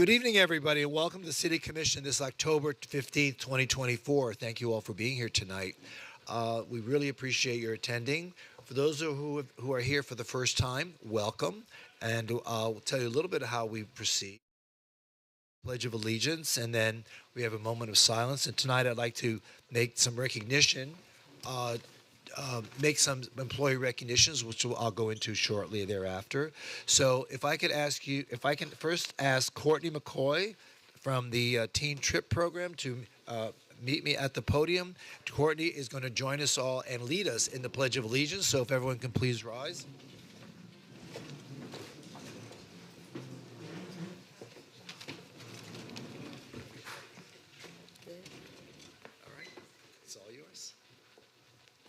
Good evening, everybody, and welcome to the City Commission this October 15th, 2024. Thank you all for being here tonight. We really appreciate your attending. For those who are here for the first time, welcome. And we'll tell you a little bit of how we proceed. Pledge of Allegiance, and then we have a moment of silence. And tonight I'd like to make some recognition, make some employee recognitions, which I'll go into shortly thereafter. So if I could ask you, if I can first ask Courtney McCoy from the Teen Trip Program to meet me at the podium. Courtney is going to join us all and lead us in the Pledge of Allegiance. So if everyone can please rise.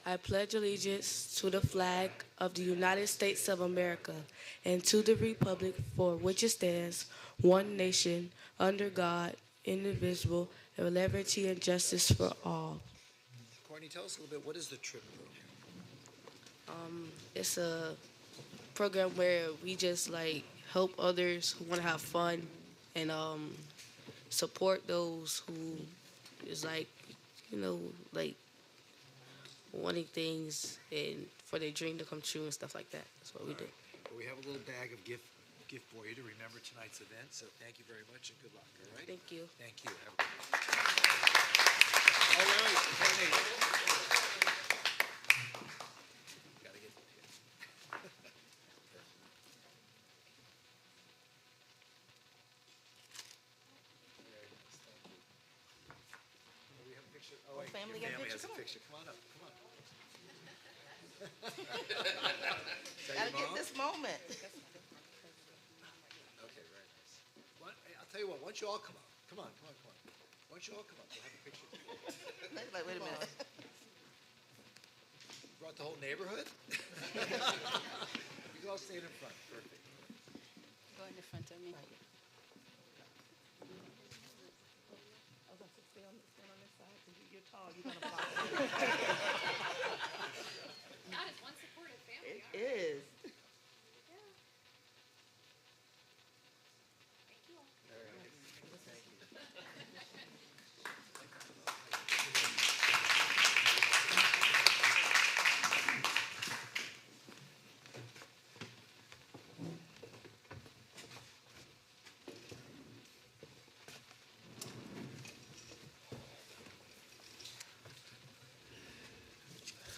I pledge allegiance to the flag of the United States of America and to the republic for which it stands, one nation, under God, indivisible, and liberty and justice for all. Courtney, tell us a little bit, what is the TRIP program? It's a program where we just help others who want to have fun and support those who is wanting things and for their dream to come true and stuff like that. That's what we do. Well, we have a little bag of gift for you to remember tonight's event. So thank you very much and good luck. All right. Thank you. Thank you. All right. Courtney. Gotta get we have a picture. Oh, wait. Family Your got a family has picture? a picture. Come on up. Come on. Gotta get this moment. Okay, very nice. I'll tell you what, why don't you all come up? Come on. Why don't you all come up? We'll have a picture. Wait a minute. Brought the whole neighborhood? You can all stand in front. Perfect. Go in the front of me. Stay on this side because you're tall. You're gonna block God is one supportive family. it. It is. Thank you all.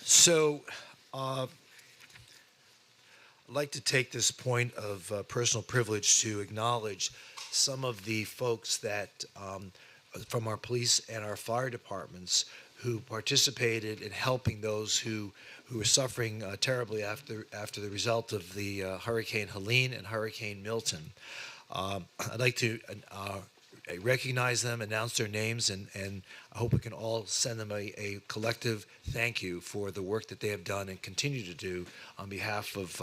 So, I'd like to take this point of personal privilege to acknowledge some of the folks that, from our police and our fire departments, who participated in helping those who were suffering terribly after the result of the Hurricane Helene and Hurricane Milton. I'd like to recognize them, announce their names, and I hope we can all send them a collective thank you for the work that they have done and continue to do on behalf of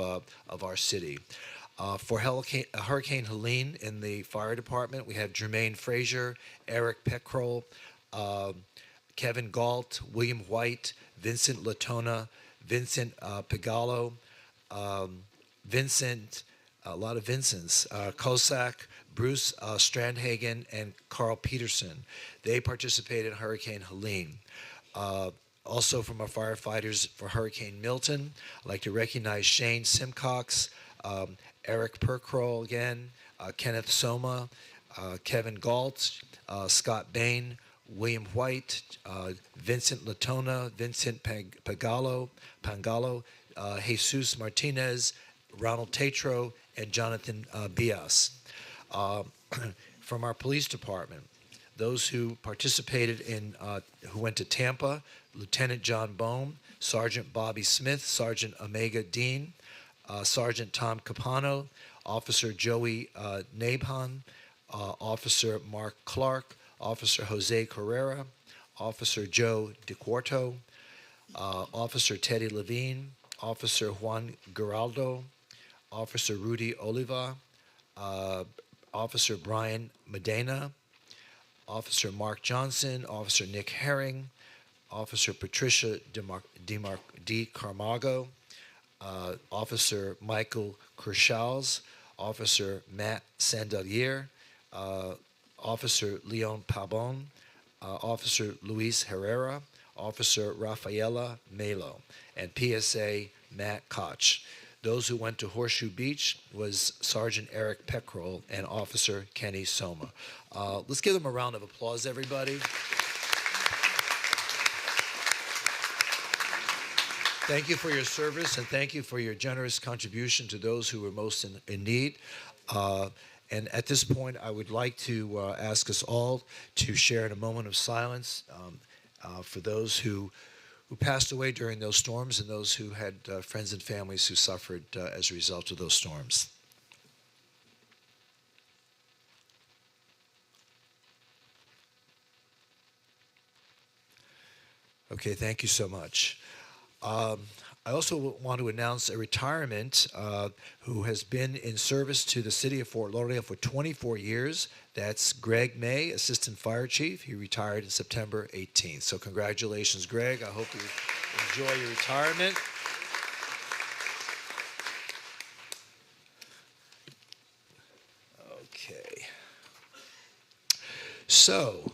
our city. For Hurricane Helene in the fire department, we have Jermaine Frazier, Eric Peckrell, Kevin Galt, William White, Vincent Latona, Vincent Pigallo, Vincent, a lot of Vincents, Kosak, Bruce Strandhagen, and Carl Peterson. They participated in Hurricane Helene. Also from our firefighters for Hurricane Milton, I'd like to recognize Shane Simcox, Eric Perkroll again, Kenneth Soma, Kevin Galt, Scott Bain, William White, Vincent Latona, Vincent Pangalo, Jesus Martinez, Ronald Tatro, and Jonathan Bias. From our police department, those who participated in, who went to Tampa, Lieutenant John Bohm, Sergeant Bobby Smith, Sergeant Omega Dean, Sergeant Tom Capano, Officer Joey Nabhan, Officer Mark Clark, Officer Jose Carrera, Officer Joe DeQuarto, Officer Teddy Levine, Officer Juan Geraldo, Officer Rudy Oliva, Officer Brian Medina, Officer Mark Johnson, Officer Nick Herring, Officer Patricia DeCarmago, Officer Michael Kershals, Officer Matt Sandelier, Officer Leon Pabon, Officer Luis Herrera, Officer Rafaela Melo, and PSA Matt Koch. Those who went to Horseshoe Beach was Sergeant Eric Peckrell and Officer Kenny Soma. Let's give them a round of applause, everybody. Thank you for your service, and thank you for your generous contribution to those who were most in need. And at this point, I would like to ask us all to share in a moment of silence for those who passed away during those storms and those who had friends and families who suffered as a result of those storms. Okay, thank you so much. I also want to announce a retirement who has been in service to the city of Fort Lauderdale for 24 years. That's Greg May, Assistant Fire Chief. He retired in September 18th. So congratulations, Greg. I hope you enjoy your retirement. Okay. So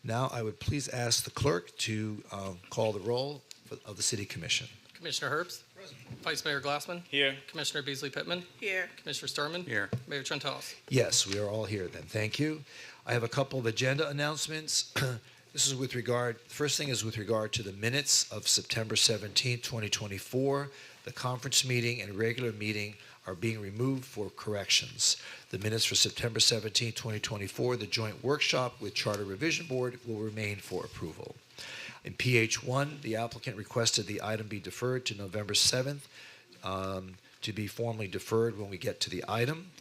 now I would please ask the clerk to call the roll of the City Commission. Commissioner Herbst. Present. Vice Mayor Glassman. Here. Commissioner Beasley Pittman. Here. Commissioner Sturman. Here. Mayor Trentalis. Yes, we are all here then. Thank you. I have a couple of agenda announcements. This is with regard, first thing is with regard to the minutes of September 17, 2024. The conference meeting and regular meeting are being removed for corrections. The minutes for September 17, 2024, the joint workshop with Charter Revision Board will remain for approval. In PH1, the applicant requested the item be deferred to November 7th to be formally deferred when we get to the item.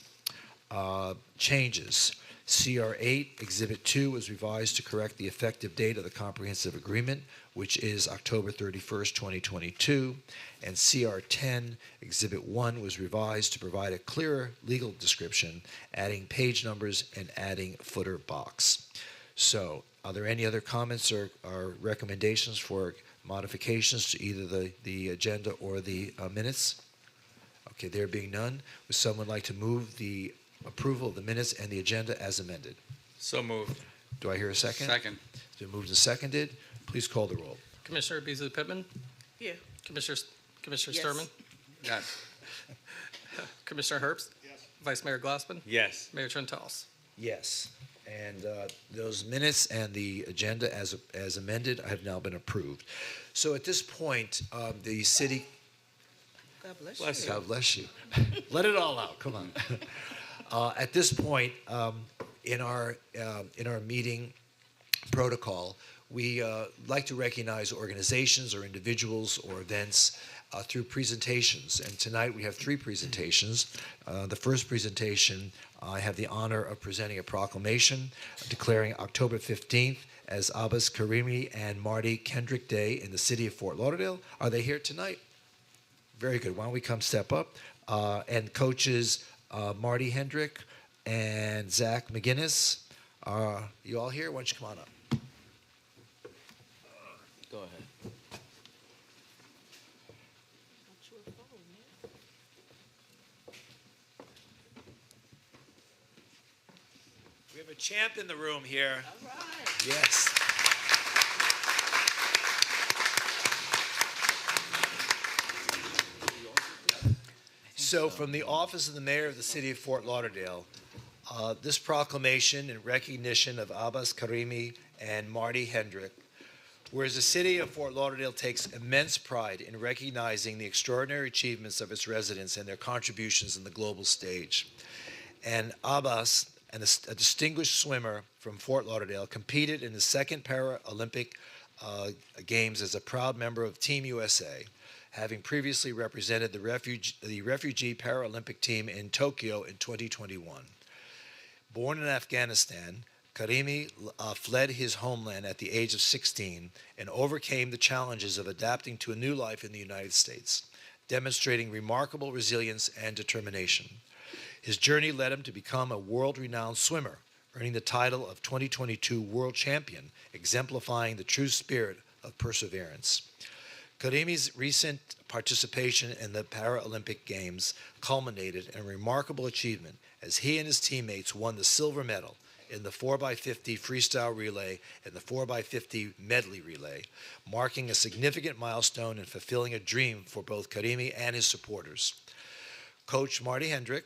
Changes. CR8 Exhibit 2 was revised to correct the effective date of the comprehensive agreement, which is October 31st, 2022. And CR10 Exhibit 1 was revised to provide a clearer legal description, adding page numbers and adding footer box. So, are there any other comments or recommendations for modifications to either the agenda or the minutes? Okay, there being none, would someone like to move the approval of the minutes and the agenda as amended? So moved. Do I hear a second? Second. It's been moved and seconded. Please call the roll. Commissioner Beasley Pittman. Here. Commissioner Yes. Sturman. Yes. Commissioner Herbst. Yes. Vice Mayor Glassman. Yes. Mayor Trentalis. Yes. And those minutes and the agenda as amended have now been approved. So at this point, the city... God bless Bless you. God bless you. Let it all out. Come on. At this point, in our meeting protocol, we like to recognize organizations or individuals or events through presentations. And tonight we have 3 presentations. The first presentation, I have the honor of presenting a proclamation declaring October 15th as Abbas Karimi and Marty Kendrick Day in the city of Fort Lauderdale. Are they here tonight? Very good. Why don't we come step up? And coaches Marty Hendrick and Zach McGinnis. You all here? Why don't you come on up? Go ahead. We have a champ in the room here. All right. Yes. So from the office of the mayor of the city of Fort Lauderdale, this proclamation in recognition of Abbas Karimi and Marty Hendrick, whereas the city of Fort Lauderdale takes immense pride in recognizing the extraordinary achievements of its residents and their contributions in the global stage. And Abbas, a distinguished swimmer from Fort Lauderdale, competed in the second Paralympic Games as a proud member of Team USA, having previously represented the refugee Paralympic team in Tokyo in 2021. Born in Afghanistan, Karimi fled his homeland at the age of 16 and overcame the challenges of adapting to a new life in the United States, demonstrating remarkable resilience and determination. His journey led him to become a world-renowned swimmer, earning the title of 2022 World Champion, exemplifying the true spirit of perseverance. Karimi's recent participation in the Paralympic Games culminated in a remarkable achievement as he and his teammates won the silver medal in the 4x50 freestyle relay and the 4x50 medley relay, marking a significant milestone and fulfilling a dream for both Karimi and his supporters. Coach Marty Hendrick,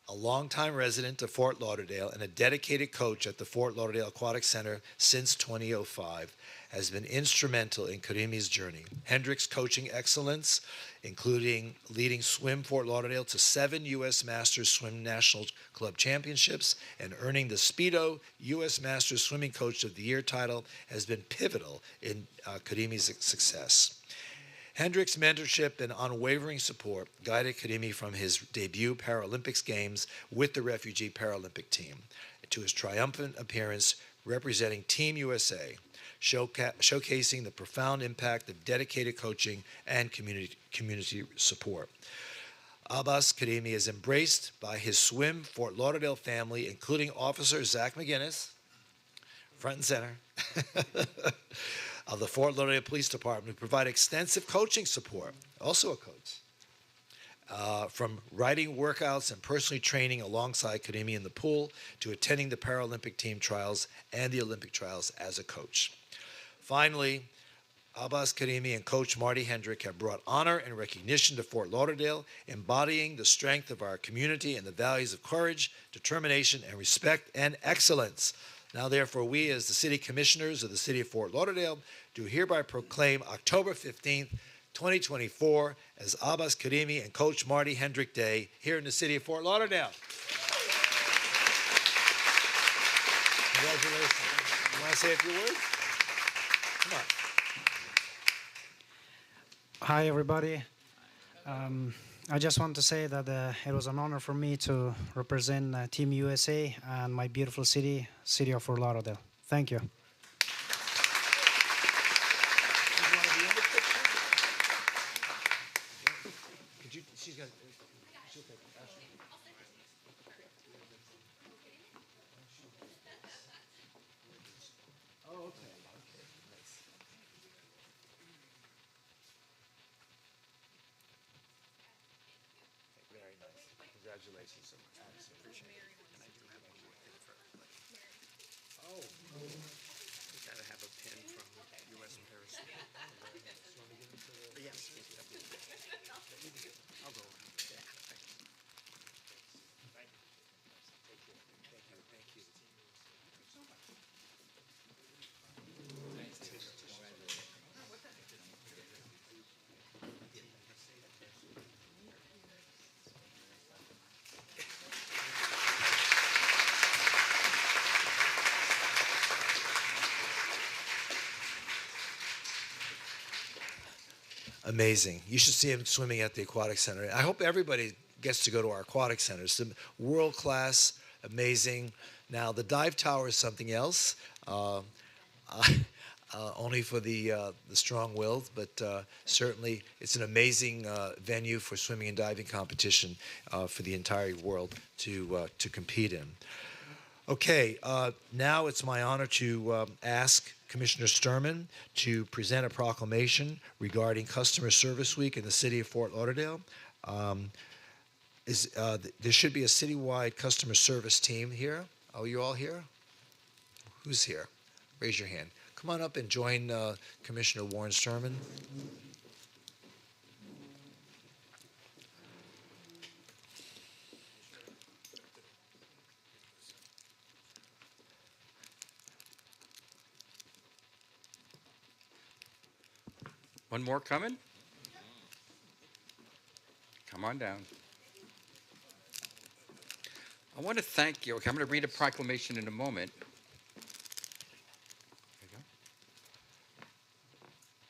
a longtime resident of Fort Lauderdale and a dedicated coach at the Fort Lauderdale Aquatic Center since 2005, has been instrumental in Karimi's journey. Hendrick's coaching excellence, including leading Swim Fort Lauderdale to 7 U.S. Masters Swim National Club Championships and earning the Speedo U.S. Masters Swimming Coach of the Year title, has been pivotal in Karimi's success. Hendrick's mentorship and unwavering support guided Karimi from his debut Paralympics Games with the Refugee Paralympic team to his triumphant appearance representing Team USA, showcasing the profound impact of dedicated coaching and community support. Abbas Karimi is embraced by his Swim Fort Lauderdale family, including Officer Zach McGinnis, front and center, of the Fort Lauderdale Police Department, who provide extensive coaching support, also a coach, from writing workouts and personally training alongside Karimi in the pool to attending the Paralympic team trials and the Olympic trials as a coach. Finally, Abbas Karimi and Coach Marty Hendrick have brought honor and recognition to Fort Lauderdale, embodying the strength of our community and the values of courage, determination, and respect and excellence. Now, therefore, we, as the City Commissioners of the City of Fort Lauderdale, do hereby proclaim October 15th, 2024 as Abbas Karimi and Coach Marty Hendrick Day here in the City of Fort Lauderdale. Congratulations. You want to say a few words? Come on. Hi, everybody. I just want to say that it was an honor for me to represent Team USA and my beautiful city, City of Fort Lauderdale. Thank you. Congratulations so much. I appreciate it. And I do have one more thing for Oh. We gotta have a pin from U.S. Paris. Yes. I'll go around. Yeah. Thank you. Thank you. Take care. Thank you. Thank you. Thank you so much. Amazing. You should see him swimming at the aquatic center. I hope everybody gets to go to our aquatic centers. World class, amazing. Now, the dive tower is something else, only for the strong-willed, but certainly it's an amazing venue for swimming and diving competition for the entire world to compete in. Okay, now it's my honor to ask Commissioner Sturman to present a proclamation regarding Customer Service Week in the City of Fort Lauderdale. There should be a citywide customer service team here. Oh, you all here? Who's here? Raise your hand. Come on up and join Commissioner Warren Sturman. One more coming? Come on down. I want to thank you. Okay, I'm going to read a proclamation in a moment. There you go.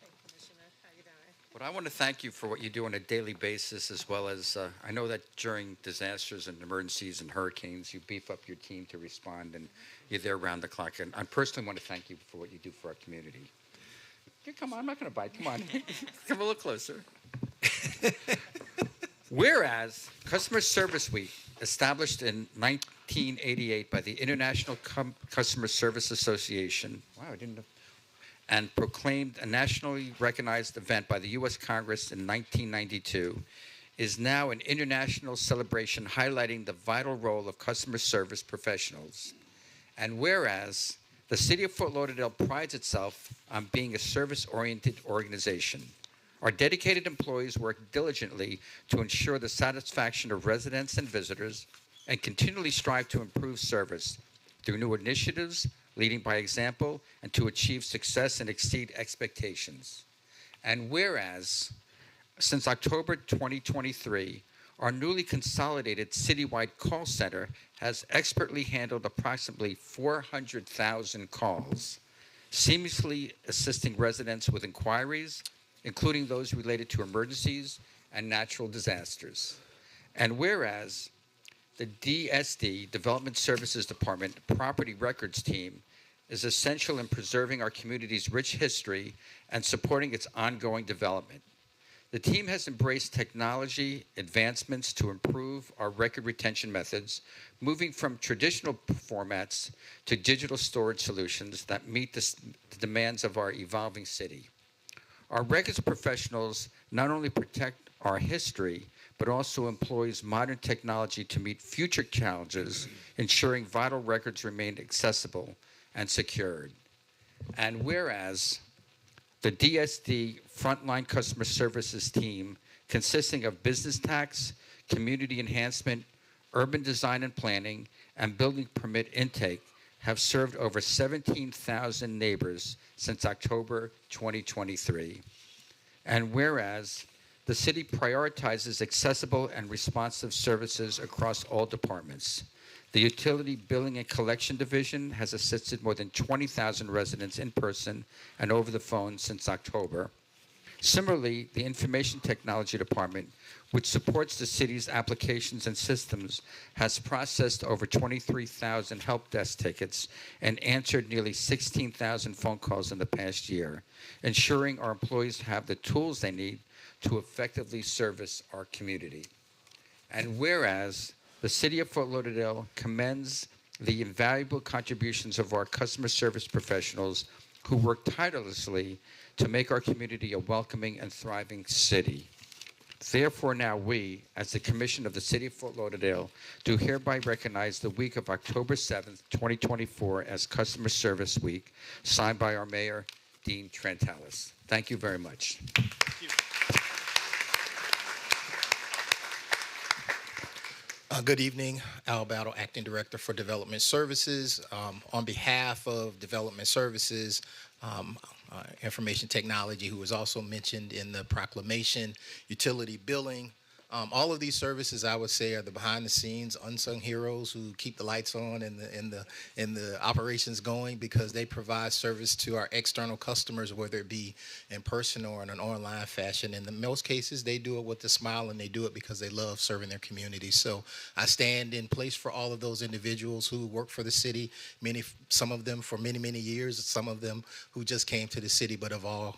Hey, Commissioner, how you doing? But I want to thank you for what you do on a daily basis, as well as I know that during disasters and emergencies and hurricanes, you beef up your team to respond, and you're there around the clock. And I personally want to thank you for what you do for our community. Yeah, come on, I'm not going to bite. Come on. Come a little closer. Whereas Customer Service Week, established in 1988 by the International Customer Service Association, wow, I didn't know, and proclaimed a nationally recognized event by the U.S. Congress in 1992, is now an international celebration highlighting the vital role of customer service professionals. And whereas the City of Fort Lauderdale prides itself on being a service-oriented organization, our dedicated employees work diligently to ensure the satisfaction of residents and visitors and continually strive to improve service through new initiatives, leading by example, and to achieve success and exceed expectations. And whereas, since October 2023, our newly consolidated citywide call center has expertly handled approximately 400,000 calls, seamlessly assisting residents with inquiries, including those related to emergencies and natural disasters. And whereas the DSD, Development Services Department, Property Records Team, is essential in preserving our community's rich history and supporting its ongoing development. The team has embraced technology advancements to improve our record retention methods, moving from traditional formats to digital storage solutions that meet the demands of our evolving city. Our records professionals not only protect our history, but also employs modern technology to meet future challenges, ensuring vital records remain accessible and secured. And whereas the DSD Frontline Customer Services team, consisting of business tax, community enhancement, urban design and planning, and building permit intake, have served over 17,000 neighbors since October 2023. And whereas the city prioritizes accessible and responsive services across all departments, the Utility Billing and Collection Division has assisted more than 20,000 residents in person and over the phone since October. Similarly, the Information Technology Department, which supports the city's applications and systems, has processed over 23,000 help desk tickets and answered nearly 16,000 phone calls in the past year, ensuring our employees have the tools they need to effectively service our community. And whereas the City of Fort Lauderdale commends the invaluable contributions of our customer service professionals who work tirelessly to make our community a welcoming and thriving city. Therefore, now we, as the Commission of the City of Fort Lauderdale, do hereby recognize the week of October 7th, 2024 as Customer Service Week, signed by our Mayor, Dean Trentalis. Thank you very much. Thank you. Good evening. Al Battle, Acting Director for Development Services. On behalf of Development Services, Information Technology, who was also mentioned in the proclamation, Utility Billing, all of these services, I would say, are the behind-the-scenes unsung heroes who keep the lights on and the operations going, because they provide service to our external customers, whether it be in person or in an online fashion. And in most cases, they do it with a smile, and they do it because they love serving their community. So I stand in place for all of those individuals who work for the city, some of them for many, many years, some of them who just came to the city, but have all,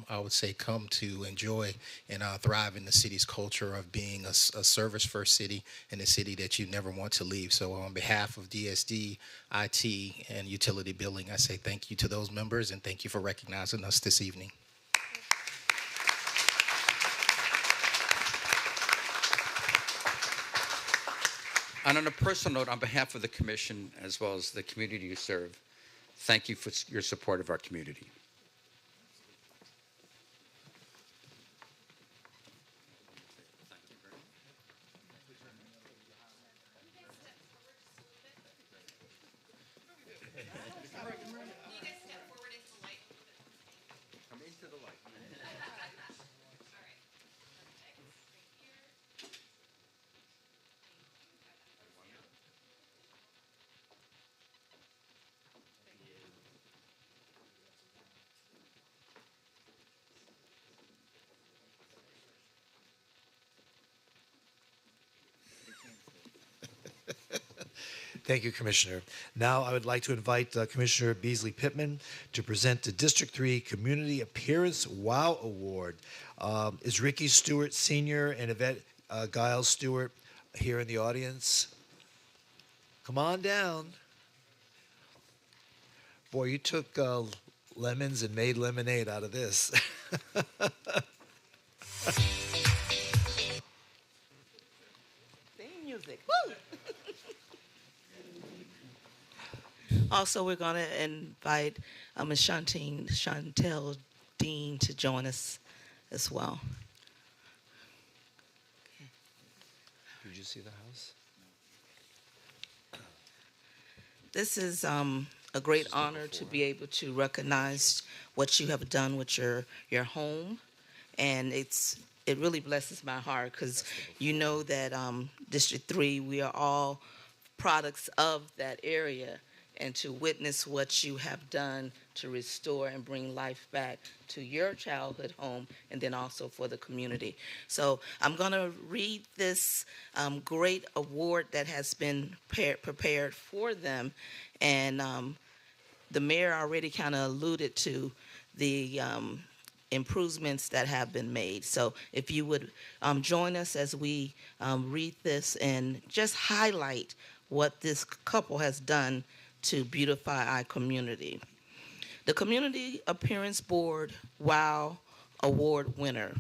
I would say, come to enjoy and thrive in the city's culture of being a service-first city and a city that you never want to leave. So on behalf of DSD, IT, and Utility Billing, I say thank you to those members, and thank you for recognizing us this evening. And on a personal note, on behalf of the Commission, as well as the community you serve, thank you for your support of our community. Thank you, Commissioner. Now I would like to invite Commissioner Beasley Pittman to present the District 3 Community Appearance WOW Award. Is Ricky Stewart Sr. and Yvette Giles Stewart here in the audience? Come on down. Boy, you took lemons and made lemonade out of this. Also, we're going to invite Ms. Chantel Dean to join us as well. Did you see the house? This is a great honor to be able to recognize what you have done with your home, and it really blesses my heart because you know that District 3, we are all products of that area, and to witness what you have done to restore and bring life back to your childhood home and then also for the community. So I'm going to read this great award that has been prepared for them, and the mayor already kind of alluded to the improvements that have been made. So if you would join us as we read this and just highlight what this couple has done to beautify our community. The Community Appearance Board WOW Award winner,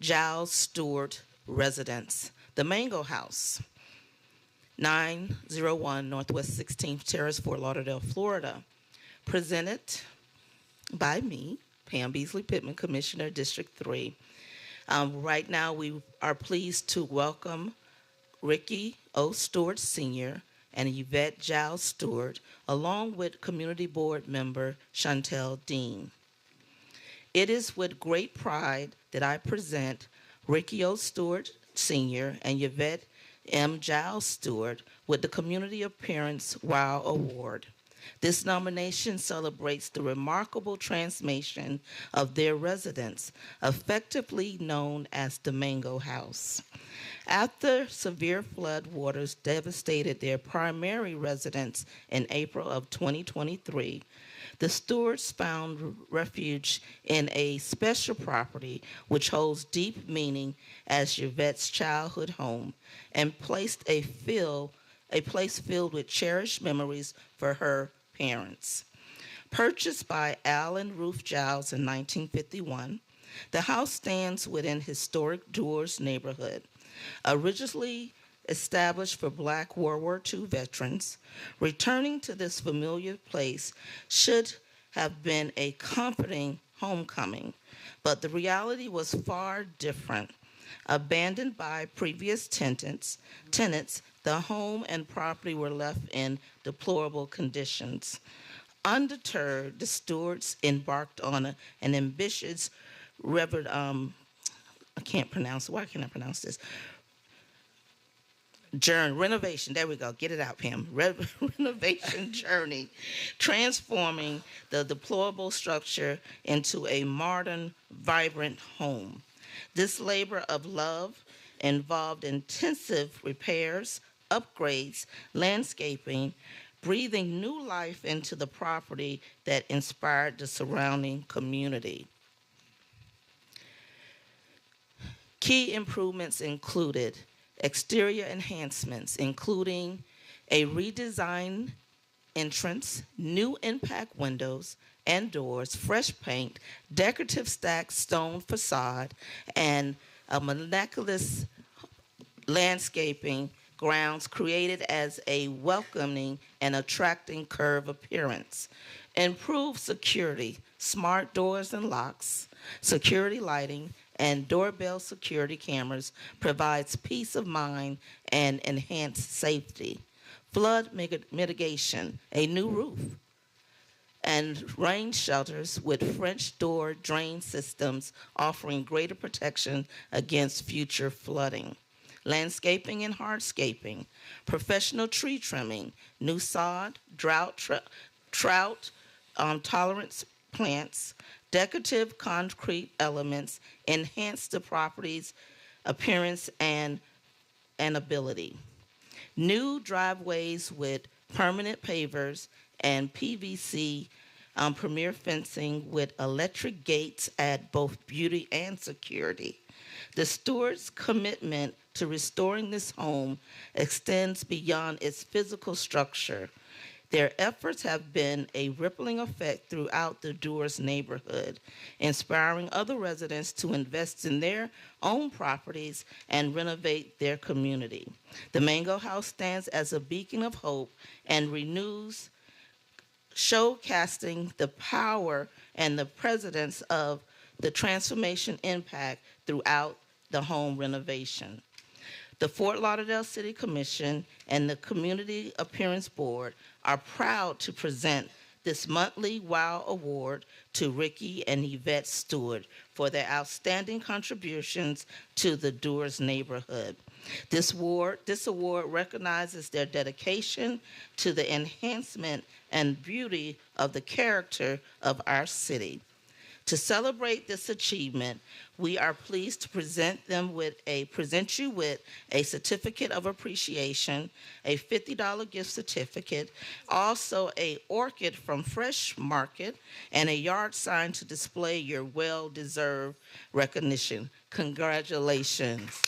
Giles Stewart Residence, the Mango House, 901 Northwest 16th Terrace, Fort Lauderdale, Florida. Presented by me, Pam Beasley Pittman, Commissioner, District 3. Right now, we are pleased to welcome Ricky O. Stewart Sr. and Yvette Giles Stewart, along with Community Board member Chantel Dean. It is with great pride that I present Ricky O. Stewart Sr. and Yvette M. Giles Stewart with the Community Appearance WOW Award. This nomination celebrates the remarkable transformation of their residence, effectively known as the Mango House. After severe flood waters devastated their primary residence in April of 2023, the Stewarts found refuge in a special property which holds deep meaning as Yvette's childhood home and placed a place filled with cherished memories for her parents. Purchased by Alan Ruth Giles in 1951, the house stands within historic Dewars neighborhood. Originally established for Black World War II veterans, returning to this familiar place should have been a comforting homecoming, but the reality was far different. Abandoned by previous tenants, the home and property were left in deplorable conditions. Undeterred, the Stewarts embarked on an ambitious renovation, there we go, get it out, Pam. Renovation journey, transforming the deplorable structure into a modern, vibrant home. This labor of love involved intensive repairs, upgrades, landscaping, breathing new life into the property that inspired the surrounding community. Key improvements included exterior enhancements, including a redesigned entrance, new impact windows and doors, fresh paint, decorative stacked stone facade, and a meticulous landscaping grounds created as a welcoming and attracting curve appearance. Improved security, smart doors and locks, security lighting, and doorbell security cameras provides peace of mind and enhanced safety. Flood mitigation, a new roof, and rain shelters with French door drain systems offering greater protection against future flooding. Landscaping and hardscaping, professional tree trimming, new sod, drought tolerance plants, decorative concrete elements enhance the property's appearance and ability. New driveways with permanent pavers and PVC premier fencing with electric gates add both beauty and security. The Stewarts' commitment to restoring this home extends beyond its physical structure. Their efforts have been a rippling effect throughout the Dewars neighborhood, inspiring other residents to invest in their own properties and renovate their community. The Mango House stands as a beacon of hope and renews showcasing the power and the presence of the transformation impact throughout the home renovation. The Fort Lauderdale City Commission and the Community Appearance Board are proud to present this monthly WOW Award to Ricky and Yvette Stewart for their outstanding contributions to the Dewars neighborhood. This award recognizes their dedication to the enhancement and beauty of the character of our city. To celebrate this achievement, we are pleased to present you with a certificate of appreciation, a $50 gift certificate, also a orchid from Fresh Market, and a yard sign to display your well-deserved recognition. Congratulations.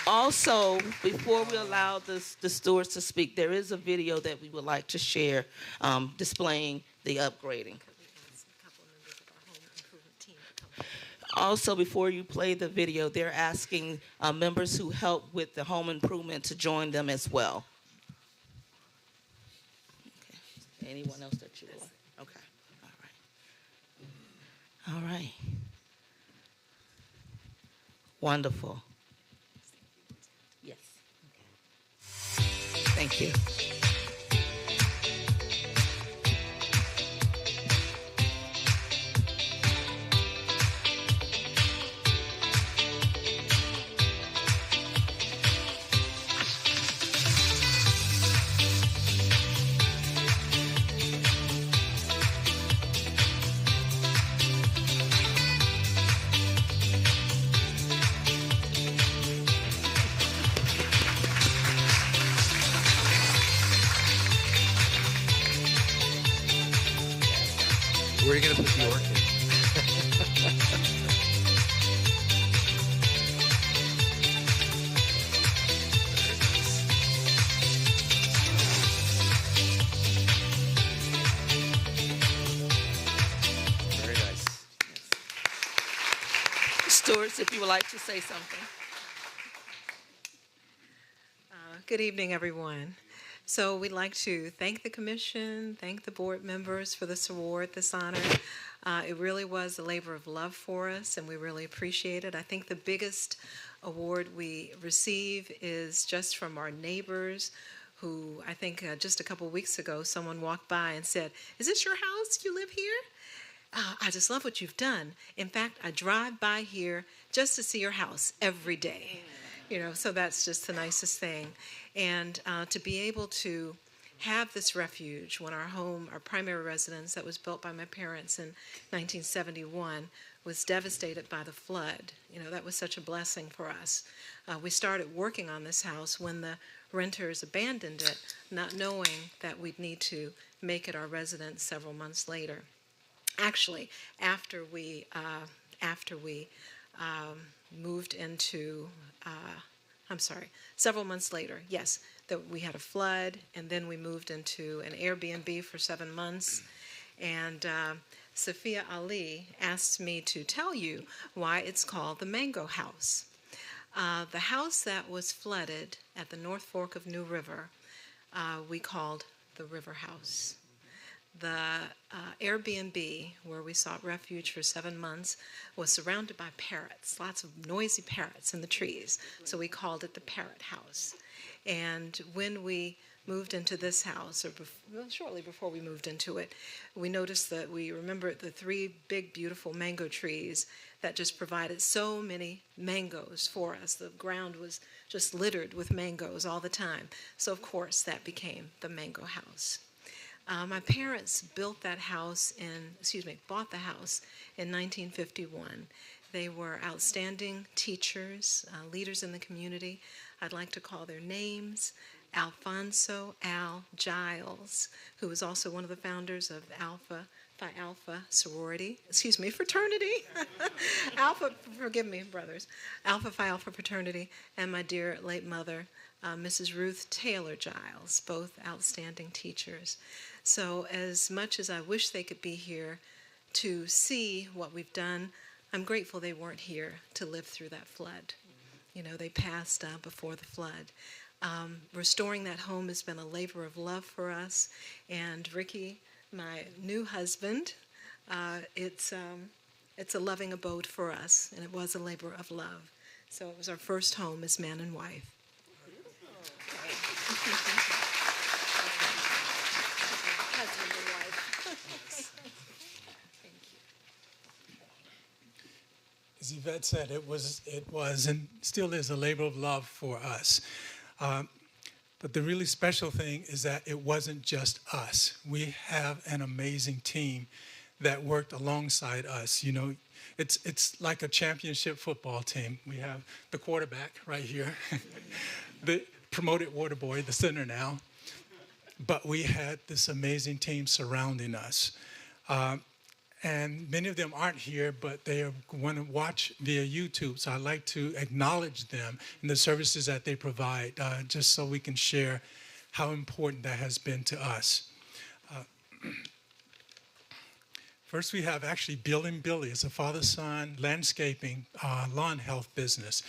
Also, before we allow the stewards to speak, there is a video that we would like to share displaying the upgrading. Also, before you play the video, they're asking members who help with the home improvement to join them as well. Okay. Anyone else that you want? Okay. All right. All right. Wonderful. Yes. Okay. Thank you. Where are you going to put the orchid? Very nice. Stewards, if you would like to say something. Good evening, everyone. So we'd like to thank the commission, thank the board members for this award, this honor. It really was a labor of love for us, and we really appreciate it. I think the biggest award we receive is just from our neighbors who, I think just a couple weeks ago, someone walked by and said, "Is this your house? You live here? I just love what you've done. In fact, I drive by here just to see your house every day." You know, so that's just the nicest thing. And to be able to have this refuge when our home, our primary residence that was built by my parents in 1971 was devastated by the flood. You know, that was such a blessing for us. We started working on this house when the renters abandoned it, not knowing that we'd need to make it our residence several months later. Actually, after we moved into, several months later, yes, that we had a flood, and then we moved into an Airbnb for 7 months. And Sophia Ali asked me to tell you why it's called the Mango House. The house that was flooded at the North Fork of New River, we called the River House. The Airbnb, where we sought refuge for 7 months, was surrounded by parrots, lots of noisy parrots in the trees. So we called it the Parrot House. And when we moved into this house, or shortly before we moved into it, we noticed that we remembered the 3 big, beautiful mango trees that just provided so many mangoes for us. The ground was just littered with mangoes all the time. So, of course, that became the Mango House. My parents bought the house in 1951. They were outstanding teachers, leaders in the community. I'd like to call their names: Alfonso Al Giles, who was also one of the founders of Alpha Phi Alpha fraternity. Forgive me, brothers. Alpha Phi Alpha fraternity, and my dear late mother, Mrs. Ruth Taylor Giles, both outstanding teachers. So as much as I wish they could be here to see what we've done, I'm grateful they weren't here to live through that flood. You know, they passed before the flood. Restoring that home has been a labor of love for us. And Ricky, my new husband, it's a loving abode for us, and it was a labor of love. So it was our first home as man and wife. Husband and wife. As Yvette said, it was and still is a labor of love for us. But the really special thing is that it wasn't just us. We have an amazing team that worked alongside us. You know, it's like a championship football team. We have the quarterback right here, the promoted water boy, the center now. But we had this amazing team surrounding us. And many of them aren't here, but they want to watch via YouTube. So I'd like to acknowledge them and the services that they provide, just so we can share how important that has been to us. First, we have actually Bill and Billy. It's a father-son landscaping lawn health business.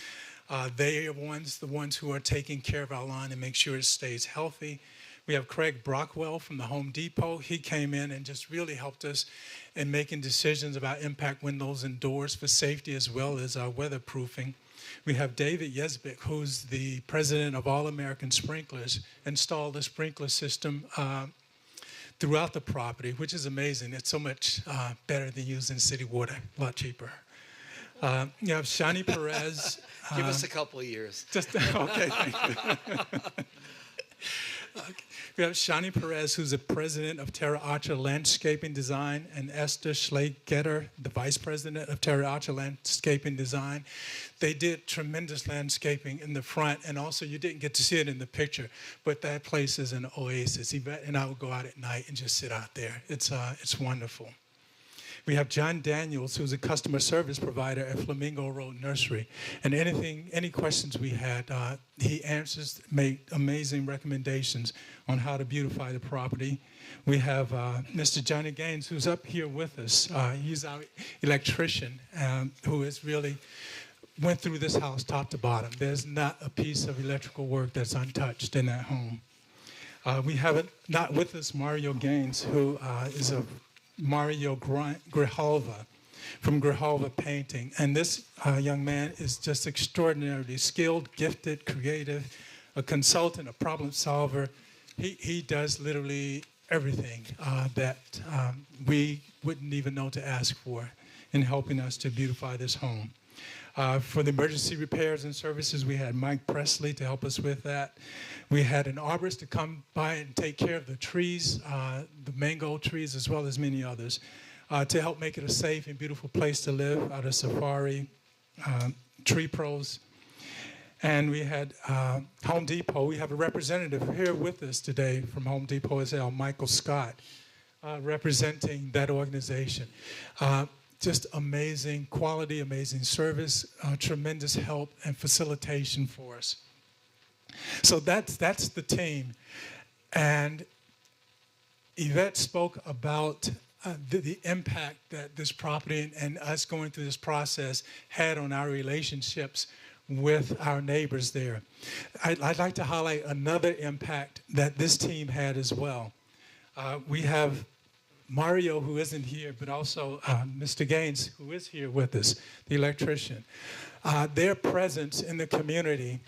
They are the ones who are taking care of our lawn and make sure it stays healthy. We have Craig Brockwell from the Home Depot. He came in and just really helped us in making decisions about impact windows and doors for safety as well as weatherproofing. We have David Yesbick, who's the president of All American Sprinklers, installed a sprinkler system throughout the property, which is amazing. It's so much better than using city water, a lot cheaper. You have Shani Perez. Give us a couple of years. Okay, thank you. We have Shani Perez, who's the president of Terra Archer Landscaping Design, and Esther Schlegetter, the vice president of Terra Archer Landscaping Design. They did tremendous landscaping in the front, and also you didn't get to see it in the picture, but that place is an oasis. Yvette and I would go out at night and just sit out there. It's wonderful. We have John Daniels, who's a customer service provider at Flamingo Road Nursery. And any questions we had, he answers, made amazing recommendations on how to beautify the property. We have Mr. Johnny Gaines, who's up here with us. He's our electrician, who has really went through this house top to bottom. There's not a piece of electrical work that's untouched in that home. We have not with us Mario Gaines, who is a Mario Grijalva from Grijalva Painting. And this young man is just extraordinarily skilled, gifted, creative, a consultant, a problem solver. He does literally everything that we wouldn't even know to ask for in helping us to beautify this home. For the emergency repairs and services, we had Mike Presley to help us with that. We had an arborist to come by and take care of the trees, the mango trees, as well as many others, to help make it a safe and beautiful place to live out of Safari, Tree Pros. And we had Home Depot. We have a representative here with us today from Home Depot as well, Michael Scott, representing that organization. Just amazing quality, amazing service, tremendous help and facilitation for us. So that's the team. And Yvette spoke about the impact that this property and us going through this process had on our relationships with our neighbors there. I'd like to highlight another impact that this team had as well. We have Mario, who isn't here, but also Mr. Gaines, who is here with us, the electrician. Their presence in the community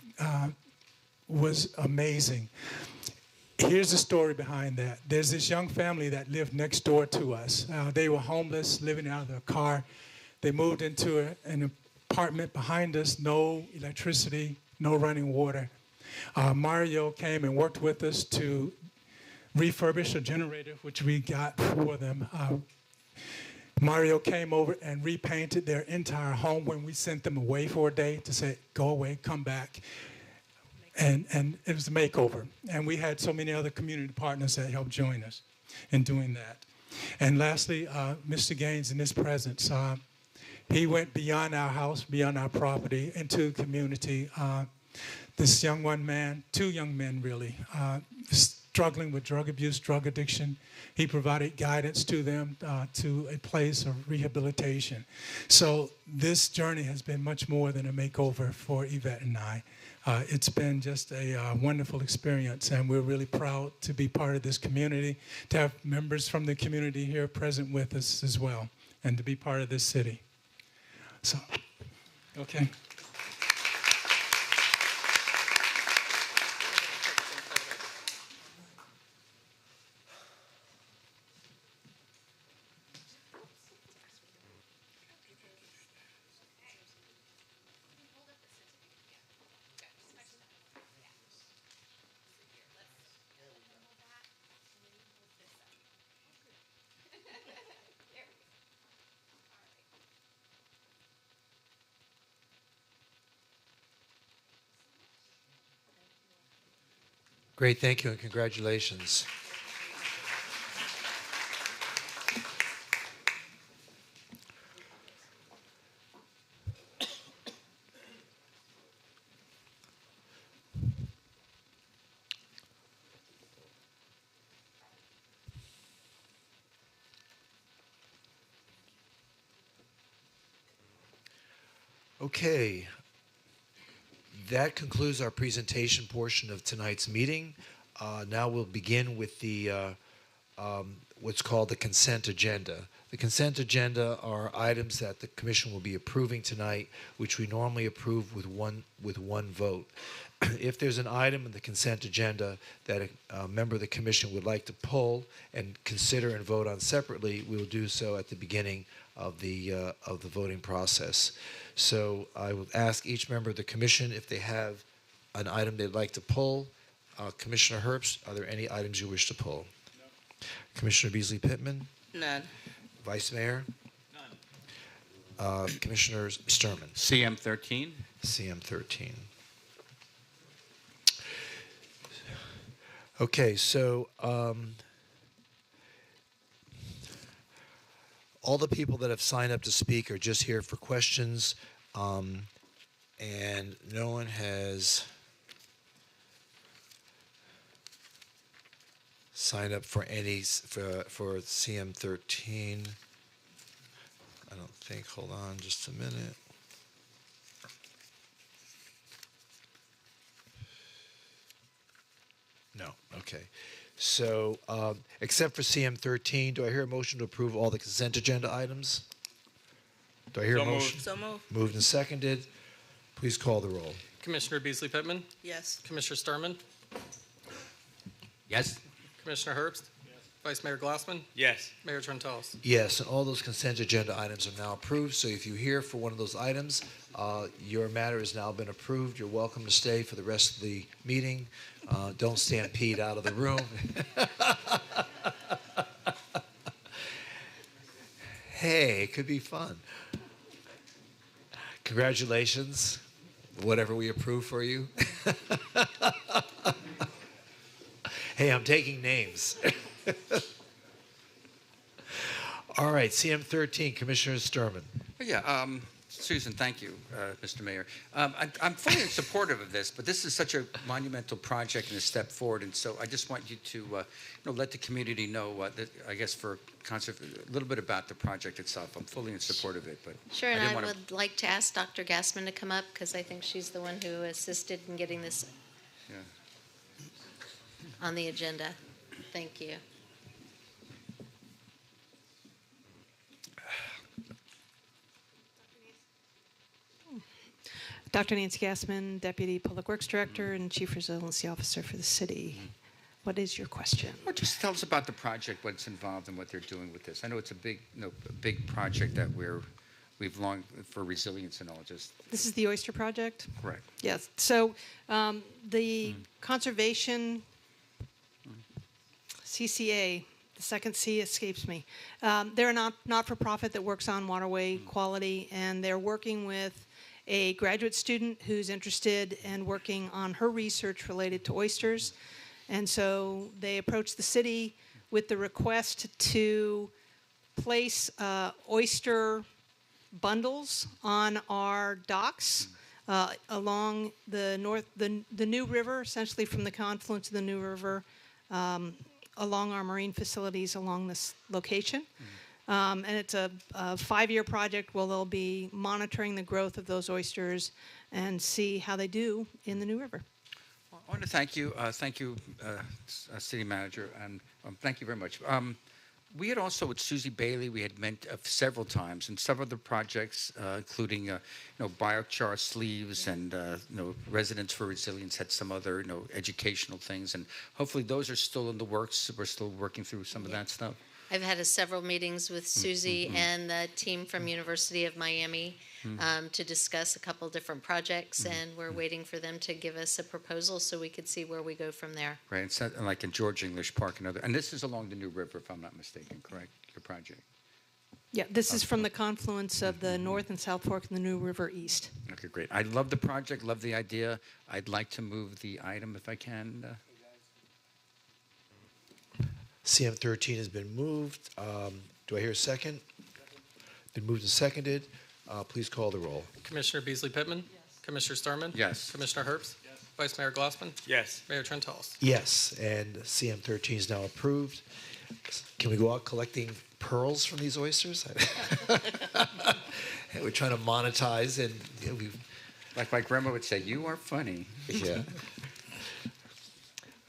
was amazing. Here's the story behind that. There's this young family that lived next door to us. They were homeless, living out of their car. They moved into an apartment behind us, no electricity, no running water. Mario came and worked with us to refurbish a generator, which we got for them. Mario came over and repainted their entire home when we sent them away for a day to say, go away, come back. And it was a makeover. And we had so many other community partners that helped join us in doing that. And lastly, Mr. Gaines in his presence, he went beyond our house, beyond our property, into the community. This two young men really, struggling with drug abuse, drug addiction. He provided guidance to them to a place of rehabilitation. So this journey has been much more than a makeover for Yvette and I. It's been just a wonderful experience, and we're really proud to be part of this community, to have members from the community here present with us as well, and to be part of this city. So, okay. Great, thank you, and congratulations. Okay, that concludes our presentation portion of tonight's meeting. Now we'll begin with the what's called the consent agenda. The consent agenda are items that the commission will be approving tonight, which we normally approve with one vote. If there's an item in the consent agenda that a member of the commission would like to pull and consider and vote on separately, we will do so at the beginning of the voting process. So I will ask each member of the commission if they have an item they'd like to pull. Commissioner Herbst, are there any items you wish to pull? No. Commissioner Beasley Pittman? None. Vice Mayor? None. Commissioner Sturman? CM 13. CM 13. Okay, so all the people that have signed up to speak are just here for questions, and no one has signed up for any for CM 13. I don't think. Hold on, just a minute. No. Okay. So, except for CM 13, do I hear a motion to approve all the consent agenda items? Do I hear a motion? So moved. Moved and seconded. Please call the roll. Commissioner Beasley Pittman? Yes. Commissioner Sturman? Yes. Commissioner Herbst? Yes. Vice Mayor Glassman? Yes. Mayor Trentalis? Yes, and all those consent agenda items are now approved. So if you're here for one of those items, your matter has now been approved. You're welcome to stay for the rest of the meeting. Don't stampede out of the room. Hey, it could be fun. Congratulations, whatever we approve for you. Hey, I'm taking names. All right, CM 13, Commissioner Sturman. Yeah, Susan, thank you, Mr. Mayor. I'm fully in supportive of this, but this is such a monumental project and a step forward, and so I just want you to let the community know, that, I guess, for a little bit about the project itself. I'm fully in support of it. But sure, and I would like to ask Dr. Gassman to come up because I think she's the one who assisted in getting this on the agenda. Thank you. Dr. Nancy Gassman, Deputy Public Works Director and Chief Resiliency Officer for the city. What is your question? Well, just tell us about the project, what's involved, and what they're doing with this. I know it's a big project that we've longed for resilience and all. Just this is the Oyster Project. Correct. Yes. So the conservation CCA, the second C escapes me. They're a not-for-profit that works on waterway quality, and they're working with a graduate student who's interested in working on her research related to oysters. And so they approached the city with the request to place oyster bundles on our docks along the New River, essentially from the confluence of the New River along our marine facilities along this location. And it's a 5-year project where they'll be monitoring the growth of those oysters and see how they do in the New River. I want to thank you, City Manager, and thank you very much. We had also with Susie Bailey, we had met several times, and several other projects, including biochar sleeves and Residents for Resilience had some other educational things, and hopefully those are still in the works. We're still working through some of that stuff. I've had several meetings with Susie and the team from University of Miami to discuss a couple different projects, and we're waiting for them to give us a proposal so we could see where we go from there. Right, it's like in George English Park and this is along the New River, if I'm not mistaken, correct? Your project. Yeah, this is from the confluence of the North and South Fork and the New River East. Okay, great. I love the project, love the idea. I'd like to move the item if I can. CM13 has been moved. Do I hear a second? Been moved and seconded. Please call the roll. Commissioner Beasley Pittman? Yes. Commissioner Sturman? Yes. Commissioner Herbst? Yes. Vice Mayor Glassman? Yes. Mayor Trentalles? Yes, and CM13 is now approved. Can we go out collecting pearls from these oysters? We're trying to monetize, and like my grandma would say, "You are funny." Yeah.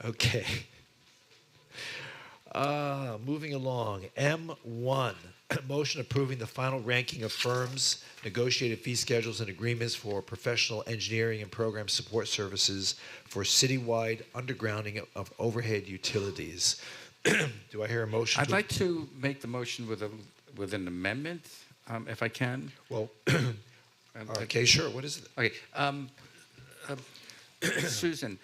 Okay. Moving along, M1, motion approving the final ranking of firms, negotiated fee schedules and agreements for professional engineering and program support services for citywide undergrounding of overhead utilities. Do I hear a motion? I'd like to make the motion with an amendment, if I can. Well, okay, sure. What is it? Okay. Susan,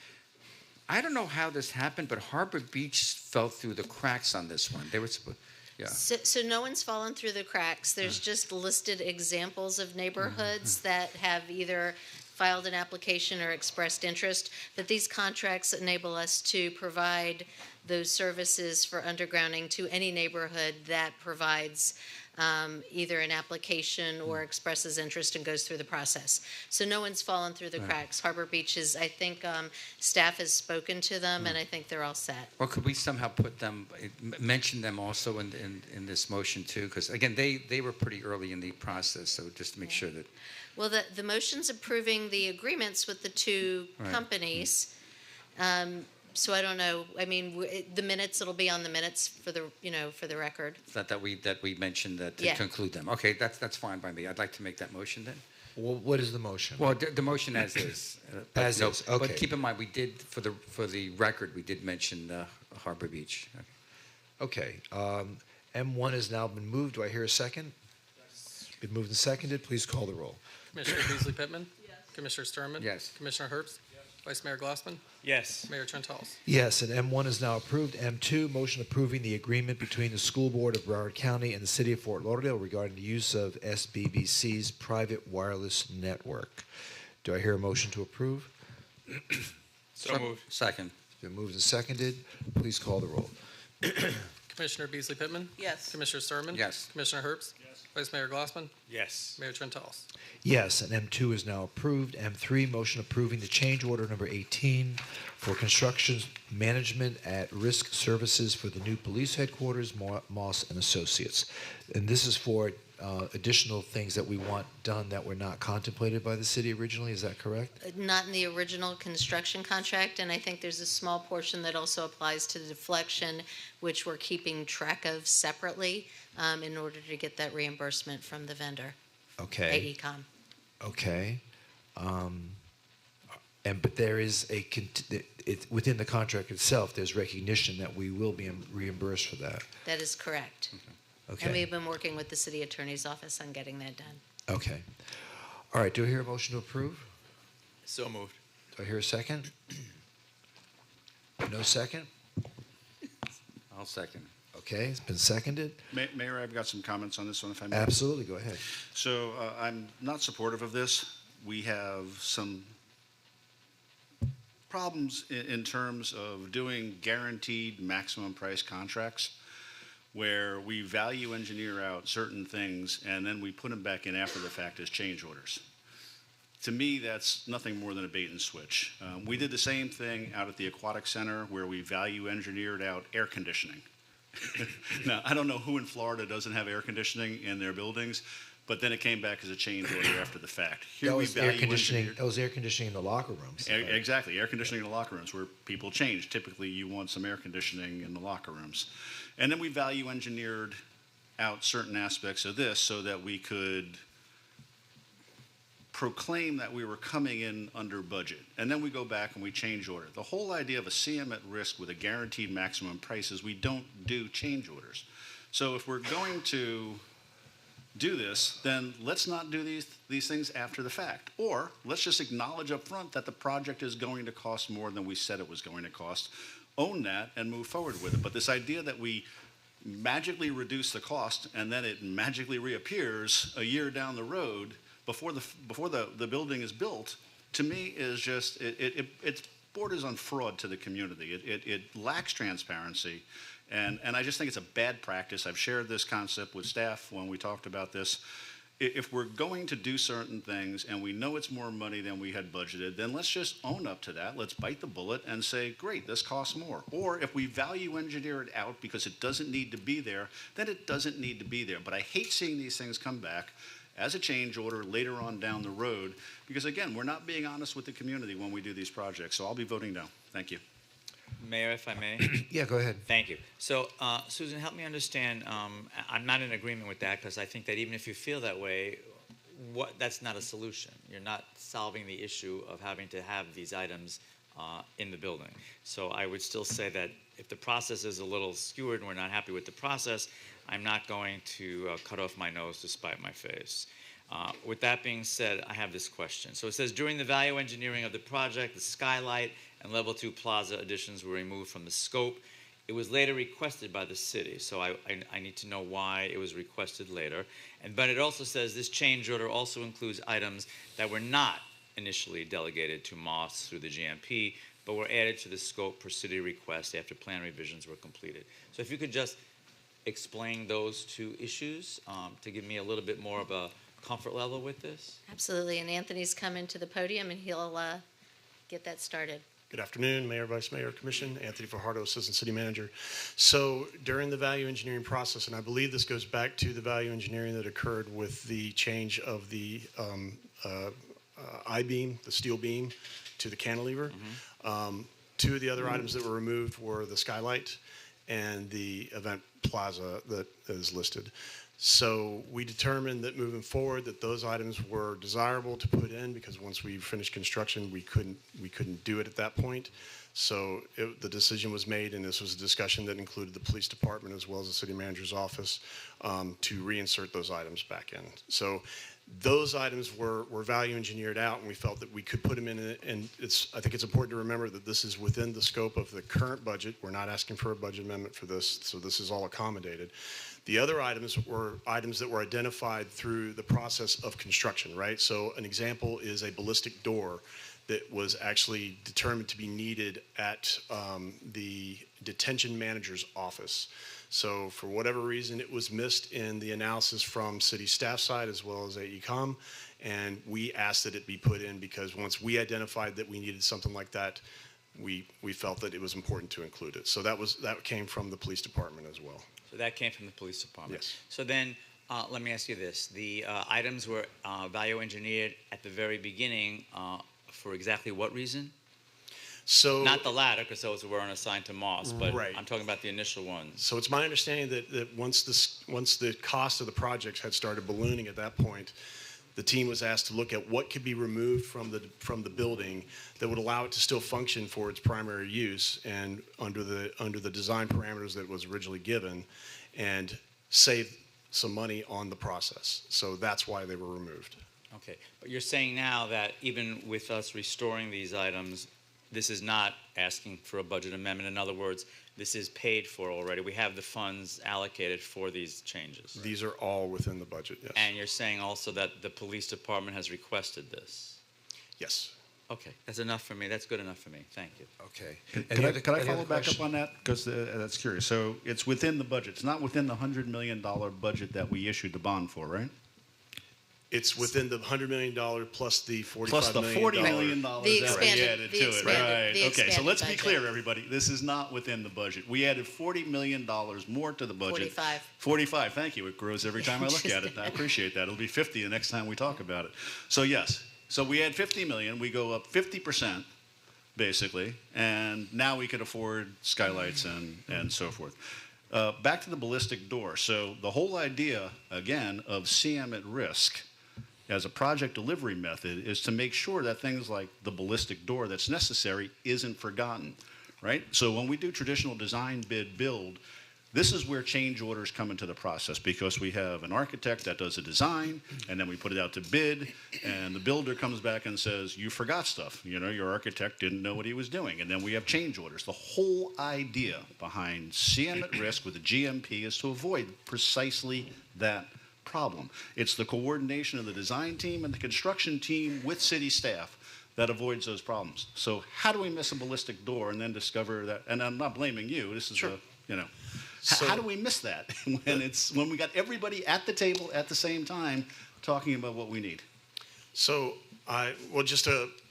I don't know how this happened, but Harbor Beach fell through the cracks on this one. They were supposed, yeah. So no one's fallen through the cracks. There's just listed examples of neighborhoods that have either filed an application or expressed interest, but these contracts enable us to provide those services for undergrounding to any neighborhood that provides either an application or expresses interest and goes through the process. So no one's fallen through the cracks. Harbor Beach is, I think, staff has spoken to them, and I think they're all set. Or could we somehow mention them also in this motion too? Because again, they were pretty early in the process, so just to make sure that. Well, the motion's approving the agreements with the two companies. So I don't know. I mean, the minutes. It'll be on the minutes for the record. That we mentioned that to conclude them. Okay, that's fine by me. I'd like to make that motion then. Well, what is the motion? Well, the motion as is. As is. Okay. But keep in mind, we did for the record, we did mention Harbor Beach. Okay. M1 has now been moved. Do I hear a second? Yes. Been moved and seconded. Please call the roll. Commissioner Beasley Pittman? Yes. Commissioner Sturman? Yes. Commissioner Herbst? Yes. Vice Mayor Glassman? Yes. Mayor Trentalles? Yes, and M1 is now approved. M2, motion approving the agreement between the School Board of Broward County and the City of Fort Lauderdale regarding the use of SBBC's private wireless network. Do I hear a motion to approve? So moved. Second. It's been moved and seconded. Please call the roll. Commissioner Beasley Pittman? Yes. Commissioner Sturman? Yes. Commissioner Herbst? Yes. Vice Mayor Glassman? Yes. Mayor Trentalles? Yes, and M2 is now approved. M3, motion approving the change order number 18 for construction management at risk services for the new police headquarters, Moss and Associates. And this is for additional things that we want done that were not contemplated by the city originally. Is that correct? Not in the original construction contract, and I think there's a small portion that also applies to the deflection, which we're keeping track of separately in order to get that reimbursement from the vendor. Okay. AECom. Okay. But there is within the contract itself, there's recognition that we will be reimbursed for that. That is correct. Okay. And we've been working with the city attorney's office on getting that done. Okay. All right. Do I hear a motion to approve? So moved. Do I hear a second? No second? I'll second. Okay. It's been seconded. Mayor, I've got some comments on this one, if I may. Absolutely. Go ahead. So I'm not supportive of this. We have some problems in terms of doing guaranteed maximum price contracts where we value engineer out certain things and then we put them back in after the fact as change orders. To me, that's nothing more than a bait and switch. We did the same thing out at the Aquatic Center where we value engineered out air conditioning. Now, I don't know who in Florida doesn't have air conditioning in their buildings, but then it came back as a change order after the fact. Here That we was air value conditioning. engineered- That was air conditioning in the locker rooms. Exactly, air conditioning in the locker rooms where people change. Typically, you want some air conditioning in the locker rooms. And then we value engineered out certain aspects of this so that we could proclaim that we were coming in under budget. And then we go back and we change order. The whole idea of a CM at risk with a guaranteed maximum price is we don't do change orders. So if we're going to do this, then let's not do these things after the fact. Or let's just acknowledge up front that the project is going to cost more than we said it was going to cost. Own that and move forward with it. But this idea that we magically reduce the cost and then it magically reappears a year down the road before the building is built, to me is just, it borders on fraud to the community. It lacks transparency. And I just think it's a bad practice. I've shared this concept with staff when we talked about this. If we're going to do certain things and we know it's more money than we had budgeted, then let's just own up to that. Let's bite the bullet and say, great, this costs more. Or if we value engineer it out because it doesn't need to be there, then it doesn't need to be there. But I hate seeing these things come back as a change order later on down the road because, again, we're not being honest with the community when we do these projects. So I'll be voting no. Thank you. Mayor, if I may. Yeah, go ahead. Thank you. So, Susan, help me understand. I'm not in agreement with that because I think that even if you feel that way, that's not a solution. You're not solving the issue of having to have these items in the building. So I would still say that if the process is a little skewered and we're not happy with the process, I'm not going to cut off my nose to spite my face. With that being said, I have this question. So it says, during the value engineering of the project, the skylight and level 2 plaza additions were removed from the scope. It was later requested by the city, so I need to know why it was requested later. But it also says this change order also includes items that were not initially delegated to Moss through the GMP, but were added to the scope per city request after plan revisions were completed. So if you could just explain those two issues to give me a little bit more of a comfort level with this. Absolutely, and Anthony's coming to the podium and he'll get that started. Good afternoon, Mayor, Vice Mayor, Commission. Anthony Fajardo, Assistant City Manager. So during the value engineering process, and I believe this goes back to the value engineering that occurred with the change of the I-beam, the steel beam, to the cantilever. Two of the other items that were removed were the skylight and the event plaza that is listed. So we determined that moving forward that those items were desirable to put in because once we finished construction, we couldn't do it at that point. So the decision was made, and this was a discussion that included the police department as well as the city manager's office to reinsert those items back in. So those items were value engineered out, and we felt that we could put them in. And I think it's important to remember that this is within the scope of the current budget. We're not asking for a budget amendment for this, so this is all accommodated. The other items were items that were identified through the process of construction, right? So an example is a ballistic door that was actually determined to be needed at the detention manager's office. So for whatever reason, it was missed in the analysis from city staff side as well as AECOM, and we asked that it be put in because once we identified that we needed something like that, we felt that it was important to include it. So that came from the police department as well. So that came from the police department. Yes. So then, let me ask you this. The items were value engineered at the very beginning for exactly what reason? So not the latter, because those weren't assigned to Moss, but right. I'm talking about the initial ones. So it's my understanding that once the cost of the projects had started ballooning at that point, the team was asked to look at what could be removed from the building that would allow it to still function for its primary use and under the design parameters that was originally given, and save some money on the process. So that's why they were removed. Okay, but you're saying now that even with us restoring these items, this is not asking for a budget amendment. In other words, this is paid for already. We have the funds allocated for these changes. These are all within the budget, yes. And you're saying also that the police department has requested this? Yes. Okay, that's enough for me. That's good enough for me. Thank you. Okay. Can I follow back up on that? Because that's curious. So it's within the budget. It's not within the $100 million budget that we issued the bond for, right? It's within the $100 million plus the $45 Plus the $40 million The that we expanded- added the to it. expanded- the Right. Okay, so let's be expanded clear, budget. everybody. This is not within the budget. We added $40 million more to the budget. 45. 45, thank you. It grows every time I look at it. I appreciate that. It'll be 50 the next time we talk about it. So yes, so we add 50 million, we go up 50%, basically, and now we could afford skylights and so forth. Back to the ballistic door. So the whole idea, again, of CM at risk as a project delivery method is to make sure that things like the ballistic door that's necessary isn't forgotten, right? So when we do traditional design, bid, build, this is where change orders come into the process, because we have an architect that does a design, and then we put it out to bid, and the builder comes back and says, you forgot stuff. You know, your architect didn't know what he was doing. And then we have change orders. The whole idea behind CM at risk with the GMP is to avoid precisely that problem. It's the coordination of the design team and the construction team with city staff that avoids those problems. So how do we miss a ballistic door and then discover that, and I'm not blaming you, this is Sure. how do we miss that when we got everybody at the table at the same time talking about what we need? So just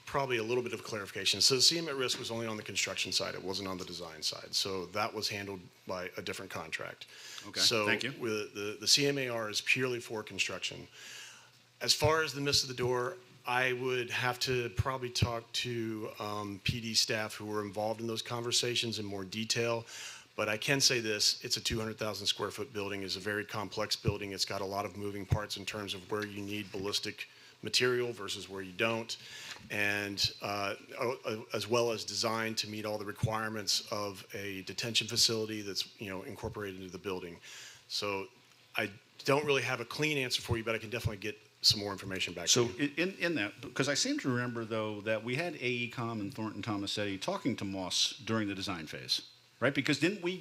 probably a little bit of clarification. So CM at risk was only on the construction side. It wasn't on the design side. So that was handled by a different contract. Okay, so thank you. The CMAR is purely for construction. As far as the miss of the door, I would have to probably talk to PD staff who were involved in those conversations in more detail. But I can say this, it's a 200,000 square foot building. It's a very complex building. It's got a lot of moving parts in terms of where you need ballistic material versus where you don't, and as well as designed to meet all the requirements of a detention facility that's incorporated into the building. So I don't really have a clean answer for you, but I can definitely get some more information back So to you. in that, because I seem to remember, though, that we had AECom and Thornton Tomasetti talking to Moss during the design phase, right? Because didn't we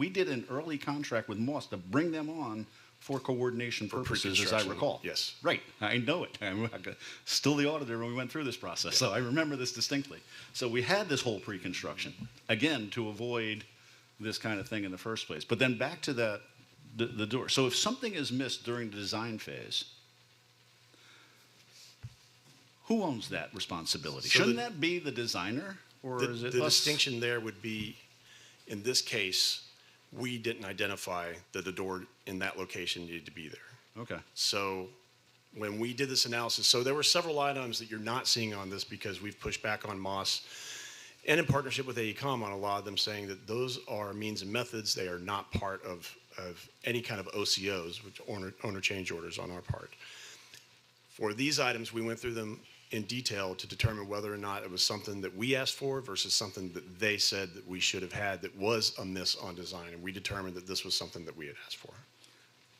did an early contract with Moss to bring them on for coordination purposes, as I recall. Yes. Right, I know it. I'm still the auditor when we went through this process, so I remember this distinctly. So we had this whole pre-construction, again, to avoid this kind of thing in the first place. But then back to the door. So if something is missed during the design phase, who owns that responsibility? So Shouldn't that be the designer, or is it the us? distinction there would be, in this case, we didn't identify that the door in that location needed to be there. Okay. So when we did this analysis, so there were several items that you're not seeing on this because we've pushed back on Moss and in partnership with AECom on a lot of them, saying that those are means and methods. They are not part of any kind of OCOs, which owner change orders on our part. For these items, we went through them in detail to determine whether or not it was something that we asked for versus something that they said that we should have had that was a miss on design. And we determined that this was something that we had asked for.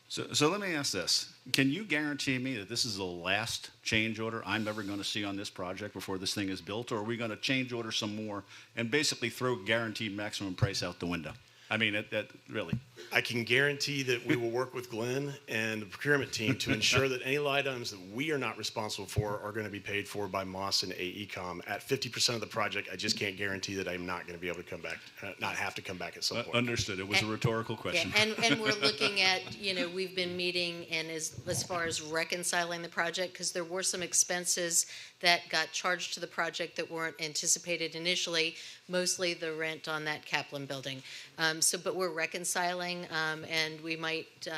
So let me ask this. Can you guarantee me that this is the last change order I'm ever going to see on this project before this thing is built? Or are we going to change order some more and basically throw guaranteed maximum price out the window? I mean, that really. I can guarantee that we will work with Glenn and the procurement team to ensure that any items that we are not responsible for are going to be paid for by Moss and AECom at 50% of the project. I just can't guarantee that I'm not going to be able to come back, not have to come back at some point. Understood. It was a rhetorical question. Yeah, and we're looking at, we've been meeting and as far as reconciling the project, because there were some expenses that got charged to the project that weren't anticipated initially, mostly the rent on that Kaplan building. But we're reconciling, and we might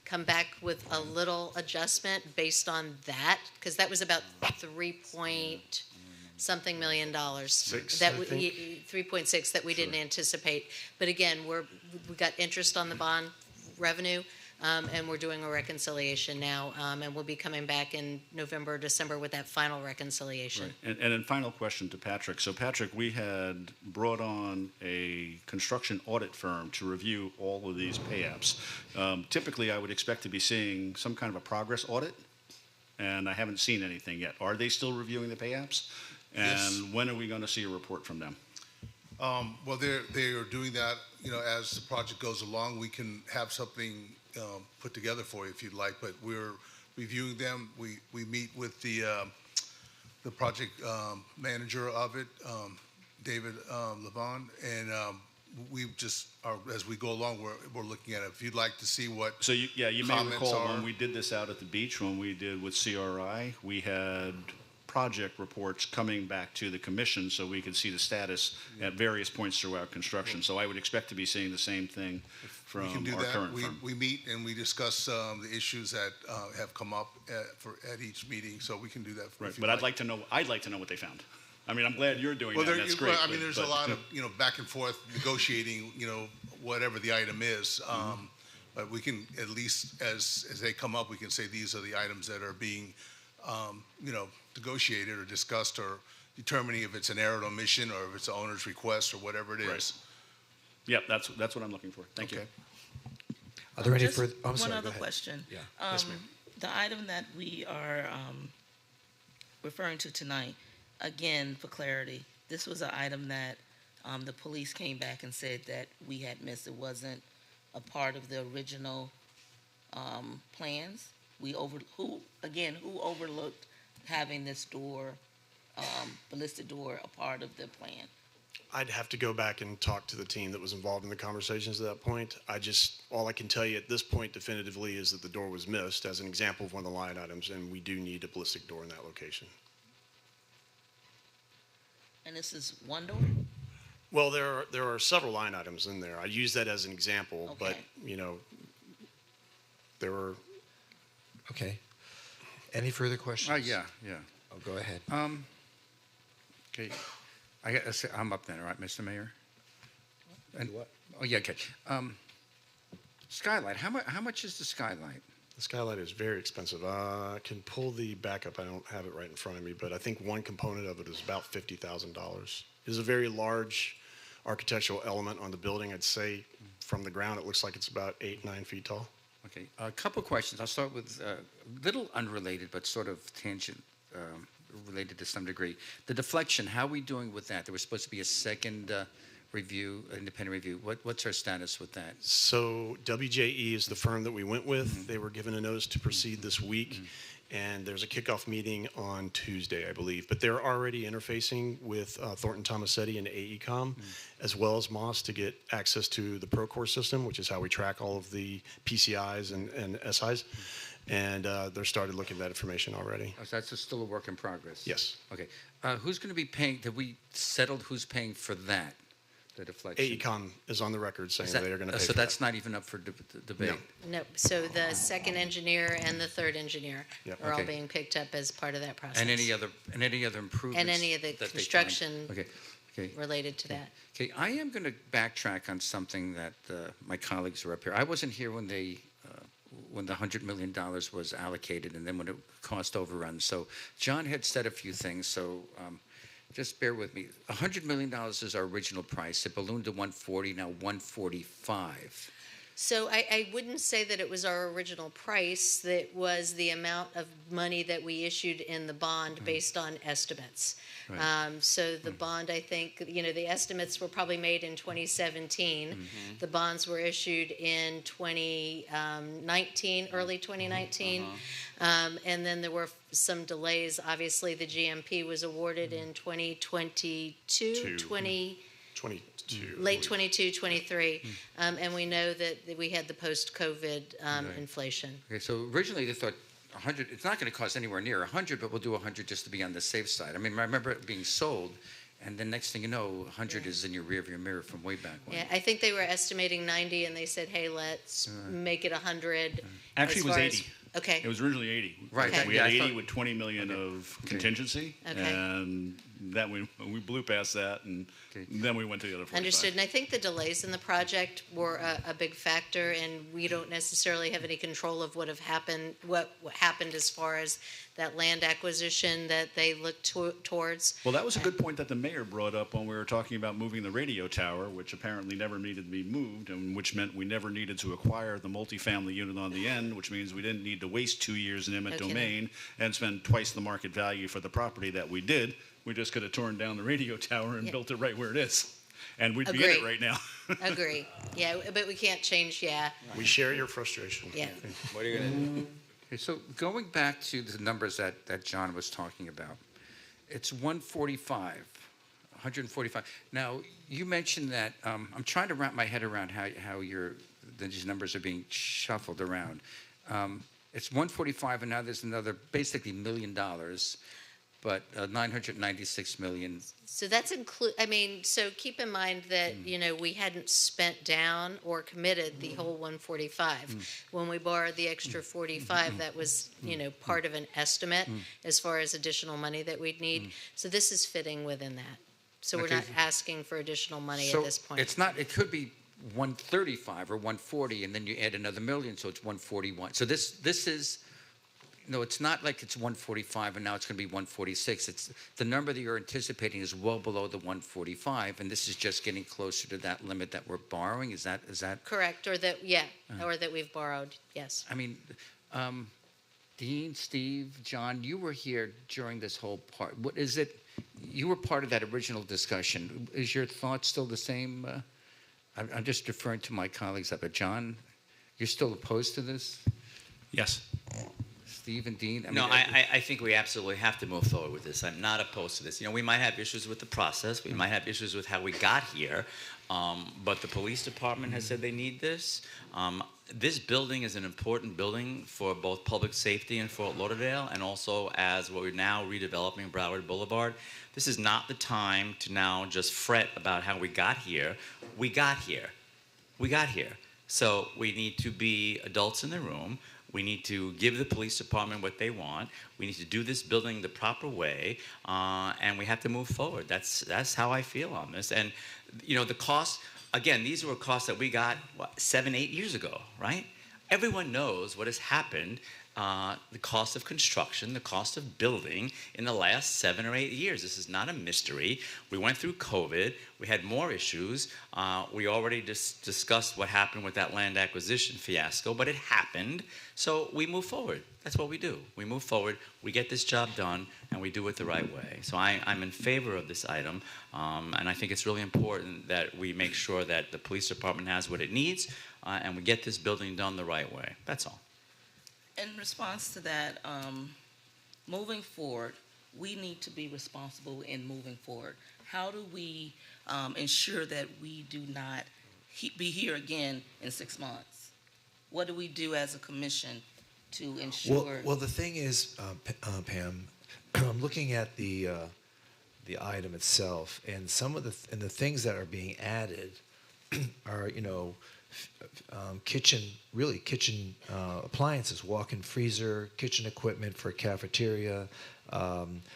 come back with a little adjustment based on that, because that was about $3.something million. Six, that I we, think. 3.6 that we didn't anticipate. But again, we got interest on the bond revenue. And we're doing a reconciliation now, and we'll be coming back in November, December with that final reconciliation. Right. And then final question to Patrick. So Patrick, we had brought on a construction audit firm to review all of these pay apps. Typically, I would expect to be seeing some kind of a progress audit, and I haven't seen anything yet. Are they still reviewing the pay apps? And Yes. when are we going to see a report from them? Well, they are doing that. As the project goes along, we can have something put together for you if you'd like. But we're reviewing them. We meet with the project manager of it, David Levon, and we just are, as we go along, we're looking at it. If you'd like to see what So you may comments recall are- when we did this out at the beach, when we did with CRI, we had project reports coming back to the commission so we could see the status at various points throughout construction. So I would expect to be seeing the same thing from we can do our that. current firm. We meet and we discuss the issues that have come up at each meeting, so we can do that. Right, if you'd but I'd like to know what they found. I mean, I'm glad you're doing Well, that, and that's great. I mean, there's a lot of, back and forth negotiating, whatever the item is. But we can, at least as they come up, we can say these are the items that are being, negotiated or discussed, or determining if it's an error or omission or if it's the owner's request or whatever it is. Right. Yep, that's what I'm looking for. Thank you. Are there any Just further? I'm sorry, one go other ahead. question. Yeah. Yes, ma'am. The item that we are referring to tonight, again, for clarity, this was an item that the police came back and said that we had missed. It wasn't a part of the original plans. Who overlooked having this door, ballistic door, a part of the plan? I'd have to go back and talk to the team that was involved in the conversations at that point. All I can tell you at this point definitively is that the door was missed as an example of one of the line items, and we do need a ballistic door in that location. And this is one door? Well, there are several line items in there. I use that as an example, but, there were. Okay. Any further questions? Yeah. Oh, go ahead. Okay. I'm up then, all right, Mr. Mayor? And what? Oh, yeah, okay. Skylight, how much is the skylight? The skylight is very expensive. I can pull the backup. I don't have it right in front of me, but I think one component of it is about $50,000. It is a very large architectural element on the building. I'd say from the ground, it looks like it's about 8-9 feet tall. Okay, a couple questions. I'll start with a little unrelated, but sort of tangent related to some degree. The deflection, how are we doing with that? There was supposed to be a second review, independent review. What's our status with that? So WJE is the firm that we went with. They were given a notice to proceed this week, and there's a kickoff meeting on Tuesday, I believe. But they're already interfacing with Thornton Tomasetti and AECOM, as well as Moss, to get access to the Procore system, which is how we track all of the PCIs and SIs. And they're started looking at that information already. Oh, so that's still a work in progress? Yes. Okay. Who's going to be paying? Have we settled who's paying for that? The deflection. AECOM is on the record saying they're going to pay so for that's that. not even up for debate? No, so the second engineer and the third engineer are all Okay. being picked up as part of that process. And any other improvements? And any of the that they find? construction Okay. related to that. Okay, I am going to backtrack on something that my colleagues were up here. I wasn't here when when the $100 million was allocated and then when it cost overruns. So John had said a few things, so just bear with me. $100 million is our original price. It ballooned to 140, now 145. So I wouldn't say that it was our original price. That was the amount of money that we issued in the bond based on estimates. Right. So the bond, I think, the estimates were probably made in 2017. The bonds were issued in 2019, early 2019. And then there were some delays. Obviously, the GMP was awarded in 2022, 22. late 22, 23. And we know that we had the post-COVID inflation. Okay, so originally they thought 100, it's not going to cost anywhere near 100, but we'll do 100 just to be on the safe side. I mean, I remember it being sold, and the next thing you know, 100 is in your rearview mirror from way back when. Yeah, I think they were estimating 90, and they said, "Hey, let's make it 100." Actually, it was 80. Okay. It was originally 80. Right. Okay. We had 80 with 20 million of contingency, Okay. and that we blew past that, and then we went to the other 45. Understood. And I think the delays in the project were a big factor, and we don't necessarily have any control of what happened as far as that land acquisition that they looked towards. Well, that was a good point that the mayor brought up when we were talking about moving the radio tower, which apparently never needed to be moved, and which meant we never needed to acquire the multifamily unit on the end, which means we didn't need to waste 2 years in eminent domain and spend twice the market value for the property that we did. We just could have torn down the radio tower and built it right where it is. And we'd be in it right now. Agree. Yeah, but we can't change, We share your frustration. Yeah. What are you going to do? Okay, so going back to the numbers that John was talking about, it's 145. 145. Now, you mentioned that, I'm trying to wrap my head around how these numbers are being shuffled around. It's 145, and now there's another basically $1 million, but 996 million. So that's so keep in mind that, we hadn't spent down or committed the whole 145. When we borrowed the extra 45, that was, part of an estimate as far as additional money that we'd need. So this is fitting within that. So we're not asking for additional money at this point. It's not, it could be 135 or 140, and then you add another million, so it's 141. So this is, no, it's not like it's 145 and now it's going to be 146. It's the number that you're anticipating is well below the 145, and this is just getting closer to that limit that we're borrowing. Is that correct? Or that or that we've borrowed. Yes. I mean, Dean, Steve, John, you were here during this whole part. What is it? You were part of that original discussion. Is your thought still the same? I'm just referring to my colleagues up at John. You're still opposed to this? Yes. Steve and Dean? I think we absolutely have to move forward with this. I'm not opposed to this. We might have issues with the process. We might have issues with how we got here. But the police department has said they need this. This building is an important building for both public safety in Fort Lauderdale, and also as what we're now redeveloping Broward Boulevard. This is not the time to now just fret about how we got here. We got here. We got here. So we need to be adults in the room. We need to give the police department what they want. We need to do this building the proper way, and we have to move forward. That's how I feel on this. And the cost. Again, these were costs that we got 7, 8 years ago, right? Everyone knows what has happened. The cost of construction, the cost of building in the last 7 or 8 years. This is not a mystery. We went through COVID. We had more issues. We already discussed what happened with that land acquisition fiasco, but it happened. So we move forward. That's what we do. We move forward. We get this job done, and we do it the right way. So I'm in favor of this item, and I think it's really important that we make sure that the police department has what it needs, and we get this building done the right way. That's all. In response to that, moving forward, we need to be responsible in moving forward. How do we ensure that we do not be here again in 6 months? What do we do as a commission to ensure? Well, the thing is, Pam, I'm looking at the item itself, and some of the things that are being added are, kitchen appliances, walk-in freezer, kitchen equipment for cafeteria,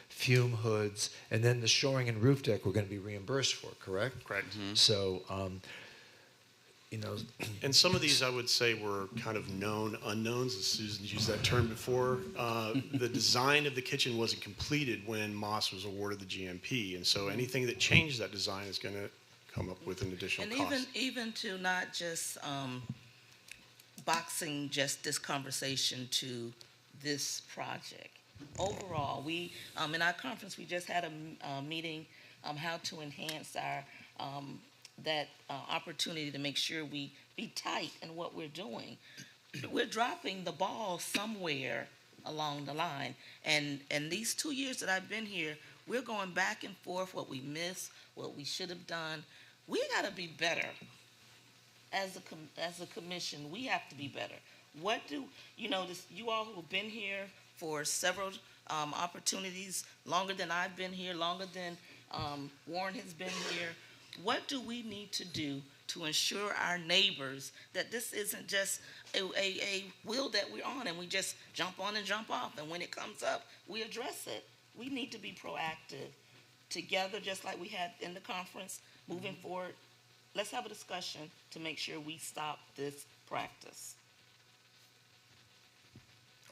fume hoods, and then the shoring and roof deck we're going to be reimbursed for, correct? Correct. So, And some of these I would say were kind of known unknowns, as Susan used that term before. The design of the kitchen wasn't completed when Moss was awarded the GMP, and so anything that changed that design is going to come up with an additional cost. And even to not just boxing just this conversation to this project. Overall, we in our conference we just had a meeting how to enhance our that opportunity to make sure we be tight in what we're doing. We're dropping the ball somewhere along the line, and these 2 years that I've been here, we're going back and forth what we missed, what we should have done. We got to be better. As a commission, we have to be better. What do you all who have been here for several opportunities, longer than I've been here, longer than Warren has been here, what do we need to do to ensure our neighbors that this isn't just a wheel that we're on and we just jump on and jump off, and when it comes up, we address it? We need to be proactive together, just like we had in the conference. Moving forward, let's have a discussion to make sure we stop this practice.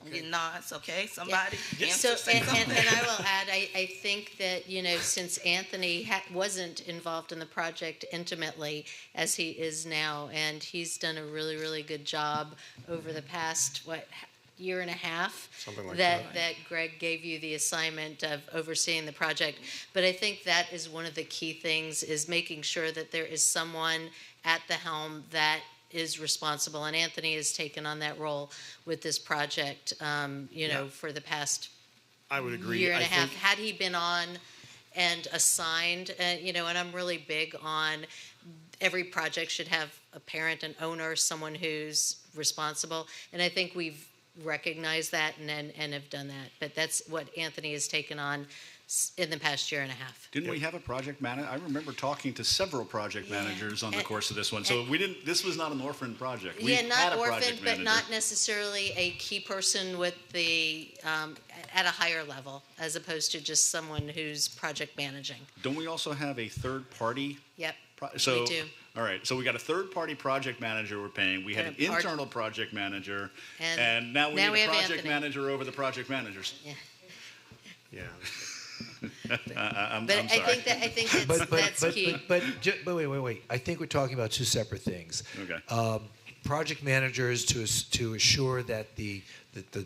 Okay. Nods, okay? Somebody answer. So, and I will add, I think that, since Anthony wasn't involved in the project intimately as he is now, and he's done a really, really good job over the past, year and a half, something like that Greg gave you the assignment of overseeing the project. But I think that is one of the key things, is making sure that there is someone at the helm that is responsible, and Anthony has taken on that role with this project, for the past I would agree. year and a half. Had he been on and assigned, and I'm really big on every project should have a parent, an owner, someone who's responsible. And I think we've recognized that and have done that. But that's what Anthony has taken on in the past year and a half. Didn't we have a project manager? I remember talking to several project managers on the course of this one. So this was not an orphan project. We not had a orphaned, project but manager. not necessarily a key person with at a higher level, as opposed to just someone who's project managing. Don't we also have a third party? Yep, So, we do. All right, so we got a third-party project manager we're paying. We had an internal project manager, and now we need a project Anthony. manager over the project managers. Yeah. I'm But sorry. I think that's key. But wait. I think we're talking about two separate things. Okay. Project managers to assure that the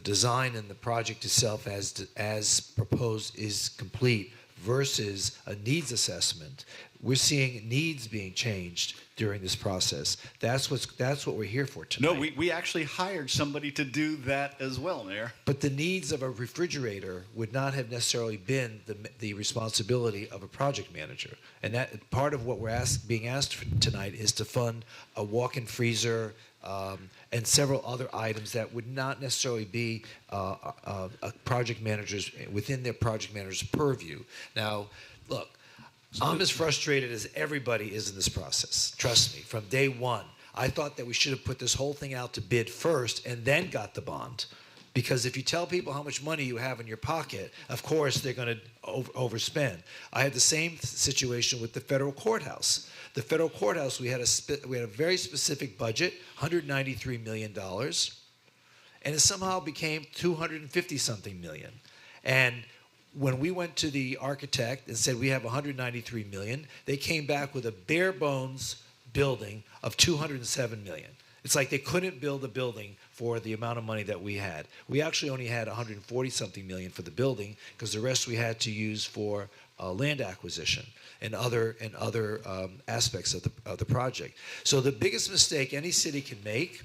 design and the project itself as proposed is complete versus a needs assessment. We're seeing needs being changed during this process. That's what we're here for tonight. No, we actually hired somebody to do that as well, Mayor. But the needs of a refrigerator would not have necessarily been the responsibility of a project manager. And that part of what we're being asked for tonight is to fund a walk-in freezer and several other items that would not necessarily be a project manager's within their project manager's purview. Now, look. I'm as frustrated as everybody is in this process. Trust me, from day one. I thought that we should have put this whole thing out to bid first and then got the bond. Because if you tell people how much money you have in your pocket, of course they're going to overspend. I had the same situation with the federal courthouse. The federal courthouse, we had a very specific budget, $193 million, and it somehow became $250-something million. And when we went to the architect and said we have $193 million, they came back with a bare bones building of $207 million. It's like they couldn't build a building for the amount of money that we had. We actually only had $140-something million for the building because the rest we had to use for land acquisition and other aspects of the project. So the biggest mistake any city can make,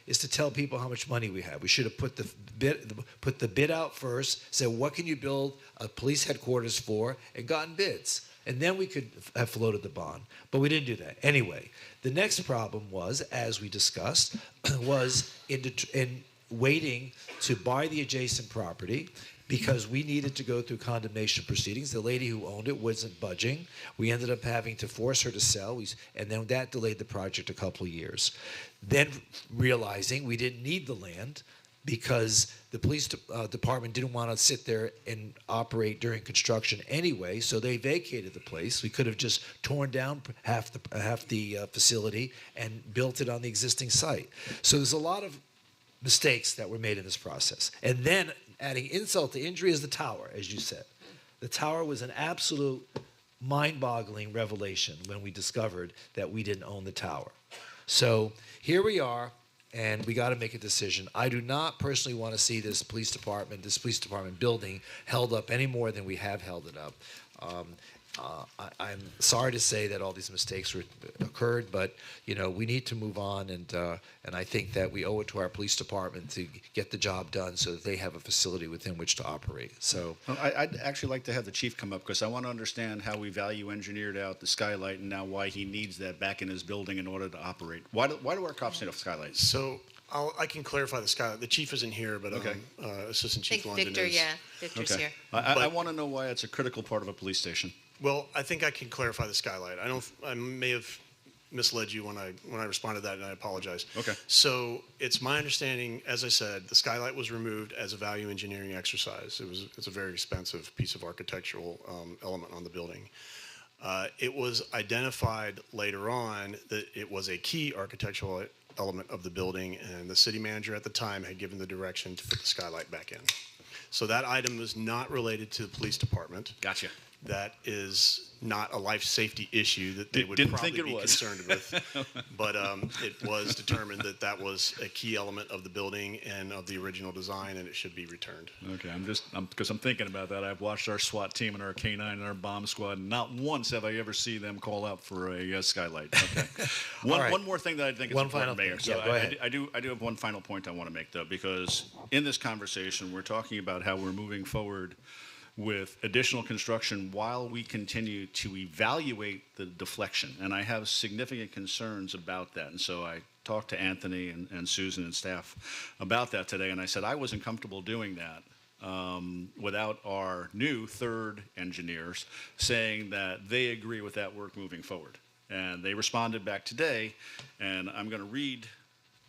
is to tell people how much money we have. We should have put the bid out first, said what can you build a police headquarters for, and gotten bids. And then we could have floated the bond. But we didn't do that. Anyway, the next problem was, as we discussed, was in waiting to buy the adjacent property because we needed to go through condemnation proceedings. The lady who owned it wasn't budging. We ended up having to force her to sell, and then that delayed the project a couple of years. Then realizing we didn't need the land because the police department didn't want to sit there and operate during construction anyway, so they vacated the place. We could have just torn down half the facility and built it on the existing site. So there's a lot of mistakes that were made in this process. And then adding insult to injury is the tower, as you said. The tower was an absolute mind-boggling revelation when we discovered that we didn't own the tower. So here we are, and we got to make a decision. I do not personally want to see this police department building held up any more than we have held it up. I'm sorry to say that all these mistakes occurred, but we need to move on, and I think that we owe it to our police department to get the job done so that they have a facility within which to operate. So I'd actually like to have the chief come up because I want to understand how we value engineered out the skylight and now why he needs that back in his building in order to operate. Why do our cops need a skylight? So I can clarify the skylight. The chief isn't here, but Okay. Assistant Chief I think London Victor, is. Victor's Okay. here. I want to know why it's a critical part of a police station. Well, I think I can clarify the skylight. I may have misled you when I responded to that, and I apologize. Okay. So it's my understanding, as I said, the skylight was removed as a value engineering exercise. It's a very expensive piece of architectural element on the building. It was identified later on that it was a key architectural element of the building, and the city manager at the time had given the direction to put the skylight back in. So that item was not related to the police department. Gotcha. That is not a life safety issue that they would Didn't probably think it be was. concerned with. But it was determined that that was a key element of the building and of the original design, and it should be returned. Okay, because I'm thinking about that. I've watched our SWAT team and our K9 and our bomb squad. And not once have I ever seen them call out for a skylight. Okay. One more thing that I think is important, Mayor. So go ahead. I do have one final point I want to make though, because in this conversation we're talking about how we're moving forward with additional construction while we continue to evaluate the deflection. And I have significant concerns about that. And so I talked to Anthony and Susan and staff about that today, and I said I wasn't comfortable doing that without our new third engineers saying that they agree with that work moving forward. And they responded back today, and I'm going to read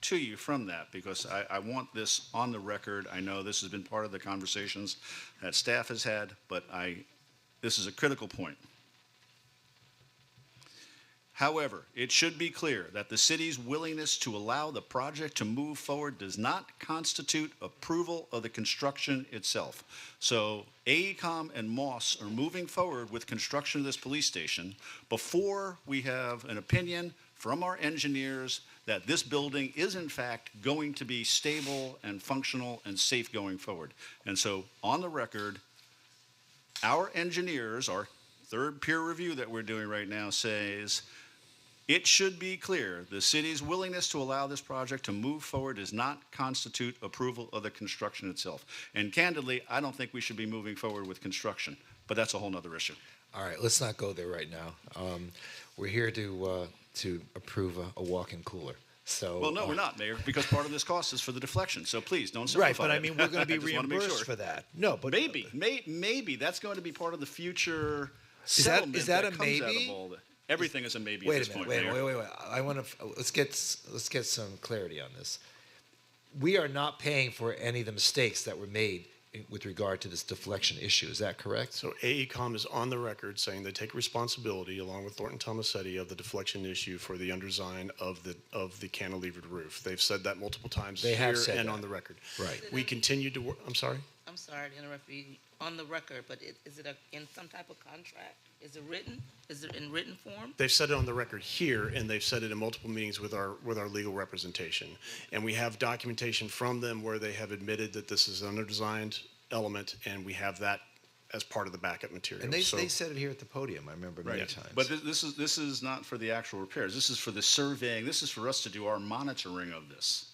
to you from that because I want this on the record. I know this has been part of the conversations that staff has had, but this is a critical point. However, it should be clear that the city's willingness to allow the project to move forward does not constitute approval of the construction itself. So AECOM and Moss are moving forward with construction of this police station before we have an opinion from our engineers that this building is in fact going to be stable and functional and safe going forward. And so on the record, our engineers, our third peer review that we're doing right now says, it should be clear the city's willingness to allow this project to move forward does not constitute approval of the construction itself. And candidly, I don't think we should be moving forward with construction, but that's a whole nother issue. All right, let's not go there right now. We're here to approve a walk-in cooler. So, well, no, we're not, Mayor, because part of this cost is for the deflection. So please don't simplify right, but it. I mean, we're going to be I just wanna make reimbursed sure. for that. No, but maybe that's going to be part of the future Is that settlement a comes maybe? Out of all the, everything is a maybe Wait at this a minute, point. Mayor. wait. I want to let's get some clarity on this. We are not paying for any of the mistakes that were made with regard to this deflection issue. Is that correct? So AECOM is on the record saying they take responsibility, along with Thornton Tomasetti, of the deflection issue for the underdesign of the cantilevered roof. They've said that multiple times They have here said and that. on the record. Right. We continue to work. I'm sorry. I'm sorry to interrupt you. On the record, but is it in some type of contract? Is it written? Is it in written form? They've said it on the record here, and they've said it in multiple meetings with our legal representation. And we have documentation from them where they have admitted that this is an underdesigned element, and we have that as part of the backup material. And they So- said it here at the podium. I remember many times. But this is not for the actual repairs. This is for the surveying. This is for us to do our monitoring of this,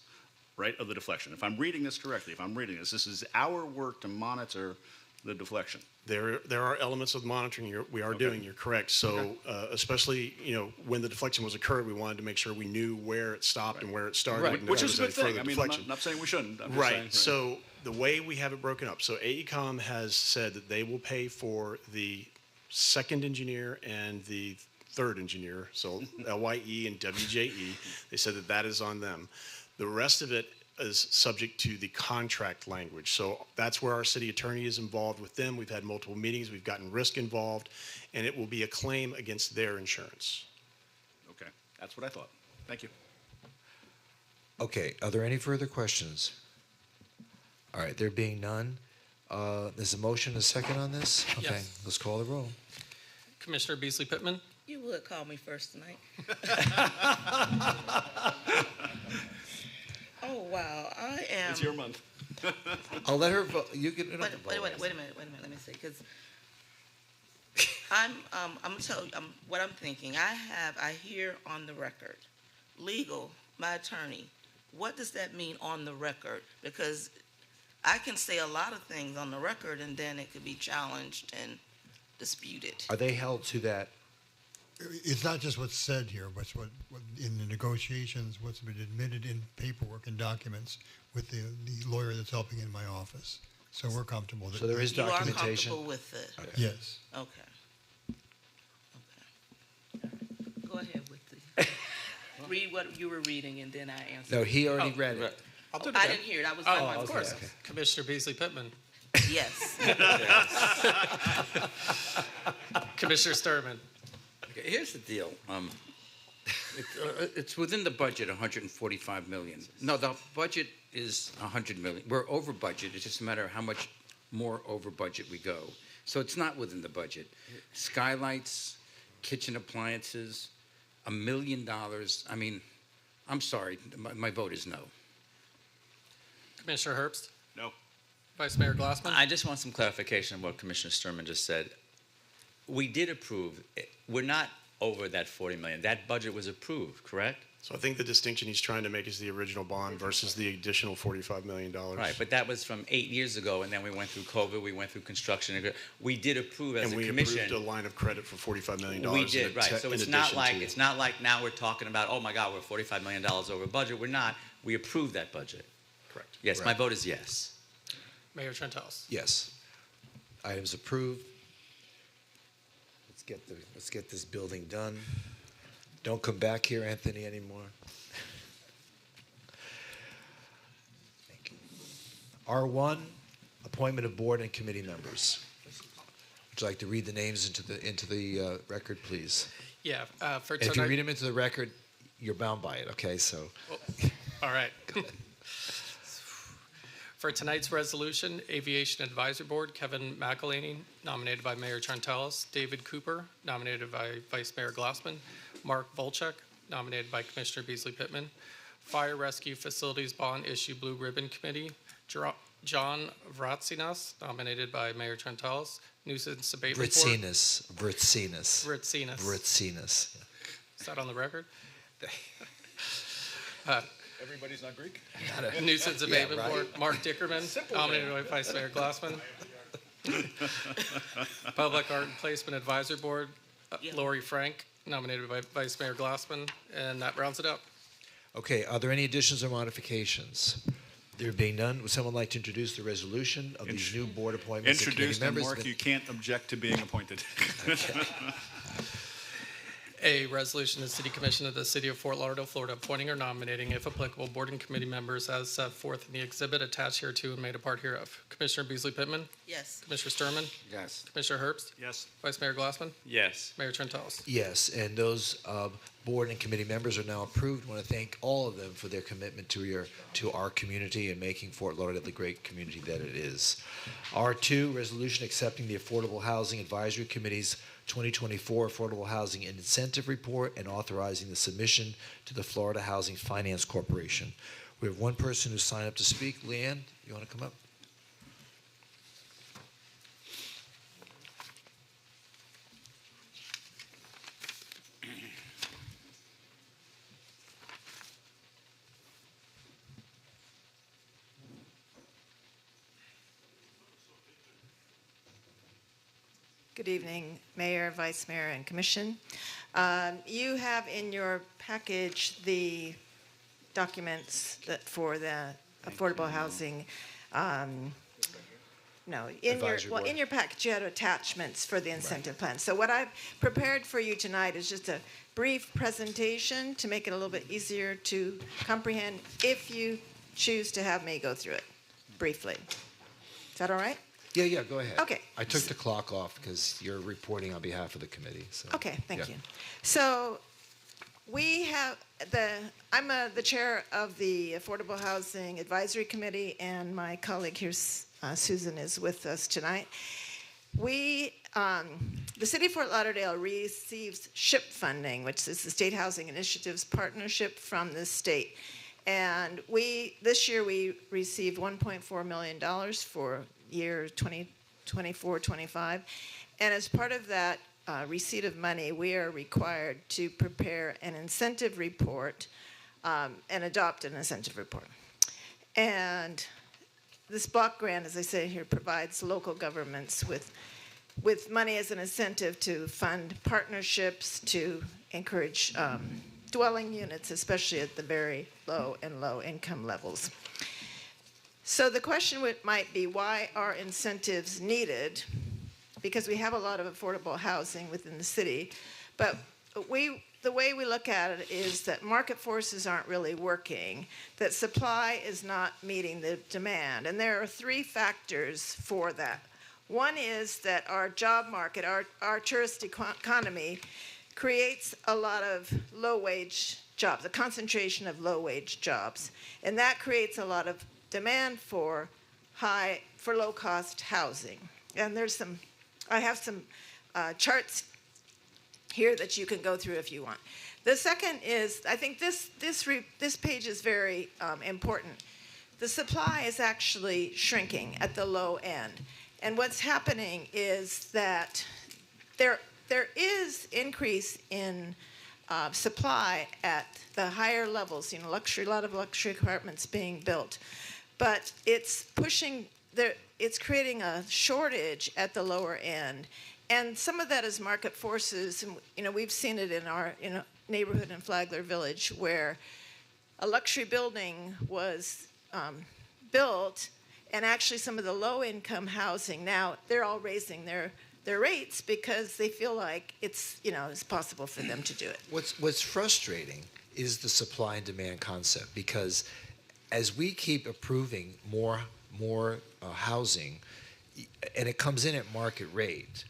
right, of the deflection. If I'm reading this correctly, this is our work to monitor the deflection. There are elements of monitoring we are doing. You're correct. So especially when the deflection was occurred, we wanted to make sure we knew where it stopped and where it started. Right, and which if is a there was good any thing. I further mean, I'm deflection. not saying we shouldn't. I'm just Right. saying, So the way we have it broken up, so AECOM has said that they will pay for the second engineer and the third engineer, so LYE and WJE. They said that is on them. The rest of it is subject to the contract language. So that's where our city attorney is involved with them. We've had multiple meetings. We've gotten risk involved, and it will be a claim against their insurance. Okay, that's what I thought. Thank you. Okay, are there any further questions? All right, there being none, there's a motion, a second on this? Okay, Yes. let's call the roll. Commissioner Beasley Pittman, You would call me first tonight. Oh, wow. I am. It's your month. I'll let her vote. You can. Wait a minute. Let me see, because I'm gonna tell you what I'm thinking. I hear on the record, legal, my attorney. What does that mean on the record? Because I can say a lot of things on the record, and then it could be challenged and disputed. Are they held to that? It's not just what's said here, but what in the negotiations, what's been admitted in paperwork and documents with the lawyer that's helping in my office. So we're comfortable. So there is documentation? You are comfortable with it? Okay. Yes. Okay. Go ahead with the, read what you were reading, and then I answer. No, he already read it. I'll do it I again. didn't hear it. I was Oh, by my of course. okay. Commissioner Beasley Pittman, Yes. Commissioner Sturman, Okay, here's the deal. It's within the budget, 145 million. No, the budget is 100 million. We're over budget. It's just a matter of how much more over budget we go. So it's not within the budget. Skylights, kitchen appliances, $1 million. I mean, I'm sorry. My vote is no. Commissioner Herbst, No. Vice Mayor Glassman. I just want some clarification of what Commissioner Sturman just said. We did approve. We're not over that 40 million. That budget was approved, correct? So I think the distinction he's trying to make is the original bond versus the additional $45 million. Right, but that was from 8 years ago, and then we went through COVID, we went through construction. We did approve as And a we commission. approved a line of credit for $45 million. We did, right. So in it's not addition to- like now we're talking about, oh my God, we're $45 million over budget. We're not. We approved that budget. Correct. Yes, my Right. vote is yes. Mayor Trentalis. Yes. Items approved. Let's get this building done. Don't come back here, Anthony, anymore. Thank you. R1, appointment of board and committee members. Would you like to read the names into the record, please? Yeah, for And if you tonight. read them into the record, you're bound by it. Okay, so. All right. For tonight's resolution, Aviation Advisory Board, Kevin McElhaney, nominated by Mayor Trentalis. David Cooper, nominated by Vice Mayor Glassman. Mark Volchek, nominated by Commissioner Beasley Pittman. Fire Rescue Facilities Bond Issue Blue Ribbon Committee, John Vratsinas, nominated by Mayor Trentalis. Nuisance Abatement Board. Vratsinas. Is that on the record? Everybody's not Greek? Nuisance Abatement Board, Mark Dickerman, nominated by Vice Mayor Glassman. Public Art and Placement Advisory Board, Lori Frank, nominated by Vice Mayor Glassman, and that rounds it up. Okay, are there any additions or modifications? There being none, would someone like to introduce the resolution of these new board appointments and committee Introduced, and members? Mark, you can't object to being appointed. A resolution of the City Commission of the City of Fort Lauderdale, Florida, appointing or nominating, if applicable, board and committee members as set forth in the exhibit attached hereto and made a part hereof. Commissioner Beasley Pittman? Yes. Commissioner Sturman? Yes. Commissioner Herbst? Yes. Vice Mayor Glassman? Yes. Mayor Trentalis? Yes, and those board and committee members are now approved. I want to thank all of them for their commitment to our community and making Fort Lauderdale the great community that it is. R2, resolution accepting the Affordable Housing Advisory Committee's 2024 Affordable Housing Incentive Report and authorizing the submission to the Florida Housing Finance Corporation. We have one person who signed up to speak. Leanne, you want to come up? Good evening, Mayor, Vice Mayor, and Commission. You have in your package the documents for the affordable housing. In your package you had attachments for the incentive plan. So what I've prepared for you tonight is just a brief presentation to make it a little bit easier to comprehend if you choose to have me go through it briefly. Is that all right? Yeah, go ahead. Okay. I took the clock off because you're reporting on behalf of the committee. So. Okay, thank you. So we have I'm the chair of the Affordable Housing Advisory Committee, and my colleague here, Susan, is with us tonight. The City of Fort Lauderdale receives SHIP funding, which is the State Housing Initiatives Partnership from the state. And this year we received $1.4 million for year 2024-25. And as part of that receipt of money, we are required to prepare an incentive report and adopt an incentive report. And this block grant, as I say here, provides local governments with money as an incentive to fund partnerships to encourage dwelling units, especially at the very low and low income levels. So the question might be, why are incentives needed? Because we have a lot of affordable housing within the city, but the way we look at it is that market forces aren't really working, that supply is not meeting the demand, and there are three factors for that. One is that our job market, our tourist economy, creates a lot of low-wage jobs, a concentration of low-wage jobs, and that creates a lot of demand for low-cost housing. And I have some charts here that you can go through if you want. The second is, I think this page is very important. The supply is actually shrinking at the low end, and what's happening is that there is increase in supply at the higher levels, you know, a lot of luxury apartments being built. But it's it's creating a shortage at the lower end. And some of that is market forces. And, you know, we've seen it in our neighborhood in Flagler Village where a luxury building was built, and actually some of the low-income housing, now they're all raising their rates because they feel like it's possible for them to do it. What's frustrating is the supply and demand concept, because as we keep approving more housing, and it comes in at market rate,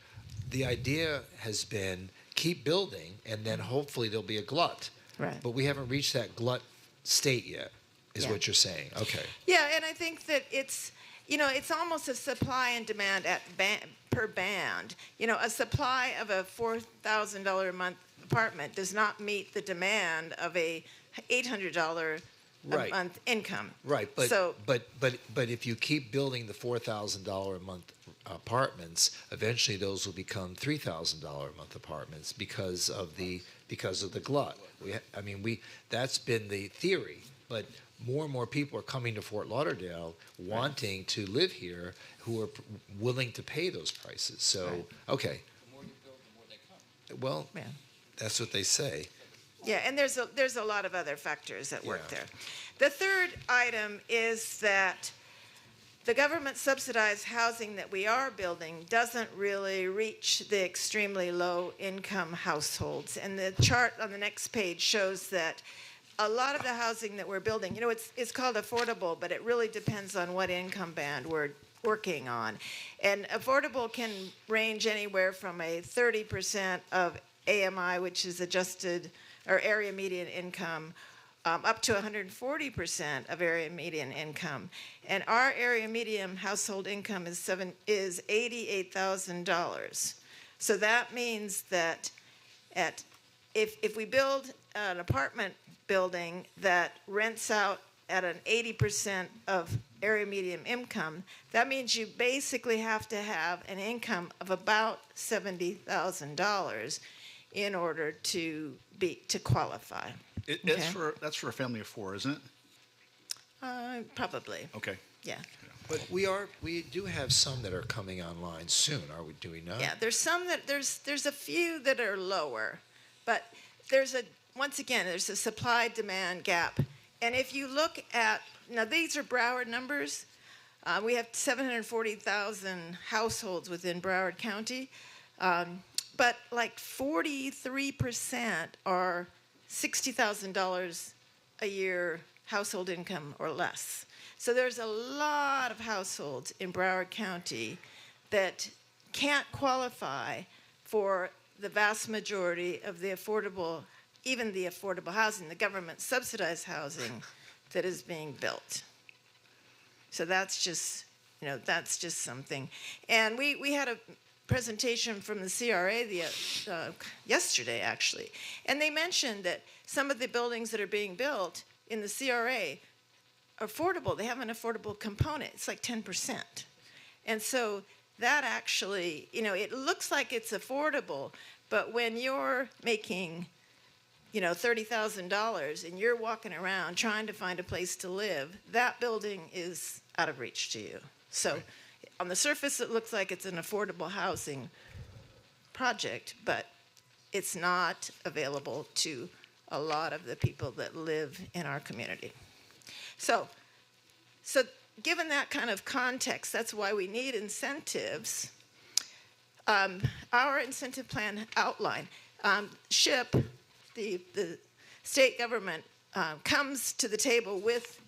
the idea has been keep building, and then hopefully there'll be a glut. Right. But we haven't reached that glut state yet, is Yeah. what you're saying. Okay. Yeah, and I think that it's almost a supply and demand per band. You know, a supply of a $4,000 a month apartment does not meet the demand of a $800 Right. a month income. Right, but So- but if you keep building the $4,000 a month apartments, eventually those will become $3,000 a month apartments because of the glut. That's been the theory, but more and more people are coming to Fort Lauderdale wanting to live here, who are willing to pay those prices. So okay. The more you build, the more they come. Well, Yeah. that's what they say. Yeah, and there's a lot of other factors at work Yeah. there. The third item is that the government subsidized housing that we are building doesn't really reach the extremely low income households. And the chart on the next page shows that a lot of the housing that we're building, it's called affordable, but it really depends on what income band we're working on. And affordable can range anywhere from a 30% of AMI, which is adjusted or area median income, up to 140% of area median income. And our area median household income is $88,000. So that means that if we build an apartment building that rents out at an 80% of area median income, that means you basically have to have an income of about $70,000 in order to qualify. That's for a family of four, isn't it? Probably. Okay. Yeah. But we do have some that are coming online soon. Do we not? Yeah, there's a few that are lower, but once again there's a supply demand gap. And if you look at, now these are Broward numbers. We have 740,000 households within Broward County. But like 43% are $60,000 a year household income or less. So there's a lot of households in Broward County that can't qualify for the vast majority of the affordable housing, the government subsidized housing that is being built. So that's just something. And we had a presentation from the CRA yesterday, actually, and they mentioned that some of the buildings that are being built in the CRA are affordable. They have an affordable component. It's like 10%. And so that actually, it looks like it's affordable, but when you're making, $30,000 and you're walking around trying to find a place to live, that building is out of reach to you. So on the surface, it looks like it's an affordable housing project, but it's not available to a lot of the people that live in our community. So given that kind of context, that's why we need incentives. Our incentive plan outline, SHIP, the state government, comes to the table with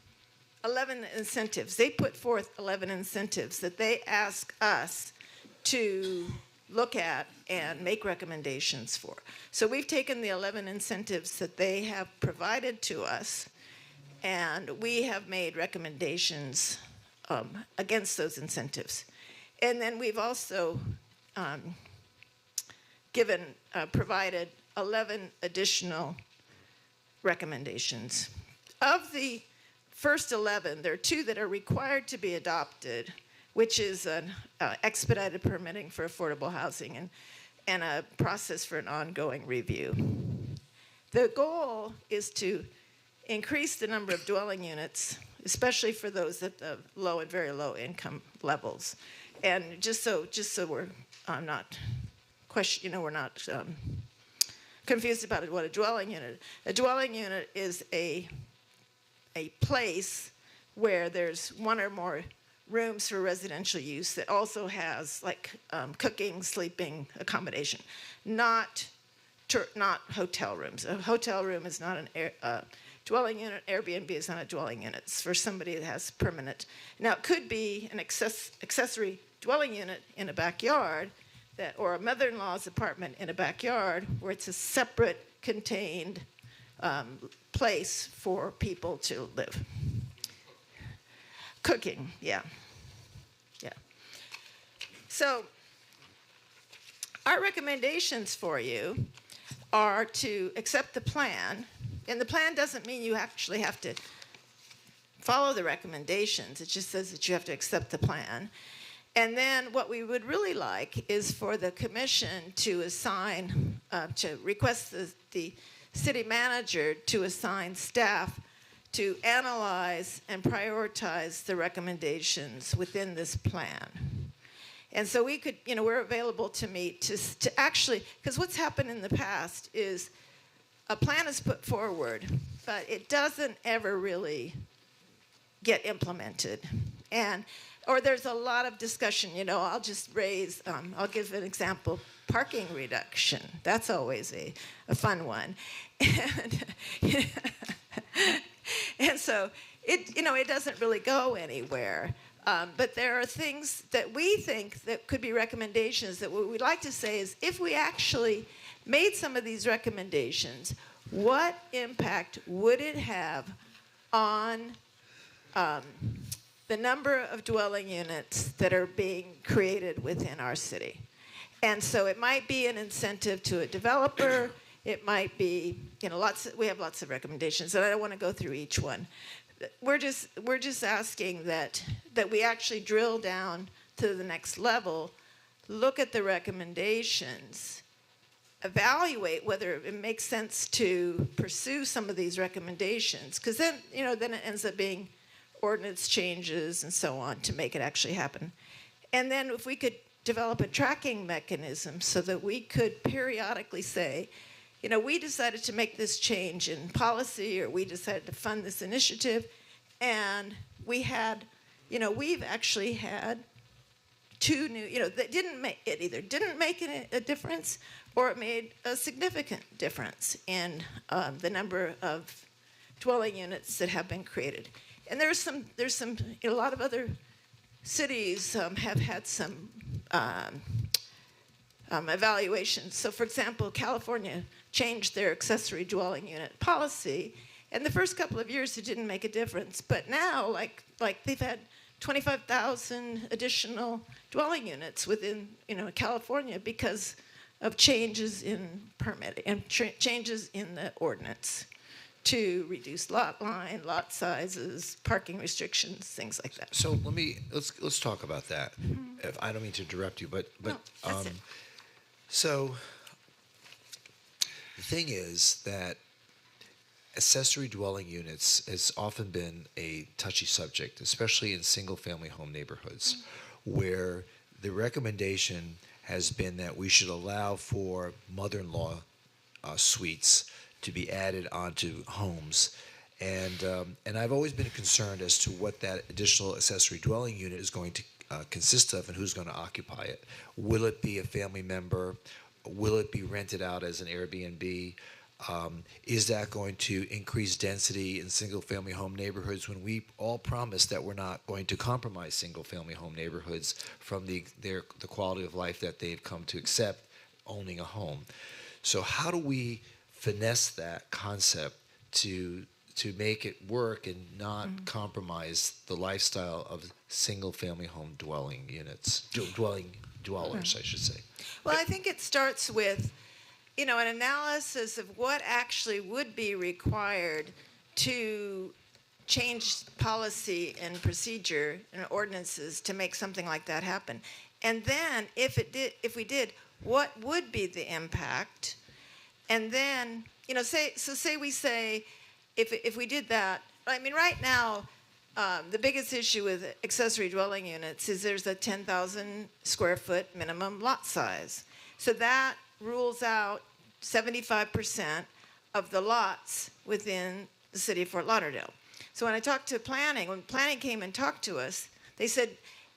11 incentives. They put forth 11 incentives that they ask us to look at and make recommendations for. So we've taken the 11 incentives that they have provided to us, and we have made recommendations against those incentives. And then we've also provided 11 additional recommendations. Of the first 11, there are 2 that are required to be adopted, which is an expedited permitting for affordable housing and a process for an ongoing review. The goal is to increase the number of dwelling units, especially for those at the low and very low income levels. And just so we're not we're not confused about what a dwelling unit. A dwelling unit is a place where there's one or more rooms for residential use that also has like cooking, sleeping, accommodation, not hotel rooms. A hotel room is not a dwelling unit. Airbnb is not a dwelling unit. It's for somebody that has permanent. Now, it could be an accessory dwelling unit in a backyard, or a mother-in-law's apartment in a backyard, where it's a separate, contained place for people to live. Cooking, yeah. So, our recommendations for you are to accept the plan, and the plan doesn't mean you actually have to follow the recommendations. It just says that you have to accept the plan. And then what we would really like is for the commission to assign, to request the city manager to assign staff to analyze and prioritize the recommendations within this plan. And so we could, we're available to meet to actually, because what's happened in the past is a plan is put forward, but it doesn't ever really get implemented. Or there's a lot of discussion, I'll just raise, I'll give an example, parking reduction. That's always a fun one. And so it doesn't really go anywhere. But there are things that we think that could be recommendations that what we'd like to say is if we actually made some of these recommendations, what impact would it have on the number of dwelling units that are being created within our city? And so it might be an incentive to a developer. It might be, we have lots of recommendations, and I don't want to go through each one. We're just asking that we actually drill down to the next level, look at the recommendations, evaluate whether it makes sense to pursue some of these recommendations, because then it ends up being ordinance changes and so on to make it actually happen. And then if we could develop a tracking mechanism so that we could periodically say, we decided to make this change in policy, or we decided to fund this initiative, and we had, we've actually had 2 new, that didn't make it either didn't make a difference, or it made a significant difference in the number of dwelling units that have been created. And there's some, a lot of other cities have had some evaluations. So, for example, California changed their accessory dwelling unit policy, and the first couple of years it didn't make a difference. But now, like they've had 25,000 additional dwelling units within California because of changes in permitting and changes in the ordinance to reduce lot line, lot sizes, parking restrictions, things like that. So let's talk about that. If I don't mean to interrupt you, but that's it. So the thing is that accessory dwelling units has often been a touchy subject, especially in single-family home neighborhoods, where the recommendation has been that we should allow for mother-in-law suites to be added onto homes. And I've always been concerned as to what that additional accessory dwelling unit is going to consist of and who's going to occupy it. Will it be a family member? Will it be rented out as an Airbnb? Is that going to increase density in single-family home neighborhoods when we all promise that we're not going to compromise single-family home neighborhoods from the quality of life that they've come to accept owning a home? So how do we finesse that concept to make it work and not compromise the lifestyle of single-family home dwelling units, dwellers, I should say? Well, I think it starts with, an analysis of what actually would be required to change policy and procedure and ordinances to make something like that happen. And then if we did, what would be the impact? And then, say we say, if we did that, I mean, right now, the biggest issue with accessory dwelling units is there's a 10,000 square foot minimum lot size. So that rules out 75% of the lots within the city of Fort Lauderdale. So when I talked to planning, when planning came and talked to us, they said,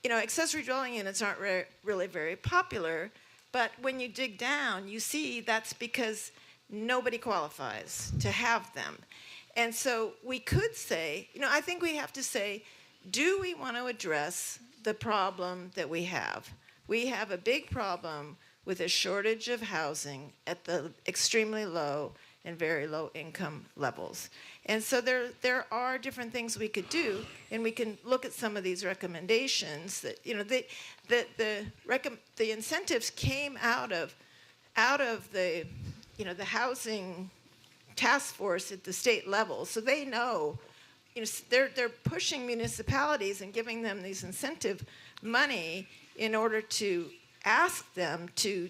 accessory dwelling units aren't really very popular, but when you dig down, you see that's because nobody qualifies to have them. And so we could say, I think we have to say, do we want to address the problem that we have? We have a big problem with a shortage of housing at the extremely low and very low income levels. And so there are different things we could do, and we can look at some of these recommendations that, the incentives came out of the, the housing task force at the state level. So they know, they're pushing municipalities and giving them these incentive money in order to ask them to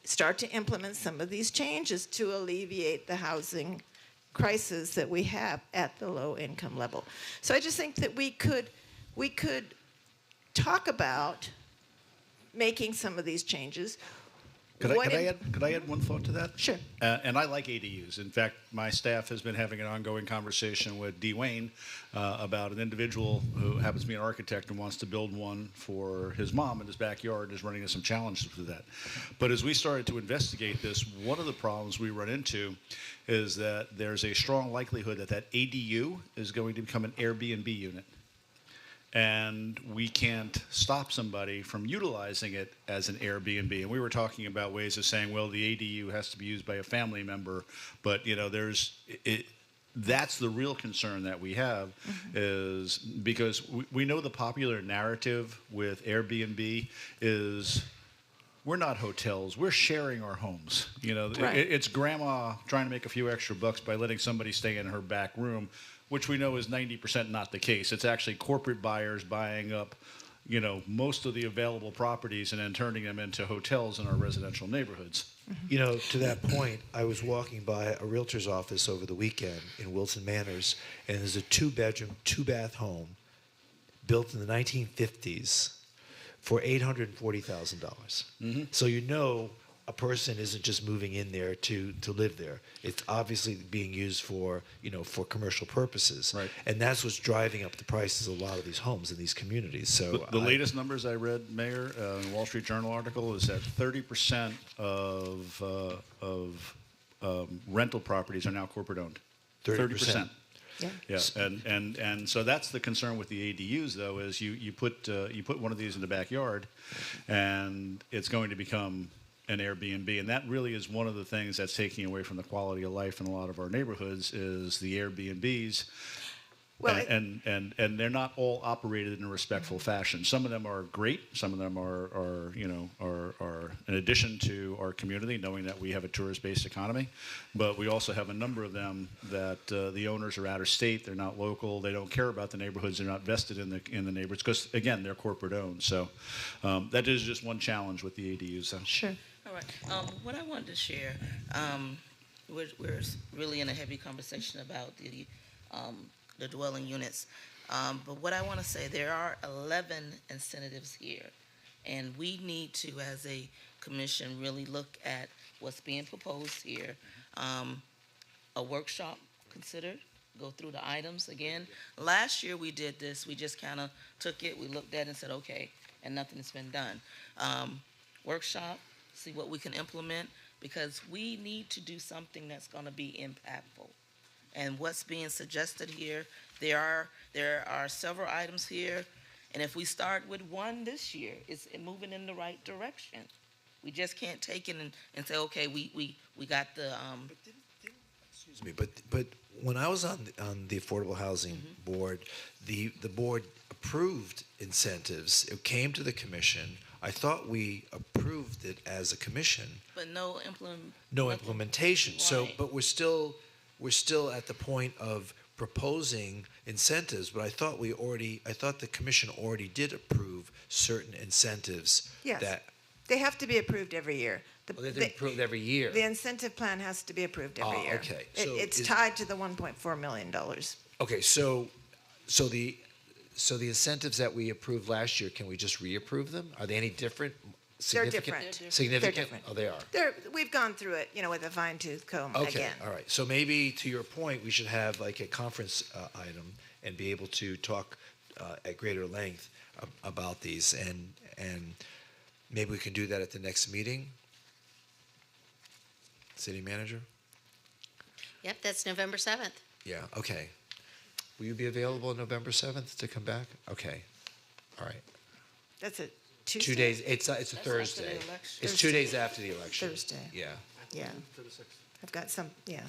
start to implement some of these changes to alleviate the housing crisis that we have at the low income level. So I just think that we could talk about making some of these changes. Could I add one thought to that? Sure. And I like ADUs. In fact, my staff has been having an ongoing conversation with Dwayne about an individual who happens to be an architect and wants to build one for his mom in his backyard and is running into some challenges with that. But as we started to investigate this, one of the problems we run into is that there's a strong likelihood that ADU is going to become an Airbnb unit. And we can't stop somebody from utilizing it as an Airbnb. And we were talking about ways of saying, well, the ADU has to be used by a family member, but that's the real concern that we have, is because we know the popular narrative with Airbnb is we're not hotels, we're sharing our homes. Right. It's grandma trying to make a few extra bucks by letting somebody stay in her back room, which we know is 90% not the case. It's actually corporate buyers buying up, most of the available properties and then turning them into hotels in our residential neighborhoods. To that point, I was walking by a realtor's office over the weekend in Wilson Manors, and there's a 2-bedroom, 2-bath home built in the 1950s for $840,000. So a person isn't just moving in there to live there. It's obviously being used for commercial purposes. Right. And that's what's driving up the prices of a lot of these homes in these communities. So The latest numbers I read, Mayor, in a Wall Street Journal article, is that 30% of rental properties are now corporate owned. 30%. Yeah, and so that's the concern with the ADUs, though, is you put one of these in the backyard, and it's going to become an Airbnb, and that really is one of the things that's taking away from the quality of life in a lot of our neighborhoods is the Airbnbs. Well, and they're not all operated in a respectful fashion. Some of them are great. Some of them are an addition to our community, knowing that we have a tourist-based economy. But we also have a number of them that the owners are out of state. They're not local. They don't care about the neighborhoods. They're not vested in the neighborhoods because, again, they're corporate-owned. So that is just one challenge with the ADUs. So. Sure. All right. What I wanted to share, we're really in a heavy conversation about the dwelling units. But what I want to say, there are 11 incentives here, and we need to, as a commission, really look at what's being proposed here. A workshop considered, go through the items again. Last year we did this. We just kind of took it, we looked at it and said, okay, and nothing's been done. Workshop, see what we can implement, because we need to do something that's going to be impactful. And what's being suggested here, there are several items here, and if we start with one this year, it's moving in the right direction. We just can't take it and say, okay, we got the. Excuse me, but when I was on the Affordable Housing Board, the board approved incentives. It came to the commission. I thought we approved it as a commission. But no implementation. Right. So, but we're still at the point of proposing incentives. But I thought the commission already did approve certain incentives. Yes. They have to be approved every year. Well, they're approved every year. The incentive plan has to be approved every year. Okay. It's tied to the $1.4 million. Okay, so the incentives that we approved last year, can we just reapprove them? Are they any different? They're Significant? different. Significant? They're different. Oh, they are. We've gone through it, with a fine tooth comb Okay, again. all right. So maybe to your point, we should have like a conference item and be able to talk at greater length about these, and maybe we can do that at the next meeting. City manager? Yep, that's November 7th. Yeah, okay. Will you be available November 7th to come back? Okay, all right. That's a Tuesday? 2 days, it's a Thursday. It's 2 days after the election. Thursday. Yeah. Yeah. I've got some, yeah.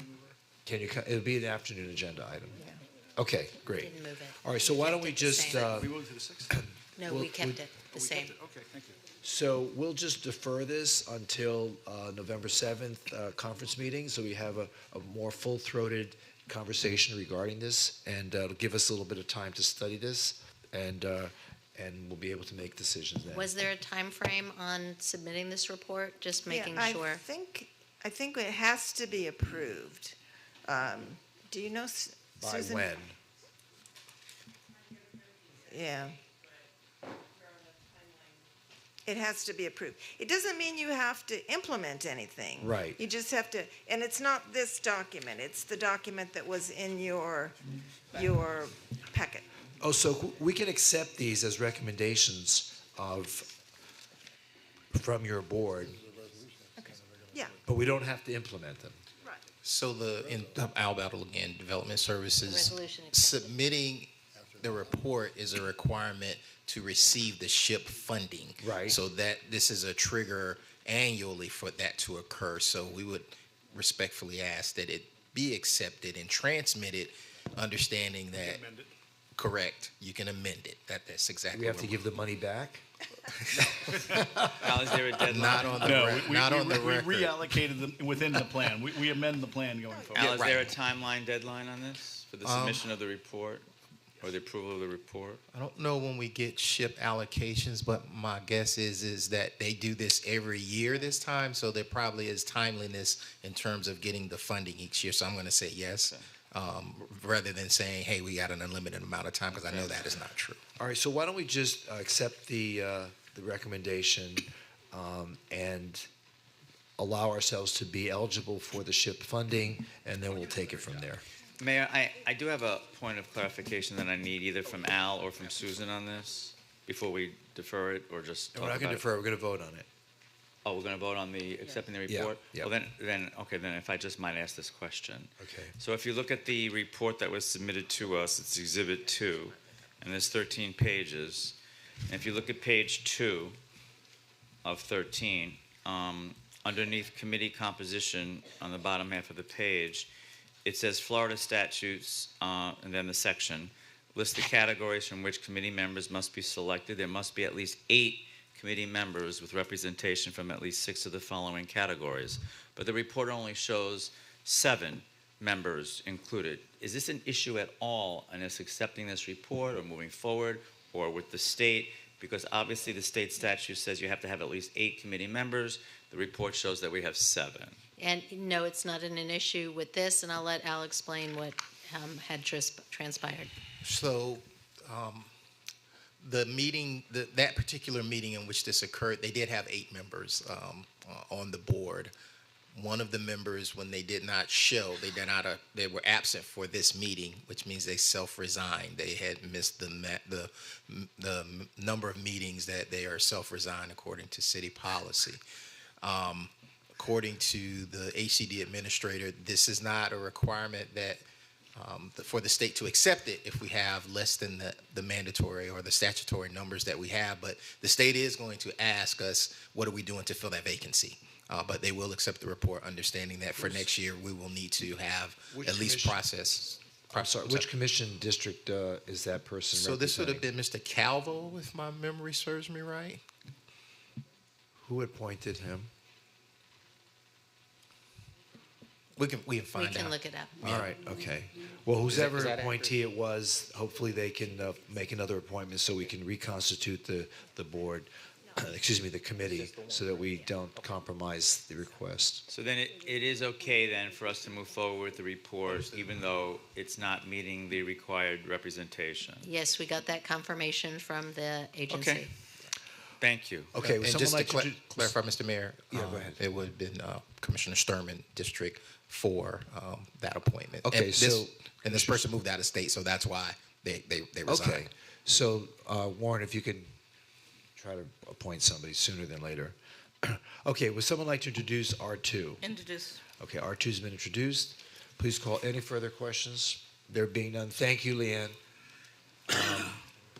Can you, it'll be an afternoon agenda item. Yeah. Okay, great. Didn't move it. All right, so why don't we Kept it the just, same. We moved to the 6th? No, we kept it the same. Okay, thank you. so we'll just defer this until November 7th conference meeting, so we have a more full-throated conversation regarding this, and it'll give us a little bit of time to study this, and we'll be able to make decisions then. Was there a time frame on submitting this report? Just making Yeah, sure. I think it has to be approved. Do you know, By Susan? when? Yeah. It has to be approved. It doesn't mean you have to implement anything. Right. You just have to, and it's not this document, it's the document that was in your packet. Oh, so we can accept these as recommendations from your board, Yeah. but we don't have to implement them. So in Albattle again, Development Services, Resolution accepted. submitting the report is a requirement to receive the SHIP funding. Right. So that this is a trigger annually for that to occur. So we would respectfully ask that it be accepted and transmitted, understanding that. Amend it. Correct. You can amend it. That's exactly. We have what to give the money back? Al, is there a deadline? Not on the No, record. we record. reallocated them within the plan. We amend the plan going forward. Al, is there a right. timeline deadline on this for the submission of the report or the approval of the report? I don't know when we get SHIP allocations, but my guess is that they do this every year this time, so there probably is timeliness in terms of getting the funding each year. So I'm going to say yes, rather than saying, hey, we got an unlimited amount of time, because I know that is not true. All right, so why don't we just accept the recommendation and allow ourselves to be eligible for the SHIP funding, and then we'll take it from there. Mayor, I do have a point of clarification that I need either from Al or from Susan on this before we defer it, or just No, talk we're not going about to it. defer, we're going to vote on it. Oh, we're going to vote on the accepting the Yeah, report? yeah. Well, then if I just might ask this question. Okay. So if you look at the report that was submitted to us, it's Exhibit 2, and there's 13 pages. And if you look at page 2 of 13, underneath committee composition on the bottom half of the page, it says Florida statutes, and then the section, lists the categories from which committee members must be selected. There must be at least 8 committee members with representation from at least 6 of the following categories. But the report only shows 7 members included. Is this an issue at all in us accepting this report or moving forward, or with the state? Because obviously the state statute says you have to have at least 8 committee members. The report shows that we have 7. And no, it's not an issue with this, and I'll let Al explain what had transpired. So, the meeting, that particular meeting in which this occurred, they did have 8 members on the board. One of the members, when they did not show, they were absent for this meeting, which means they self-resigned. They had missed the number of meetings that they are self-resigned according to city policy. According to the HCD administrator, this is not a requirement that for the state to accept it if we have less than the mandatory or the statutory numbers that we have. But the state is going to ask us, what are we doing to fill that vacancy? But they will accept the report, understanding that for next year we will need to have at least process. I'm sorry, which commission district is that person So this would have representing? been Mr. Calvo, if my memory serves me right. Who appointed him? We can find out. We can look it up. All right, okay. Well, whoever is that appointee it was, hopefully they can make another appointment so we can reconstitute the board. excuse me, the committee, so that we don't compromise the request. So then it is okay then for us to move forward with the report, even though it's not meeting the required representation? Yes, we got that confirmation from the agency. Okay. Thank you. Okay, and would just someone to like to clarify, Mr. Mayor, Yeah, go ahead. it would have been Commissioner Sturman, District 4, that appointment. Okay, and so this person moved out of state, so that's why they resigned. Okay, so Warren, if you can try to appoint somebody sooner than later. Okay, would someone like to introduce R2? Introduce. Okay, R2's been introduced. Please call any further questions. There being none, thank you, Leanne.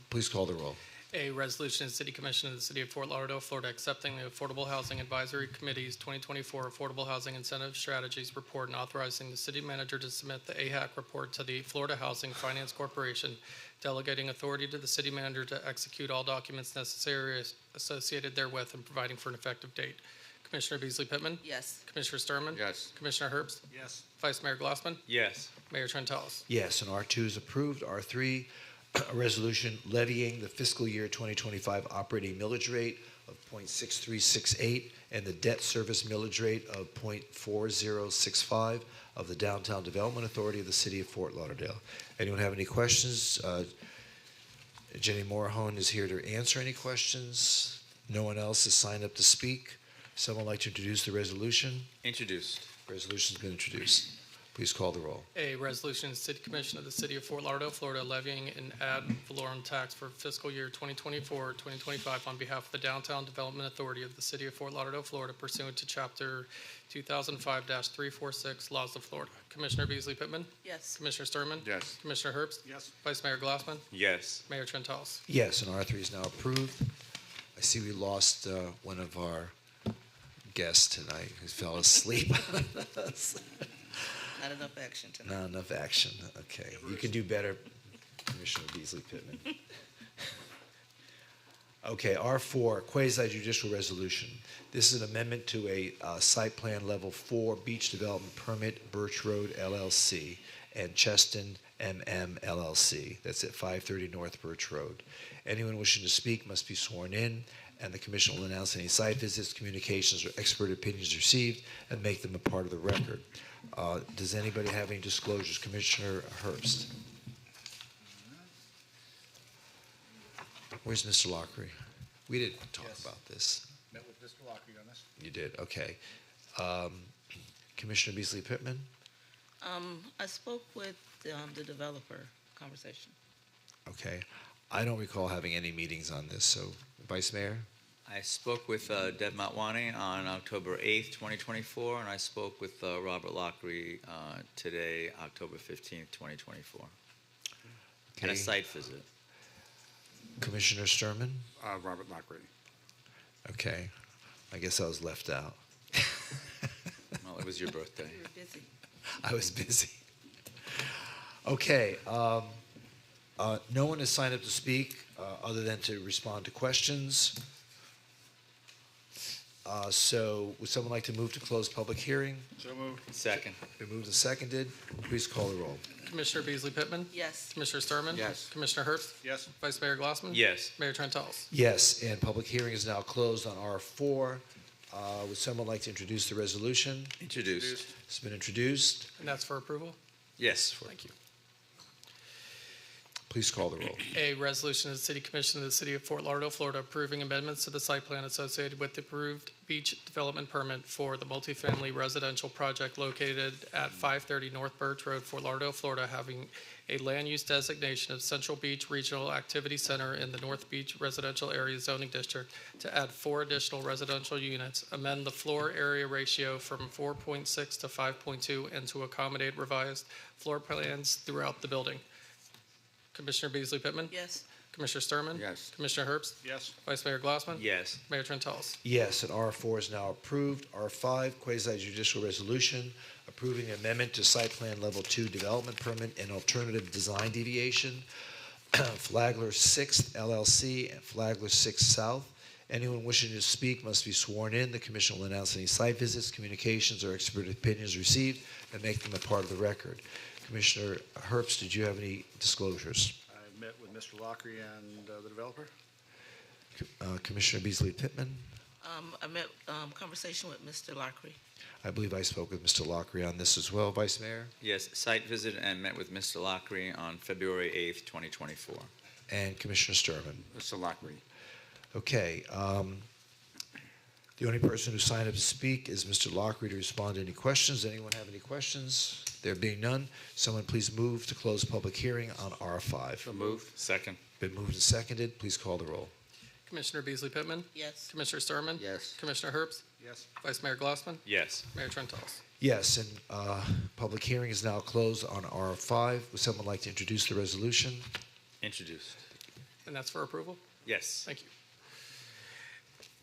Please call the roll. A resolution of the City Commission of the City of Fort Lauderdale, Florida, accepting the Affordable Housing Advisory Committee's 2024 Affordable Housing Incentive Strategies Report and authorizing the city manager to submit the AHAC report to the Florida Housing Finance Corporation, delegating authority to the city manager to execute all documents necessary associated therewith and providing for an effective date. Commissioner Beasley Pittman? Yes. Commissioner Sturman? Yes. Commissioner Herbst? Yes. Vice Mayor Glassman? Yes. Mayor Trentalis? Yes, and R2 is approved. R3, a resolution levying the fiscal year 2025 operating millage rate of .6368 and the debt service millage rate of .4065 of the Downtown Development Authority of the City of Fort Lauderdale. Anyone have any questions? Jenny Morahone is here to answer any questions. No one else has signed up to speak. Someone like to introduce the resolution? Introduced. Resolution's been introduced. Please call the roll. A resolution of the City Commission of the City of Fort Lauderdale, Florida, levying an ad valorem tax for fiscal year 2024-2025 on behalf of the Downtown Development Authority of the City of Fort Lauderdale, Florida, pursuant to Chapter 2005-346 Laws of Florida. Commissioner Beasley Pittman? Yes. Commissioner Sturman? Yes. Commissioner Herbst? Yes. Vice Mayor Glassman? Yes. Mayor Trentalis? Yes, and R3 is now approved. I see we lost one of our guests tonight who fell asleep. Not enough action tonight. Not enough action. Okay. You can do better, Commissioner Beasley Pittman. Okay, R4, quasi-judicial resolution. This is an amendment to a site plan level 4 beach development permit, Birch Road LLC, and Cheston MM LLC. That's at 530 North Birch Road. Anyone wishing to speak must be sworn in, and the commission will announce any site visits, communications, or expert opinions received and make them a part of the record. Does anybody have any disclosures? Commissioner Herbst. Where's Mr. Lockery? We didn't talk about this. Met with Mr. Lockery on this. You did, okay. Commissioner Beasley Pittman? I spoke with the developer conversation. Okay. I don't recall having any meetings on this, so Vice Mayor? I spoke with Deb Motwani on October 8th, 2024, and I spoke with Robert Lockery today, October 15th, 2024. At a site visit. Commissioner Sturman? Robert Lockery. Okay. I guess I was left out. Well, it was your birthday. You were busy. I was busy. Okay. No one has signed up to speak other than to respond to questions. So would someone like to move to close public hearing? So moved. Second. Been moved and seconded. Please call the roll. Commissioner Beasley Pittman? Yes. Commissioner Sturman? Yes. Commissioner Herbst? Yes. Vice Mayor Glassman? Yes. Mayor Trentalis? Yes, and public hearing is now closed on R4. Would someone like to introduce the resolution? Introduced. It's been introduced. And that's for approval? Yes. Thank you. Please call the roll. A resolution of the City Commission of the City of Fort Lauderdale, Florida, approving amendments to the site plan associated with the approved beach development permit for the multifamily residential project located at 530 North Birch Road, Fort Lauderdale, Florida, having a land use designation of Central Beach Regional Activity Center in the North Beach Residential Area Zoning District to add 4 additional residential units, amend the floor area ratio from 4.6 to 5.2, and to accommodate revised floor plans throughout the building. Commissioner Beasley Pittman? Yes. Commissioner Sturman? Yes. Commissioner Herbst? Yes. Vice Mayor Glassman? Yes. Mayor Trentalis? Yes, and R4 is now approved. R5, quasi-judicial resolution approving the amendment to site plan level 2 development permit and alternative design deviation, Flagler 6th LLC and Flagler 6 South. Anyone wishing to speak must be sworn in. The commission will announce any site visits, communications, or expert opinions received and make them a part of the record. Commissioner Herbst, did you have any disclosures? I met with Mr. Lockery and the developer. Commissioner Beasley Pittman. I met conversation with Mr. Lockery. I believe I spoke with Mr. Lockery on this as well, Vice Mayor. Yes, site visit and met with Mr. Lockery on February 8th, 2024. And Commissioner Sturman. Mr. Lockery. Okay. The only person who signed up to speak is Mr. Lockery to respond to any questions. Anyone have any questions? There being none, someone please move to close public hearing on R5. So move. Second. Been moved and seconded. Please call the roll. Commissioner Beasley Pittman? Yes. Commissioner Sturman? Yes. Commissioner Herbst? Yes. Vice Mayor Glassman? Yes. Mayor Trentalles? Yes, and public hearing is now closed on R5. Would someone like to introduce the resolution? Introduced. And that's for approval? Yes. Thank you.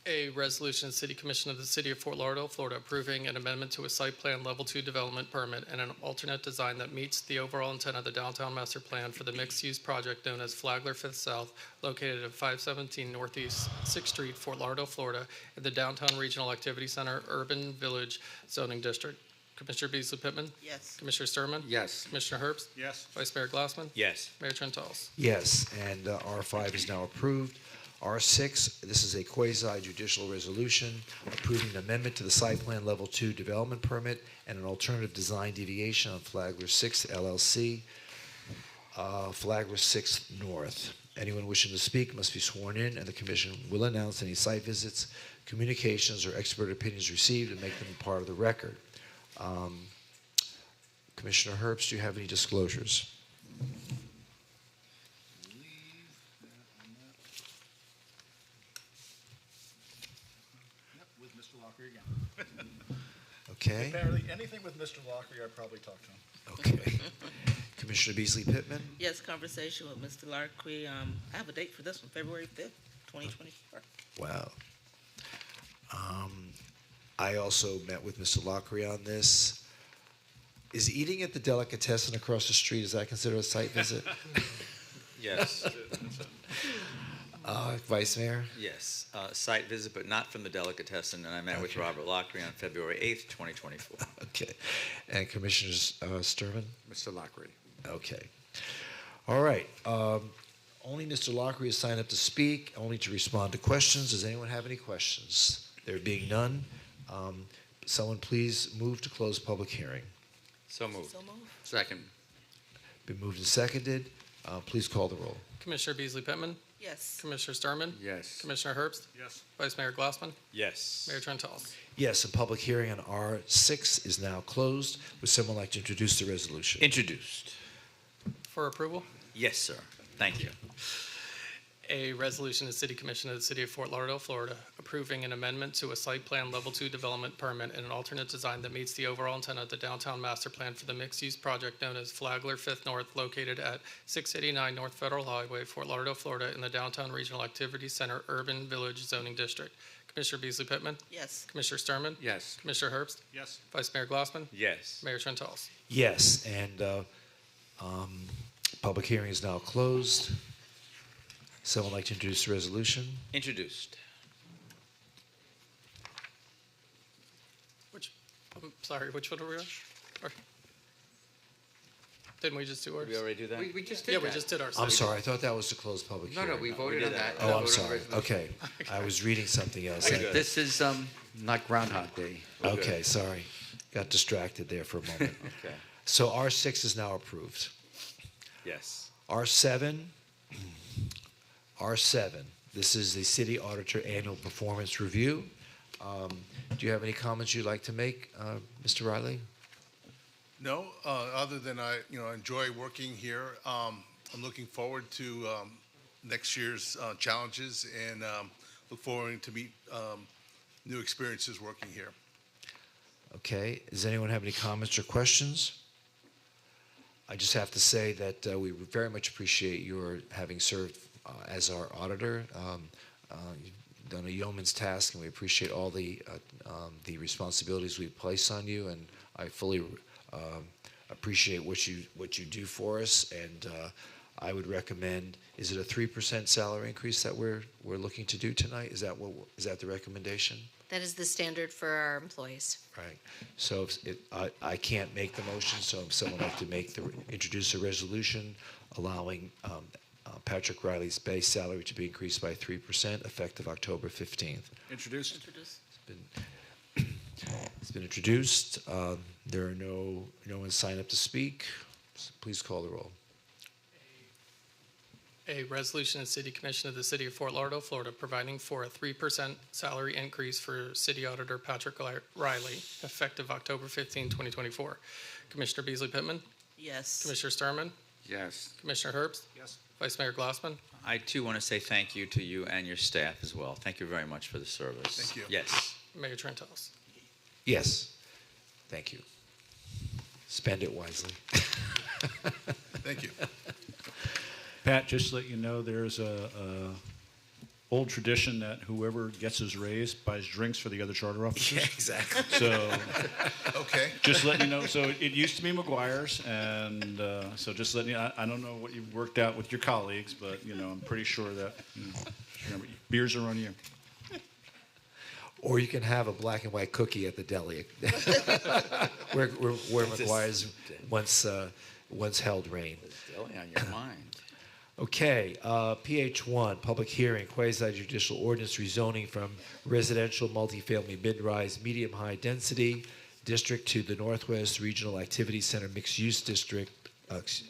A resolution of the City Commission of the City of Fort Lauderdale, Florida, approving an amendment to a site plan level 2 development permit and an alternate design that meets the overall intent of the downtown master plan for the mixed-use project known as Flagler Fifth South, located at 517 Northeast 6th Street, Fort Lauderdale, Florida, in the Downtown Regional Activity Center Urban Village Zoning District. Commissioner Beasley Pittman? Yes. Commissioner Sturman? Yes. Commissioner Herbst? Yes. Vice Mayor Glassman? Yes. Mayor Trentalles? Yes, and R5 is now approved. R6, this is a quasi-judicial resolution approving an amendment to the site plan level 2 development permit and an alternative design deviation on Flagler 6th LLC, Flagler 6th North. Anyone wishing to speak must be sworn in, and the commission will announce any site visits, communications, or expert opinions received and make them part of the record. Commissioner Herbst, do you have any disclosures? With Mr. Lockery again. Okay. Apparently, anything with Mr. Lockery, I'd probably talk to him. Okay. Commissioner Beasley Pittman? Yes, conversation with Mr. Lockery. I have a date for this one, February 5th, 2024. Wow. I also met with Mr. Lockery on this. Is eating at the delicatessen across the street, is that considered a site visit? Yes. Vice Mayor? Yes. Site visit, but not from the delicatessen, and I met with Robert Lockery on February 8th, 2024. Okay. And Commissioner Sturman? Mr. Lockery. Okay. All right. Only Mr. Lockery has signed up to speak, only to respond to questions. Does anyone have any questions? There being none, someone please move to close public hearing. So moved. So moved. Second. Been moved and seconded. Please call the roll. Commissioner Beasley Pittman? Yes. Commissioner Sturman? Yes. Commissioner Herbst? Yes. Vice Mayor Glassman? Yes. Mayor Trentalles? Yes, a public hearing on R6 is now closed. Would someone like to introduce the resolution? Introduced. For approval? Yes, sir. Thank you. A resolution of the City Commission of the City of Fort Lauderdale, Florida, approving an amendment to a site plan level 2 development permit and an alternate design that meets the overall intent of the downtown master plan for the mixed-use project known as Flagler Fifth North, located at 689 North Federal Highway, Fort Lauderdale, Florida, in the Downtown Regional Activity Center Urban Village Zoning District. Commissioner Beasley Pittman? Yes. Commissioner Sturman? Yes. Commissioner Herbst? Yes. Vice Mayor Glassman? Yes. Mayor Trentalles? Yes, and public hearing is now closed. Someone like to introduce the resolution? Introduced. I'm sorry, which one are we on? Or- Didn't we just do ours? Did we already do that? We just did Yeah, that. we just did ours. I'm sorry, I thought that was to close public No, hearing. no, we voted on that. Oh, We I'm voted on sorry. resolution. Okay, I was reading something else. Very good. This is not Groundhog Day. Okay, sorry. Got distracted there for a moment. Okay. So R6 is now approved. Yes. R7, this is the city auditor annual performance review. Do you have any comments you'd like to make, Mr. Riley? No, other than I enjoy working here. I'm looking forward to next year's challenges and look forward to meet new experiences working here. Okay, does anyone have any comments or questions? I just have to say that we very much appreciate your having served as our auditor. You've done a yeoman's task, and we appreciate all the responsibilities we place on you. And I fully appreciate what you do for us. And I would recommend. Is it a 3% salary increase that we're looking to do tonight? Is that the recommendation? That is the standard for our employees. Right. So I can't make the motion, so if someone would like to introduce a resolution allowing Patrick Riley's base salary to be increased by 3% effective October 15th. Introduced. It's been introduced. There are no one signed up to speak. So please call the roll. A resolution of the City Commission of the City of Fort Lauderdale, Florida, providing for a 3% salary increase for City Auditor Patrick Riley, effective October 15, 2024. Commissioner Beasley Pittman? Yes. Commissioner Sturman? Yes. Commissioner Herbst? Yes. Vice Mayor Glassman? I too want to say thank you to you and your staff as well. Thank you very much for the service. Thank you. Yes. Mayor Trentalles? Yes. Thank you. Spend it wisely. Thank you. Pat, just to let you know, there's a old tradition that whoever gets his raise buys drinks for the other charter officers. Yeah, exactly. So, Okay. just let you know. So it used to be McGuire's, and so just letting you. I don't know what you've worked out with your colleagues, but I'm pretty sure that remember, beers are on you. Or you can have a black and white cookie at the deli, where McGuire's once held reign. Deli on your mind. Okay, PH1, public hearing, quasi-judicial ordinance rezoning from residential multifamily mid-rise, medium-high density district to the Northwest Regional Activity Center mixed-use district. Was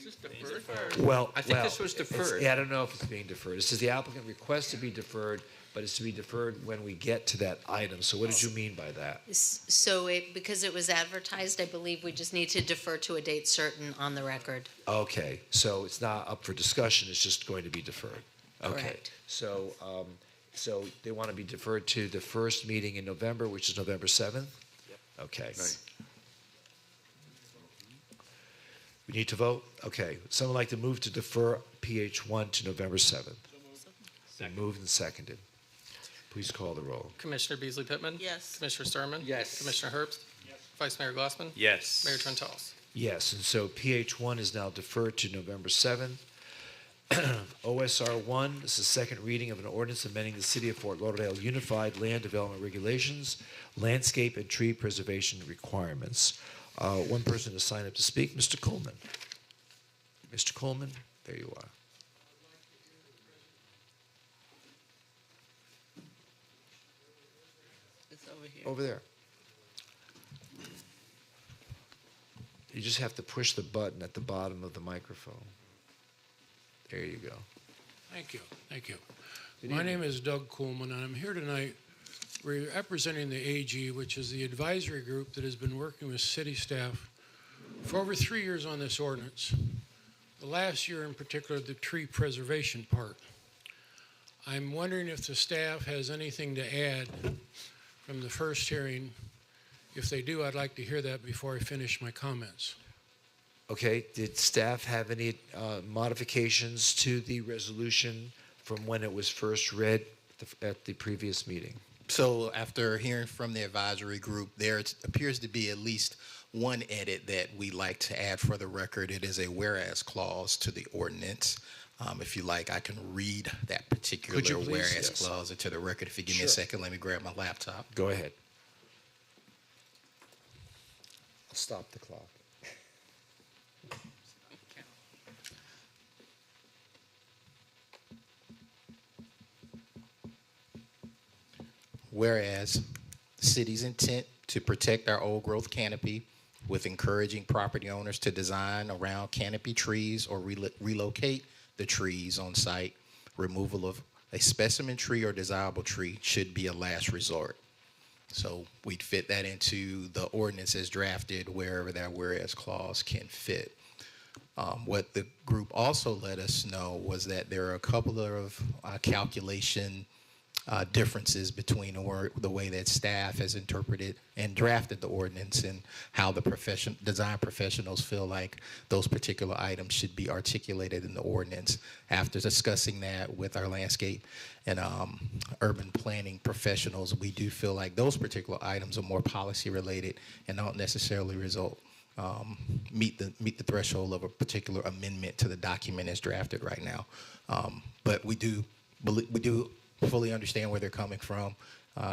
this deferred? I think this was deferred. I don't know if it's being deferred. It says the applicant requests to be deferred, but it's to be deferred when we get to that item. So what did you mean by that? So because it was advertised, I believe we just need to defer to a date certain on the record. Okay, so it's not up for discussion, it's just going to be deferred. Okay. Correct. So, so they want to be deferred to the first meeting in November, which is November 7th? Yep. Okay. Right. We need to vote? Okay. Someone like to move to defer PH1 to November 7th? Been moved and seconded. Please call the roll. Commissioner Beasley Pittman? Yes. Commissioner Sturman? Yes. Commissioner Herbst? Yes. Vice Mayor Glassman? Yes. Mayor Trentalles? Yes, and so PH1 is now deferred to November 7th. OSR 1, this is second reading of an ordinance amending the City of Fort Lauderdale Unified Land Development Regulations, landscape and tree preservation requirements. One person to sign up to speak, Mr. Coleman. Mr. Coleman, there you are. It's over here. Over there. You just have to push the button at the bottom of the microphone. There you go. Thank you. Thank you. Good My evening. name is Doug Coolman, and I'm here tonight representing the AG, which is the advisory group that has been working with city staff for over 3 years on this ordinance. The last year in particular, the tree preservation part. I'm wondering if the staff has anything to add from the first hearing. If they do, I'd like to hear that before I finish my comments. Okay, did staff have any modifications to the resolution from when it was first read at the previous meeting? So after hearing from the advisory group, there appears to be at least one edit that we like to add for the record. It is a whereas clause to the ordinance. If you like, I can read that particular Could you please? whereas Yes. clause into the record. If you give me Sure. a second, let me grab my laptop. Go ahead. I'll stop the clock. Whereas the city's intent to protect our old growth canopy with encouraging property owners to design around canopy trees or relocate the trees on site, removal of a specimen tree or desirable tree should be a last resort. So we'd fit that into the ordinance as drafted wherever that whereas clause can fit. What the group also let us know was that there are a couple of calculation differences between the way that staff has interpreted and drafted the ordinance and how the design professionals feel like those particular items should be articulated in the ordinance. After discussing that with our landscape and urban planning professionals, we do feel like those particular items are more policy related and don't necessarily meet the threshold of a particular amendment to the document as drafted right now. But we do fully understand where they're coming from,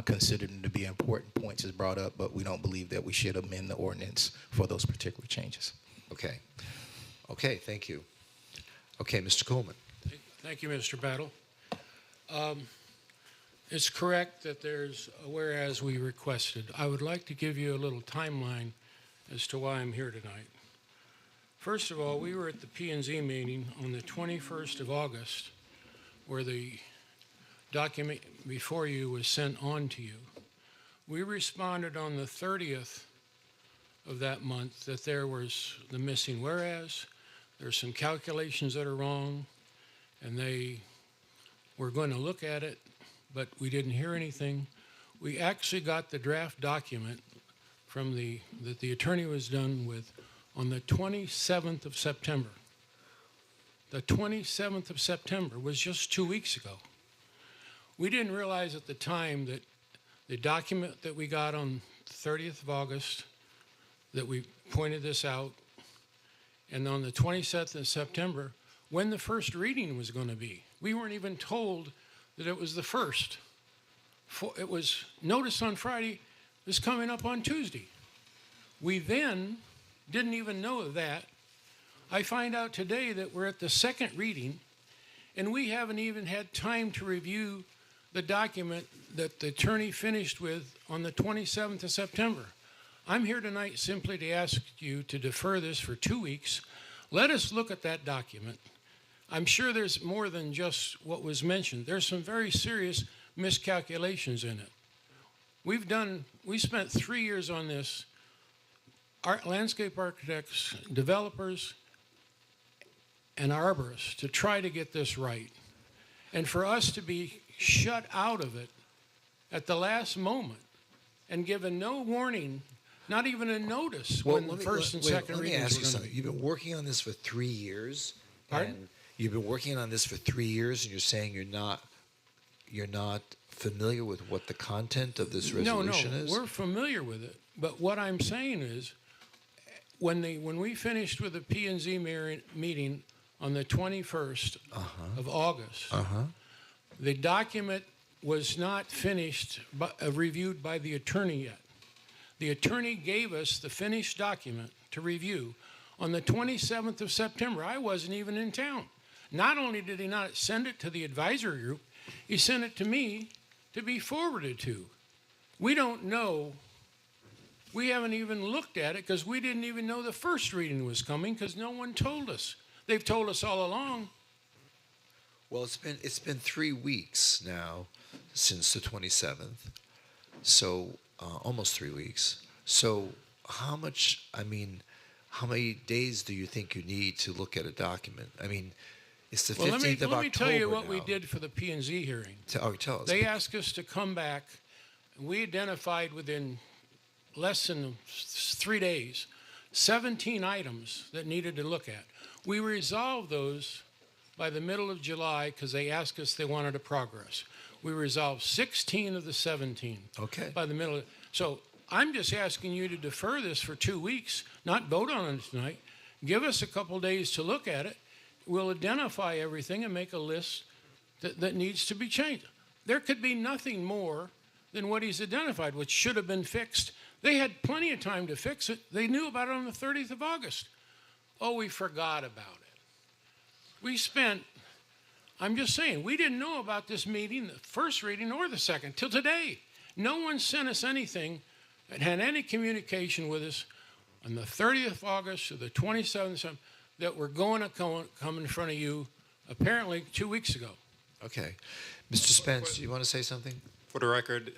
consider them to be important points as brought up, but we don't believe that we should amend the ordinance for those particular changes. Okay. Okay, thank you. Okay, Mr. Coleman. Thank you, Mr. Battle. It's correct that there's a whereas we requested. I would like to give you a little timeline as to why I'm here tonight. First of all, we were at the P&Z meeting on the 21st of August, where the document before you was sent on to you. We responded on the 30th of that month that there was the missing whereas, there's some calculations that are wrong, and they were going to look at it, but we didn't hear anything. We actually got the draft document from that the attorney was done with on the 27th of September. The 27th of September was just 2 weeks ago. We didn't realize at the time that the document that we got on the 30th of August, that we pointed this out, and on the 27th of September, when the first reading was going to be. We weren't even told that it was the first. It was notice on Friday, it's coming up on Tuesday. We then didn't even know that. I find out today that we're at the second reading, and we haven't even had time to review the document that the attorney finished with on the 27th of September. I'm here tonight simply to ask you to defer this for 2 weeks. Let us look at that document. I'm sure there's more than just what was mentioned. There's some very serious miscalculations in it. We spent 3 years on this, landscape architects, developers, and arborists to try to get this right. And for us to be shut out of it at the last moment and given no warning, not even a notice when the first and second readings were going to be. Let me ask you something. You've been working on this for 3 years. Pardon? And you've been working on this for 3 years, and you're saying you're not familiar with what the content of this resolution is? No, we're familiar with it. But what I'm saying is, when we finished with the P&Z meeting on the 21st of August, the document was not finished, reviewed by the attorney yet. The attorney gave us the finished document to review on the 27th of September. I wasn't even in town. Not only did he not send it to the advisory group, he sent it to me to be forwarded to. We don't know. We haven't even looked at it because we didn't even know the first reading was coming because no one told us. They've told us all along. Well, it's been 3 weeks now since the 27th, so almost 3 weeks. So how many days do you think you need to look at a document? I mean, it's the 15th of October. Let me tell you what now. we did for the P&Z hearing. Tell us. They asked us to come back. We identified within less than 3 days 17 items that needed to look at. We resolved those by the middle of July because they asked us they wanted a progress. We resolved 16 of the 17 by the middle. So I'm just asking you to defer this for 2 weeks, not vote on it tonight. Give us a couple days to look at it. We'll identify everything and make a list that needs to be changed. There could be nothing more than what he's identified, which should have been fixed. They had plenty of time to fix it. They knew about it on the 30th of August. Oh, we forgot about it. We spent, I'm just saying, we didn't know about this meeting, the first reading or the second, till today. No one sent us anything that had any communication with us on the 30th of August or the 27th that we're going to come in front of you apparently 2 weeks ago. Okay. Mr. Spence, do you want to say something? For the record,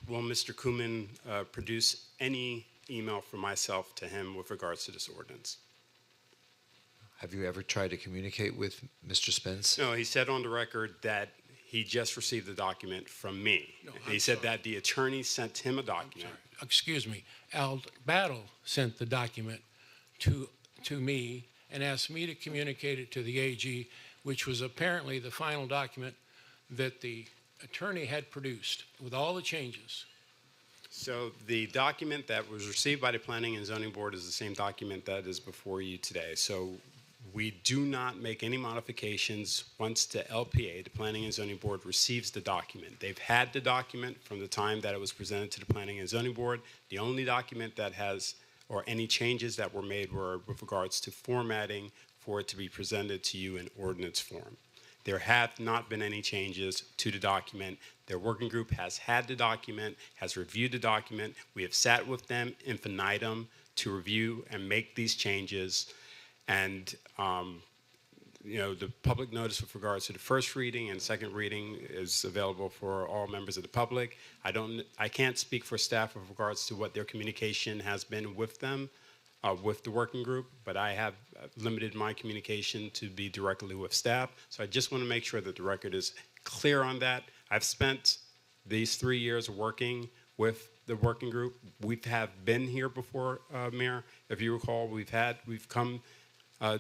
will Mr. Kumin produce any email from myself to him with regards to this ordinance? Have you ever tried to communicate with Mr. Spence? No, he said on the record that he just received the document from me. No, he said that the attorney sent him a document. Excuse me. Al Battle sent the document to me and asked me to communicate it to the AG, which was apparently the final document that the attorney had produced with all the changes. So the document that was received by the Planning and Zoning Board is the same document that is before you today. So we do not make any modifications once the LPA, the Planning and Zoning Board, receives the document. They've had the document from the time that it was presented to the Planning and Zoning Board. The only document that has, or any changes that were made, were with regards to formatting for it to be presented to you in ordinance form. There have not been any changes to the document. Their working group has had the document, has reviewed the document. We have sat with them infinitum to review and make these changes. And the public notice with regards to the first reading and second reading is available for all members of the public. I can't speak for staff with regards to what their communication has been with them, with the working group, but I have limited my communication to be directly with staff. So I just want to make sure that the record is clear on that. I've spent these 3 years working with the working group. We have been here before, Mayor. If you recall, we've come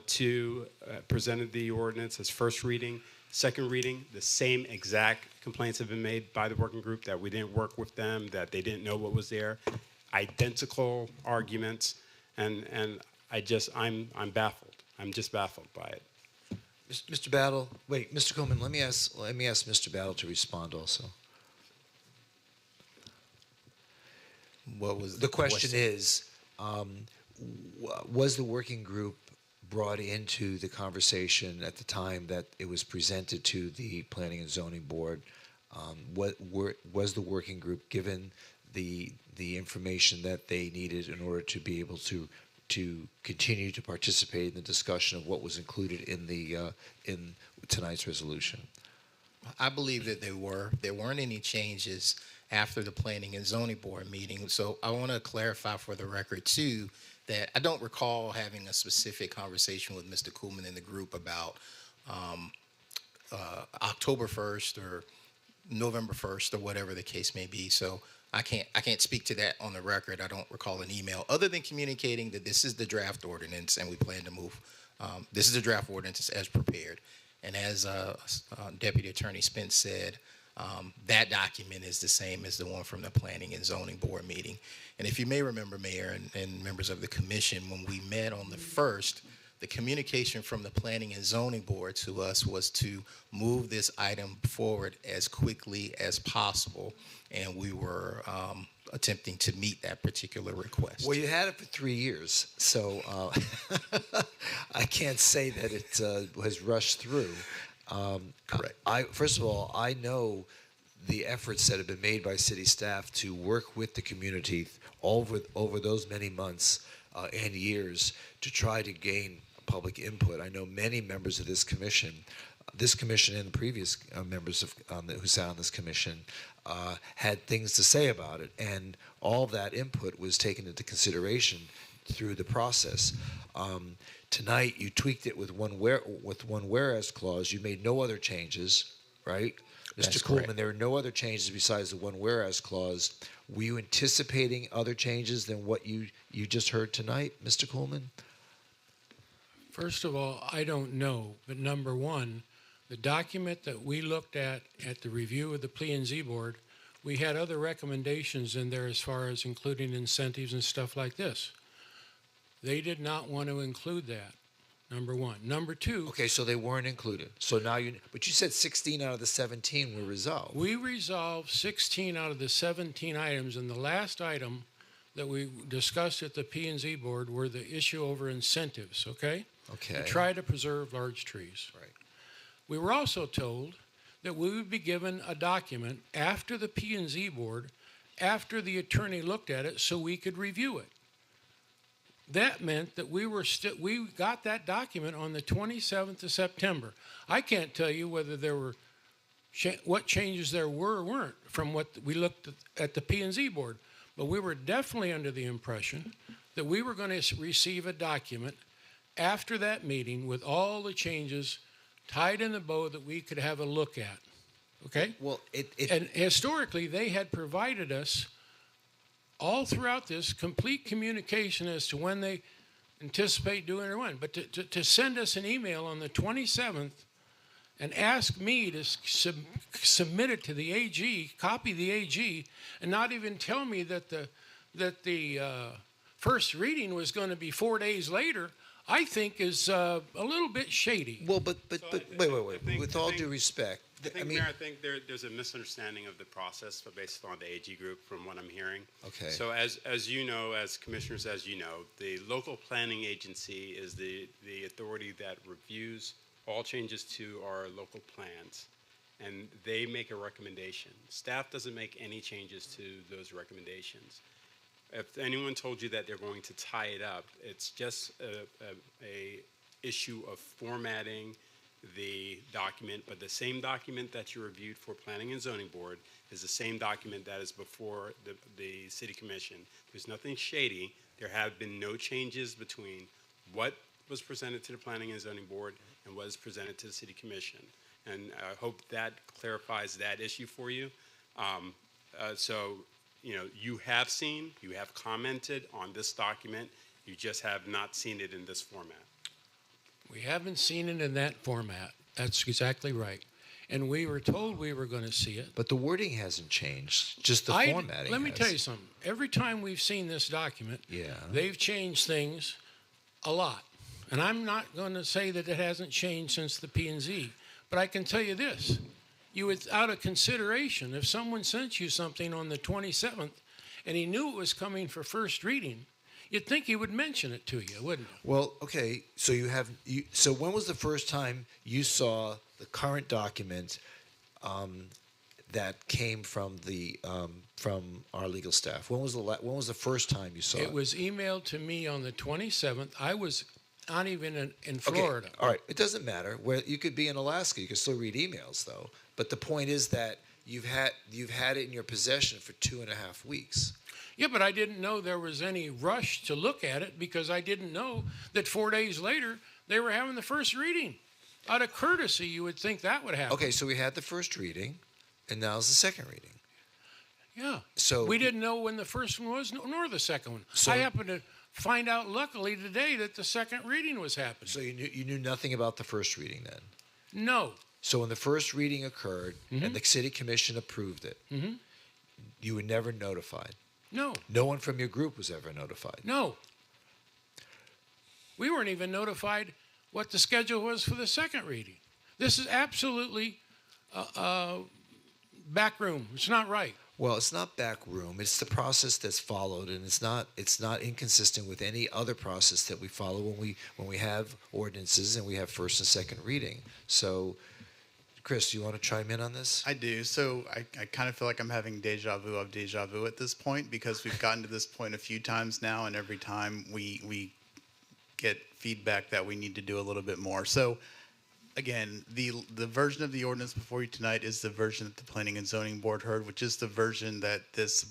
to presented the ordinance as first reading, second reading. The same exact complaints have been made by the working group that we didn't work with them, that they didn't know what was there. Identical arguments, and I'm baffled. I'm just baffled by it. Mr. Battle, wait, Mr. Coleman, let me ask Mr. Battle to respond also. What was the question? Is, was the working group brought into the conversation at the time that it was presented to the Planning and Zoning Board? Was the working group given the information that they needed in order to be able to continue to participate in the discussion of what was included in tonight's resolution? I believe that they were. There weren't any changes after the Planning and Zoning Board meeting. So I want to clarify for the record, too, that I don't recall having a specific conversation with Mr. Kuhlman and the group about October 1st or November 1st or whatever the case may be. So I can't speak to that on the record. I don't recall an email other than communicating that this is the draft ordinance and we plan to move. This is the draft ordinance as prepared. And as Deputy Attorney Spence said, that document is the same as the one from the Planning and Zoning Board meeting. And if you may remember, Mayor and members of the commission, when we met on the 1st, the communication from the Planning and Zoning Board to us was to move this item forward as quickly as possible. And we were attempting to meet that particular request. Well, you had it for 3 years, so I can't say that it has rushed through. Correct. First of all, I know the efforts that have been made by city staff to work with the community over those many months and years to try to gain public input. I know many members of this commission and the previous members who sat on this commission had things to say about it, and all that input was taken into consideration through the process. Tonight, you tweaked it with one whereas clause. You made no other changes, right? Mr. Kuhlman, there are no other changes besides the one whereas clause. Were you anticipating other changes than what you just heard tonight, Mr. Kuhlman? First of all, I don't know, but number one, the document that we looked at the review of the P&Z Board, we had other recommendations in there as far as including incentives and stuff like this. They did not want to include that, number one. Number two. Okay, so they weren't included. So now but you said 16 out of the 17 were resolved. We resolved 16 out of the 17 items, and the last item that we discussed at the P&Z Board were the issue over incentives, okay? Okay. To try to preserve large trees. Right. We were also told that we would be given a document after the P&Z Board, after the attorney looked at it, so we could review it. That meant that we got that document on the 27th of September. I can't tell you whether there were what changes there were or weren't from what we looked at the P&Z Board, but we were definitely under the impression that we were going to receive a document after that meeting with all the changes tied in the bow that we could have a look at. Okay? Well, and historically, they had provided us all throughout this complete communication as to when they anticipate doing it or when. But to send us an email on the 27th and ask me to submit it to the AG, copy the AG, and not even tell me that the first reading was going to be 4 days later, I think is a little bit shady. Well, but wait. With all due respect, Mayor, I think there's a misunderstanding of the process based on the AG group from what I'm hearing. Okay. So as you know, as commissioners, as you know, the local planning agency is the authority that reviews all changes to our local plans, and they make a recommendation. Staff doesn't make any changes to those recommendations. If anyone told you that they're going to tie it up, it's just a issue of formatting the document, but the same document that you reviewed for Planning and Zoning Board is the same document that is before the City Commission. There's nothing shady. There have been no changes between what was presented to the Planning and Zoning Board and what is presented to the City Commission. And I hope that clarifies that issue for you. So, you know, you have commented on this document. You just have not seen it in this format. We haven't seen it in that format. That's exactly right. And we were told we were going to see it. But the wording hasn't changed, just the formatting Let me has. tell you something. Every time we've seen this document, they've changed things a lot. And I'm not going to say that it hasn't changed since the P&Z. But I can tell you this. You would, out of consideration, if someone sent you something on the 27th and he knew it was coming for first reading, you'd think he would mention it to you, wouldn't you? Well, okay. So so when was the first time you saw the current document that came from our legal staff? When was the first time you saw it? It was emailed to me on the 27th. I was not even in Florida. Okay. All right. It doesn't matter. Where you could be in Alaska, you could still read emails, though. But the point is that you've had it in your possession for 2.5 weeks. Yeah, but I didn't know there was any rush to look at it because I didn't know that 4 days later they were having the first reading. Out of courtesy, you would think that would happen. Okay, so we had the first reading, and now's the second reading. Yeah. So we didn't know when the first one was nor the second one. So- I happened to find out luckily today that the second reading was happening. So you knew nothing about the first reading then? No. So when the first reading occurred and the city commission approved it, you were never notified? No. No one from your group was ever notified? No. We weren't even notified what the schedule was for the second reading. This is absolutely back room. It's not right. Well, it's not back room. It's the process that's followed, and it's not inconsistent with any other process that we follow when we have ordinances and we have first and second reading. So, Chris, do you want to chime in on this? I do. So I kind of feel like I'm having deja vu of deja vu at this point because we've gotten to this point a few times now, and every time we get feedback that we need to do a little bit more. So again, the version of the ordinance before you tonight is the version that the Planning and Zoning Board heard, which is the version that this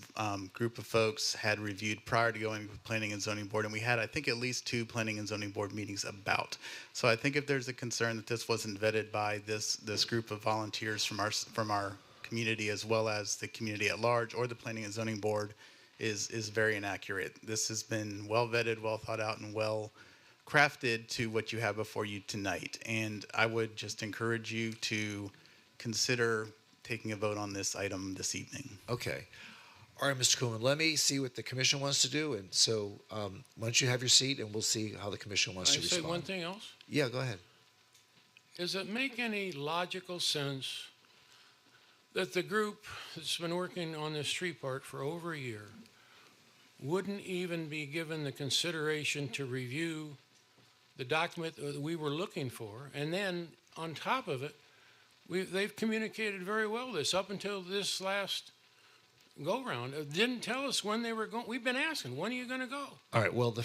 group of folks had reviewed prior to going to the Planning and Zoning Board. And we had, I think, at least 2 Planning and Zoning Board meetings about. So I think if there's a concern that this wasn't vetted by this group of volunteers from our community as well as the community at large or the Planning and Zoning Board is very inaccurate. This has been well vetted, well thought out, and well crafted to what you have before you tonight. And I would just encourage you to consider taking a vote on this item this evening. Okay. All right, Mr. Kuhlman, let me see what the commission wants to do. And so why don't you have your seat, and we'll see how the commission wants to Can I say respond. one thing else? Yeah, go ahead. Does it make any logical sense that the group that's been working on this tree part for over a year wouldn't even be given the consideration to review the document that we were looking for? And then on top of it, they've communicated very well this up until this last go-round. Didn't tell us when they were going. We've been asking, when are you going to go? All right, well,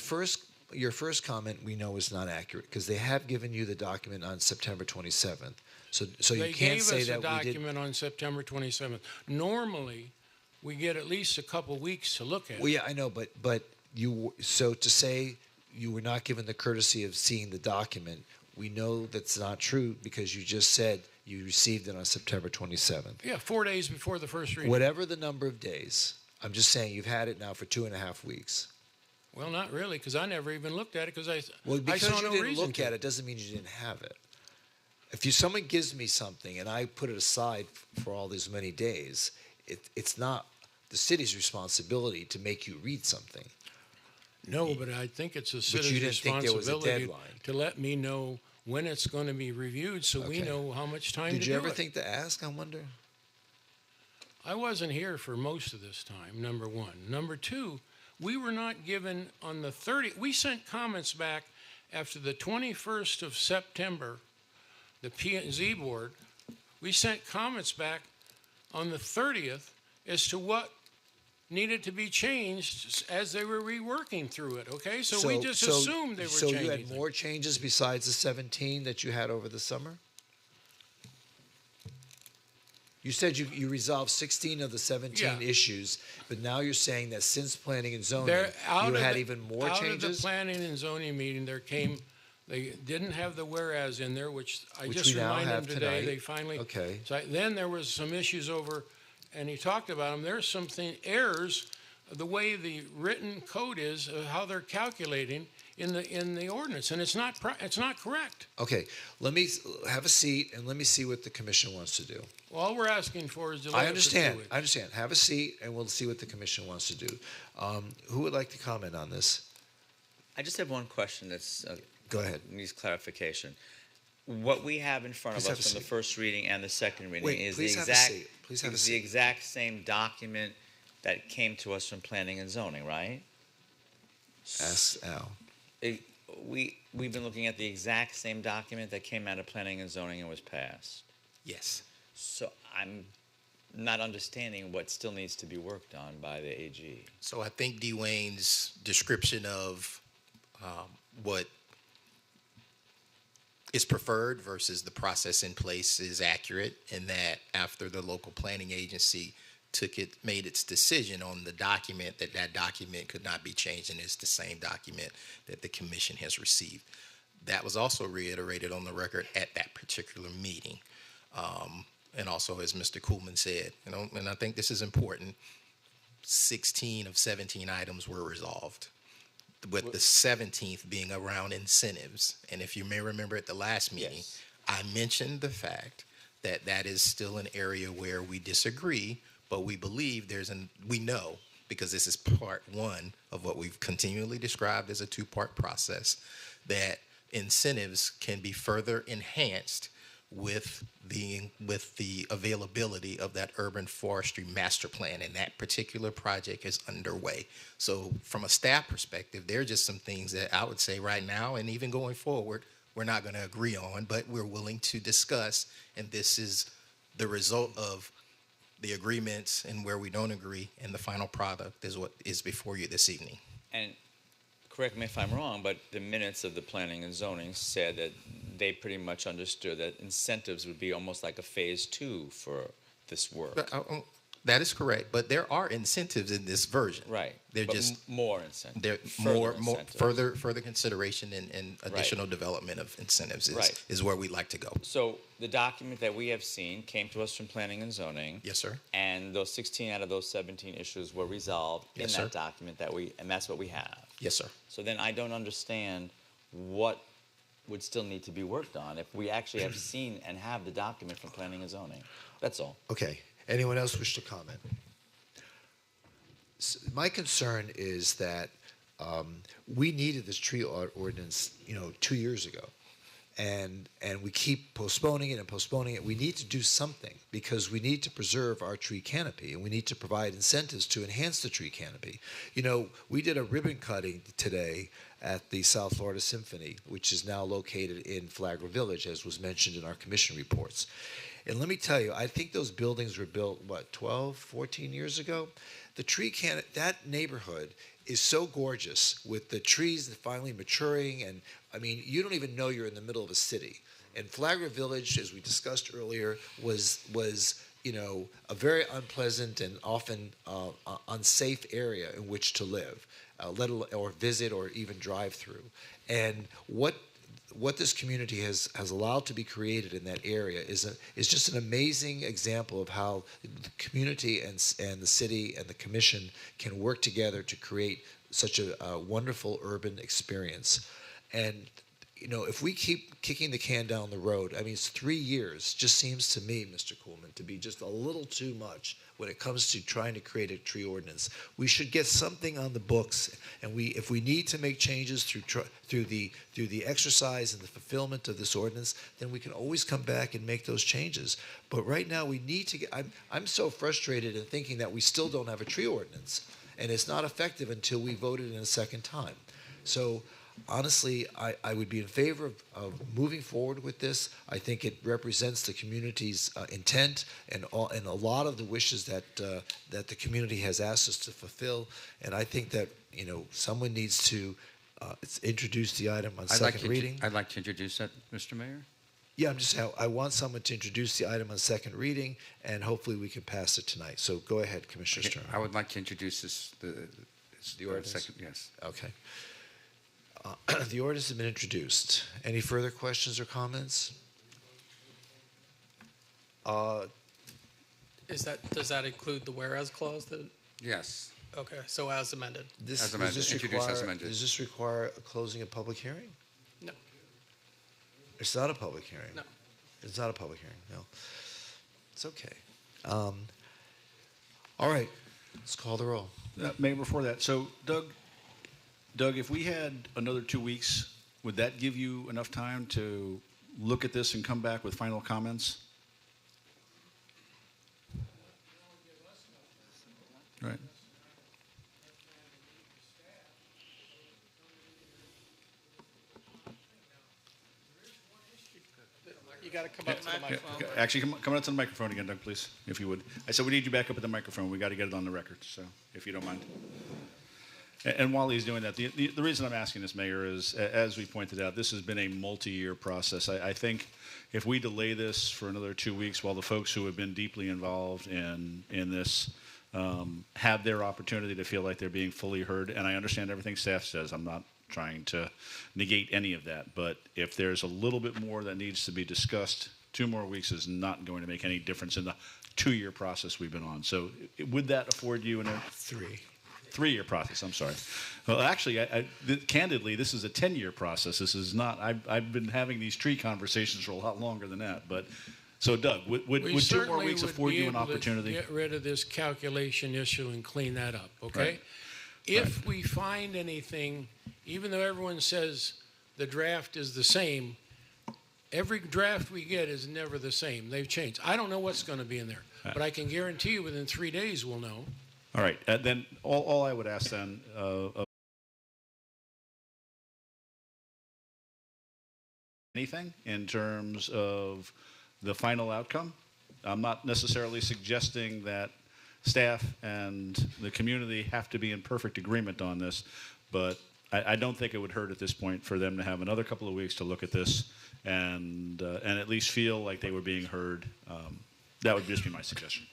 your first comment we know is not accurate because they have given you the document on September 27th. So They you can't gave say us that a document on September 27th. Normally, we get at least a couple weeks to look at Well, it. yeah, I know, but so to say you were not given the courtesy of seeing the document, we know that's not true because you just said you received it on September 27th. Yeah, 4 days before the first reading. Whatever the number of days, I'm just saying you've had it now for 2.5 weeks. Well, not really, because I never even looked at it because Well, I because saw you no didn't reason look to. at it doesn't mean you didn't have it. If someone gives me something and I put it aside for all these many days, it's not the city's responsibility to make you read something. No, but I think it's a But city's you didn't think there was a responsibility deadline. to let me know when it's going to be reviewed so we Okay. know how much time to Did do you ever it. think to ask, I wonder? I wasn't here for most of this time, number one. Number two, we were not given on the 30th. We sent comments back after the 21st of September, the P&Z board. We sent comments back on the 30th as to what needed to be changed as they were reworking through it, okay? So we just assumed they were so changing you had more changes besides the 17 that you had over the summer? You said you resolved 16 of the 17 Yeah. issues, but now you're saying that since planning and zoning, There- out you of had the- even more Out changes? of the planning and zoning meeting, they didn't have the whereas in there, which I Which just we now reminded have them today. tonight. They finally. Okay. So then there was some issues over, and he talked about them. There's some errors, the way the written code is, how they're calculating in the ordinance, and it's not correct. Okay, let me have a seat and let me see what the commission wants to do. All we're asking for is delay. I understand. I understand. Have a seat and we'll see what the commission wants to do. Who would like to comment on this? I just have one question that's Go ahead. Needs clarification. What we have in front Please of have us a from the seat. first reading and the second reading Wait, is the please have a exact seat. Please have a is seat. the exact same document that came to us from planning and zoning, right? Ask Al. We've been looking at the exact same document that came out of planning and zoning and was passed. Yes. So I'm not understanding what still needs to be worked on by the AG. So I think Dwayne's description of what is preferred versus the process in place is accurate in that after the local planning agency made its decision on the document, that document could not be changed and it's the same document that the commission has received. That was also reiterated on the record at that particular meeting. And also, as Mr. Kuhlman said, and I think this is important, 16 of 17 items were resolved, with the 17th being around incentives. And if you may remember at the last meeting, I mentioned the fact that that is still an area where we disagree, but we believe we know, because this is part one of what we've continually described as a two-part process, that incentives can be further enhanced with the availability of that urban forestry master plan, and that particular project is underway. So from a staff perspective, there are just some things that I would say right now, and even going forward, we're not going to agree on, but we're willing to discuss, and this is the result of the agreements and where we don't agree, and the final product is what is before you this evening. And correct me if I'm wrong, but the minutes of the planning and zoning said that they pretty much understood that incentives would be almost like a phase two for this work. That is correct, but there are incentives in this version. Right. They're But just more incentives. They're Further more incentives. further consideration and additional development of incentives Right. is where we'd like to go. So the document that we have seen came to us from planning and zoning. Yes, sir. And those 16 out of those 17 issues were resolved Yes, in that sir. document and that's what we have. Yes, sir. So then I don't understand what would still need to be worked on if we actually have seen and have the document from planning and zoning. That's all. Okay. Anyone else wish to comment? My concern is that we needed this tree ordinance, 2 years ago, and we keep postponing it and postponing it. We need to do something because we need to preserve our tree canopy, and we need to provide incentives to enhance the tree canopy. We did a ribbon cutting today at the South Florida Symphony, which is now located in Flagler Village, as was mentioned in our commission reports. And let me tell you, I think those buildings were built, 12, 14 years ago? The tree canopy, that neighborhood is so gorgeous with the trees that finally maturing. And I mean, you don't even know you're in the middle of a city. And Flagler Village, as we discussed earlier, was a very unpleasant and often unsafe area in which to live, or visit or even drive through. And what this community has allowed to be created in that area is just an amazing example of how the community and the city and the commission can work together to create such a wonderful urban experience. And if we keep kicking the can down the road, I mean, it's 3 years, just seems to me, Mr. Coolman, to be just a little too much when it comes to trying to create a tree ordinance. We should get something on the books, and if we need to make changes through the exercise and the fulfillment of this ordinance, then we can always come back and make those changes. But right now, we need to get. I'm so frustrated in thinking that we still don't have a tree ordinance, and it's not effective until we vote it in a second time. So honestly, I would be in favor of moving forward with this. I think it represents the community's intent and a lot of the wishes that the community has asked us to fulfill. And I think that someone needs to introduce the item on second reading. I'd like to introduce that, Mr. Mayor. Yeah, I want someone to introduce the item on second reading, and hopefully we can pass it tonight. So go ahead, Commissioner Stern. I would like to introduce the ordinance. Second, yes. Okay. The ordinance has been introduced. Any further questions or comments? Does that include the whereas clause? Yes. Okay, so as amended. As amended. Introduced as amended. Does this require a closing a public hearing? No. It's not a public hearing. No. It's not a public hearing. No. It's okay. All right. Let's call the roll. Mayor, before that, so Doug, if we had another 2 weeks, would that give you enough time to look at this and come back with final comments? Right. You got to come up to the microphone. Actually, come up to the microphone again, Doug, please, if you would. I said we need you back up at the microphone. We got to get it on the record, so if you don't mind. And while he's doing that, the reason I'm asking this, Mayor, is, as we pointed out, this has been a multi-year process. I think if we delay this for another 2 weeks while the folks who have been deeply involved in this have their opportunity to feel like they're being fully heard, and I understand everything staff says, I'm not trying to negate any of that, but if there's a little bit more that needs to be discussed, 2 more weeks is not going to make any difference in the 2-year process we've been on. So would that afford you a 3-year process? I'm sorry. Well, actually, candidly, this is a 10-year process. This is not. I've been having these tree conversations for a lot longer than that. But so, Doug, would 2 more weeks afford you an opportunity? Get rid of this calculation issue and clean that up. Okay. Right. If we find anything, even though everyone says the draft is the same, every draft we get is never the same. They've changed. I don't know what's going to be in there, but I can guarantee you within 3 days we'll know. All right. Then all I would ask then of anything in terms of the final outcome. I'm not necessarily suggesting that staff and the community have to be in perfect agreement on this, but I don't think it would hurt at this point for them to have another couple of weeks to look at this and at least feel like they were being heard. That would just be my suggestion.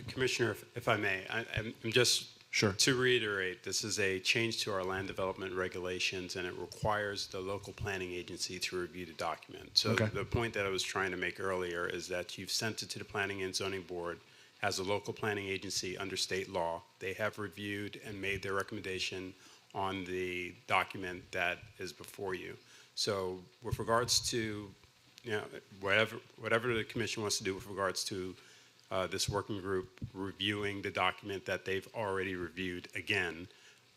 Commissioner, if I may, I'm just to reiterate, this is a change to our land development regulations, and it requires the local planning agency to review the document. So the point that I was trying to make earlier is that you've sent it to the Planning and Zoning Board as a local planning agency under state law. They have reviewed and made their recommendation on the document that is before you. So with regards to, whatever the commission wants to do with regards to this working group reviewing the document that they've already reviewed again,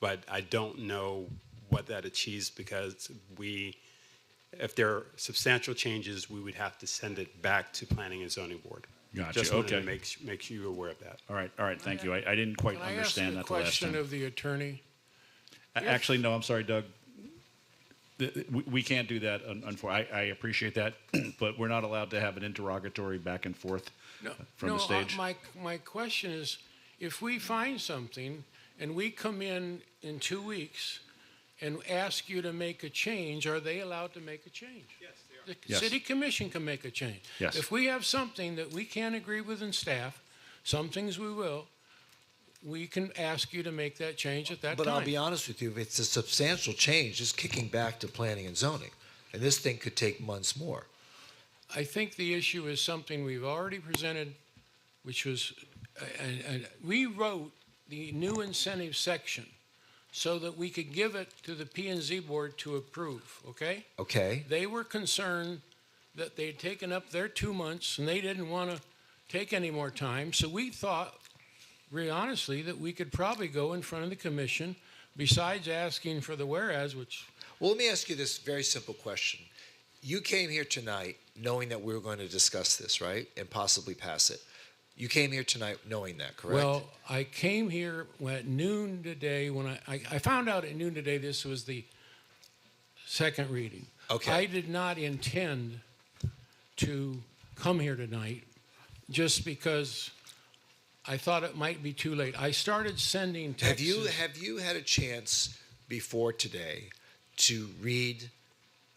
but I don't know what that achieves because if there are substantial changes, we would have to send it back to Planning and Zoning Board. Gotcha. Just wanted to make you aware of that. All right. Thank you. I didn't quite understand that the last time. Question of the attorney. Actually, no. I'm sorry, Doug. We can't do that. Unfortunately, I appreciate that, but we're not allowed to have an interrogatory back and forth from the stage. My question is, if we find something and we come in 2 weeks and ask you to make a change, are they allowed to make a change? Yes, they are. The city commission can make a change. Yes. If we have something that we can't agree with in staff, some things we will, we can ask you to make that change at that time. But I'll be honest with you, if it's a substantial change, just kicking back to planning and zoning, and this thing could take months more. I think the issue is something we've already presented, which was, we wrote the new incentive section so that we could give it to the P&Z board to approve, okay? Okay. They were concerned that they'd taken up their 2 months and they didn't want to take any more time. So we thought, really honestly, that we could probably go in front of the commission besides asking for the whereas, which... Well, let me ask you this very simple question. You came here tonight knowing that we were going to discuss this, right? And possibly pass it. You came here tonight knowing that, correct? Well, I came here at noon today when I found out at noon today this was the second reading. Okay. I did not intend to come here tonight just because I thought it might be too late. I started sending texts. Have you had a chance before today to read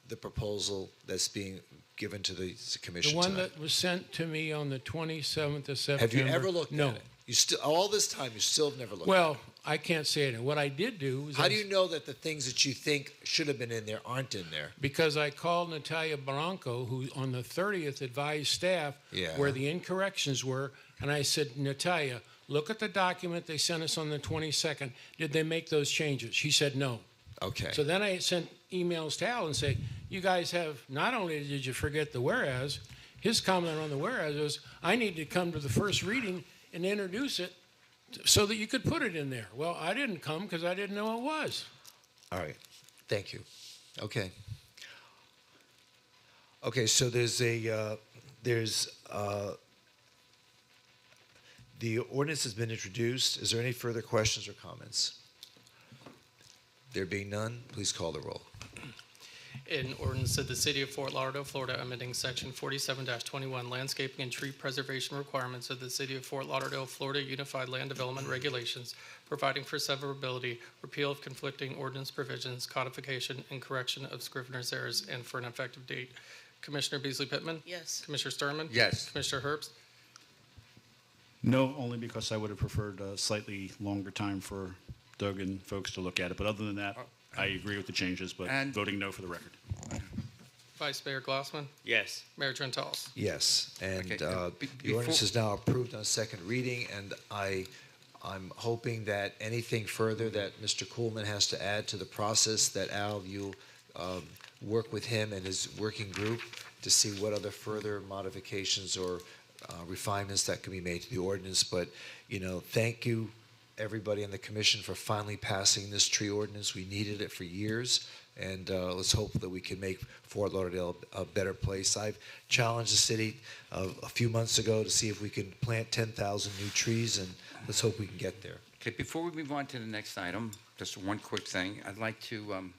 the proposal that's being given to the commission The one tonight? that was sent to me on the 27th of September. Have you ever looked No. at it? You still, all this time, you still have never looked Well, at it. I can't say it. What I did do was How do you know that the things that you think should have been in there aren't in there? because I called Natalia Bronco, who on the 30th advised staff Yeah. where the incorrections were, and I said, Natalia, look at the document they sent us on the 22nd. Did they make those changes? She said no. Okay. So then I sent emails to Al and say, you guys have, not only did you forget the whereas, his comment on the whereas was, I need to come to the first reading and introduce it so that you could put it in there. Well, I didn't come because I didn't know it was. All right. Thank you. Okay. Okay, so the ordinance has been introduced. Is there any further questions or comments? There being none, please call the roll. In ordinance of the City of Fort Lauderdale, Florida, amending Section 47-21 landscaping and tree preservation requirements of the City of Fort Lauderdale, Florida Unified Land Development Regulations, providing for severability, repeal of conflicting ordinance provisions, codification, and correction of scrivener's errors, and for an effective date. Commissioner Beasley Pittman? Yes. Commissioner Sturman? Yes. Commissioner Herbst? No, only because I would have preferred a slightly longer time for Doug and folks to look at it. But other than that, I agree with the changes, but And- voting no for the record. Vice Mayor Glassman? Yes. Mayor Trentalis? Yes, and Okay, the ordinance is now approved on second reading, and I'm hoping that anything further that Mr. Coolman has to add to the process, that Al, you'll work with him and his working group to see what other further modifications or refinements that can be made to the ordinance. But, thank you, everybody on the commission, for finally passing this tree ordinance. We needed it for years, and let's hope that we can make Fort Lauderdale a better place. I've challenged the city a few months ago to see if we can plant 10,000 new trees, and let's hope we can get there. Okay, before we move on to the next item, just one quick thing. I'd like to,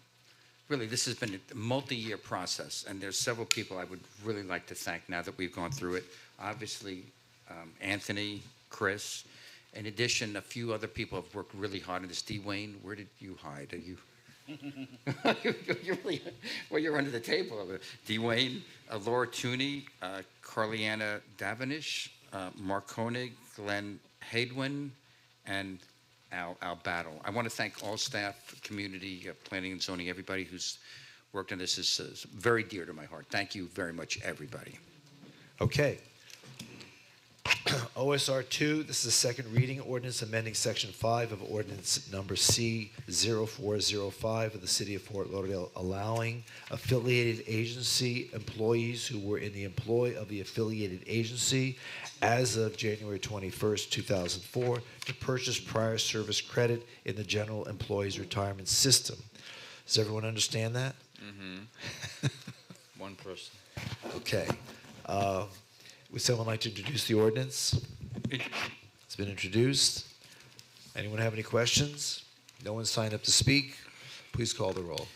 really, this has been a multi-year process, and there's several people I would really like to thank now that we've gone through it. Obviously, Anthony, Chris. In addition, a few other people have worked really hard on this. D. Wayne, where did you hide? Are you? You're really, well, you're under the table. D. Wayne, Laura Tooney, Carliana Davinish, Mark Koenig, Glenn Hadwin, and Al Battle. I want to thank all staff, community, planning and zoning, everybody who's worked on this. Is very dear to my heart. Thank you very much, everybody. Okay. OSR 2, this is a second reading ordinance amending Section 5 of Ordinance Number C-0405 of the City of Fort Lauderdale, allowing affiliated agency employees who were in the employ of the affiliated agency as of January 21st, 2004, to purchase prior service credit in the General Employees Retirement System. Does everyone understand that? Mm-hmm. One person. Okay. Would someone like to introduce the ordinance? It's been introduced. Anyone have any questions? No one signed up to speak. Please call the roll.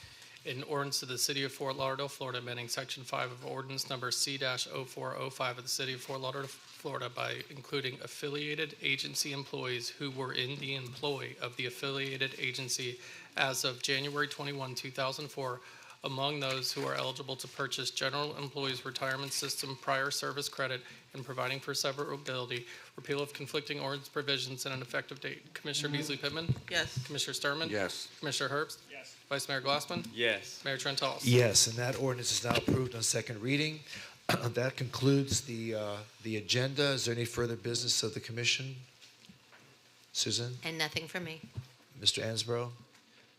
In ordinance of the City of Fort Lauderdale, Florida, amending Section 5 of Ordinance Number C-0405 of the City of Fort Lauderdale, Florida, by including affiliated agency employees who were in the employ of the affiliated agency as of January 21, 2004, among those who are eligible to purchase General Employees Retirement System prior service credit and providing for severability, repeal of conflicting ordinance provisions, and an effective date. Commissioner Beasley Pittman? Yes. Commissioner Sturman? Yes. Commissioner Herbst? Yes. Vice Mayor Glassman? Yes. Mayor Trentalis? Yes, and that ordinance is now approved on second reading. That concludes the agenda. Is there any further business of the commission? Susan? And nothing from me. Mr. Ansbro?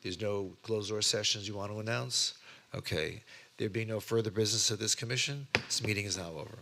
There's no closed door sessions you want to announce? Okay. There being no further business of this commission, this meeting is now over.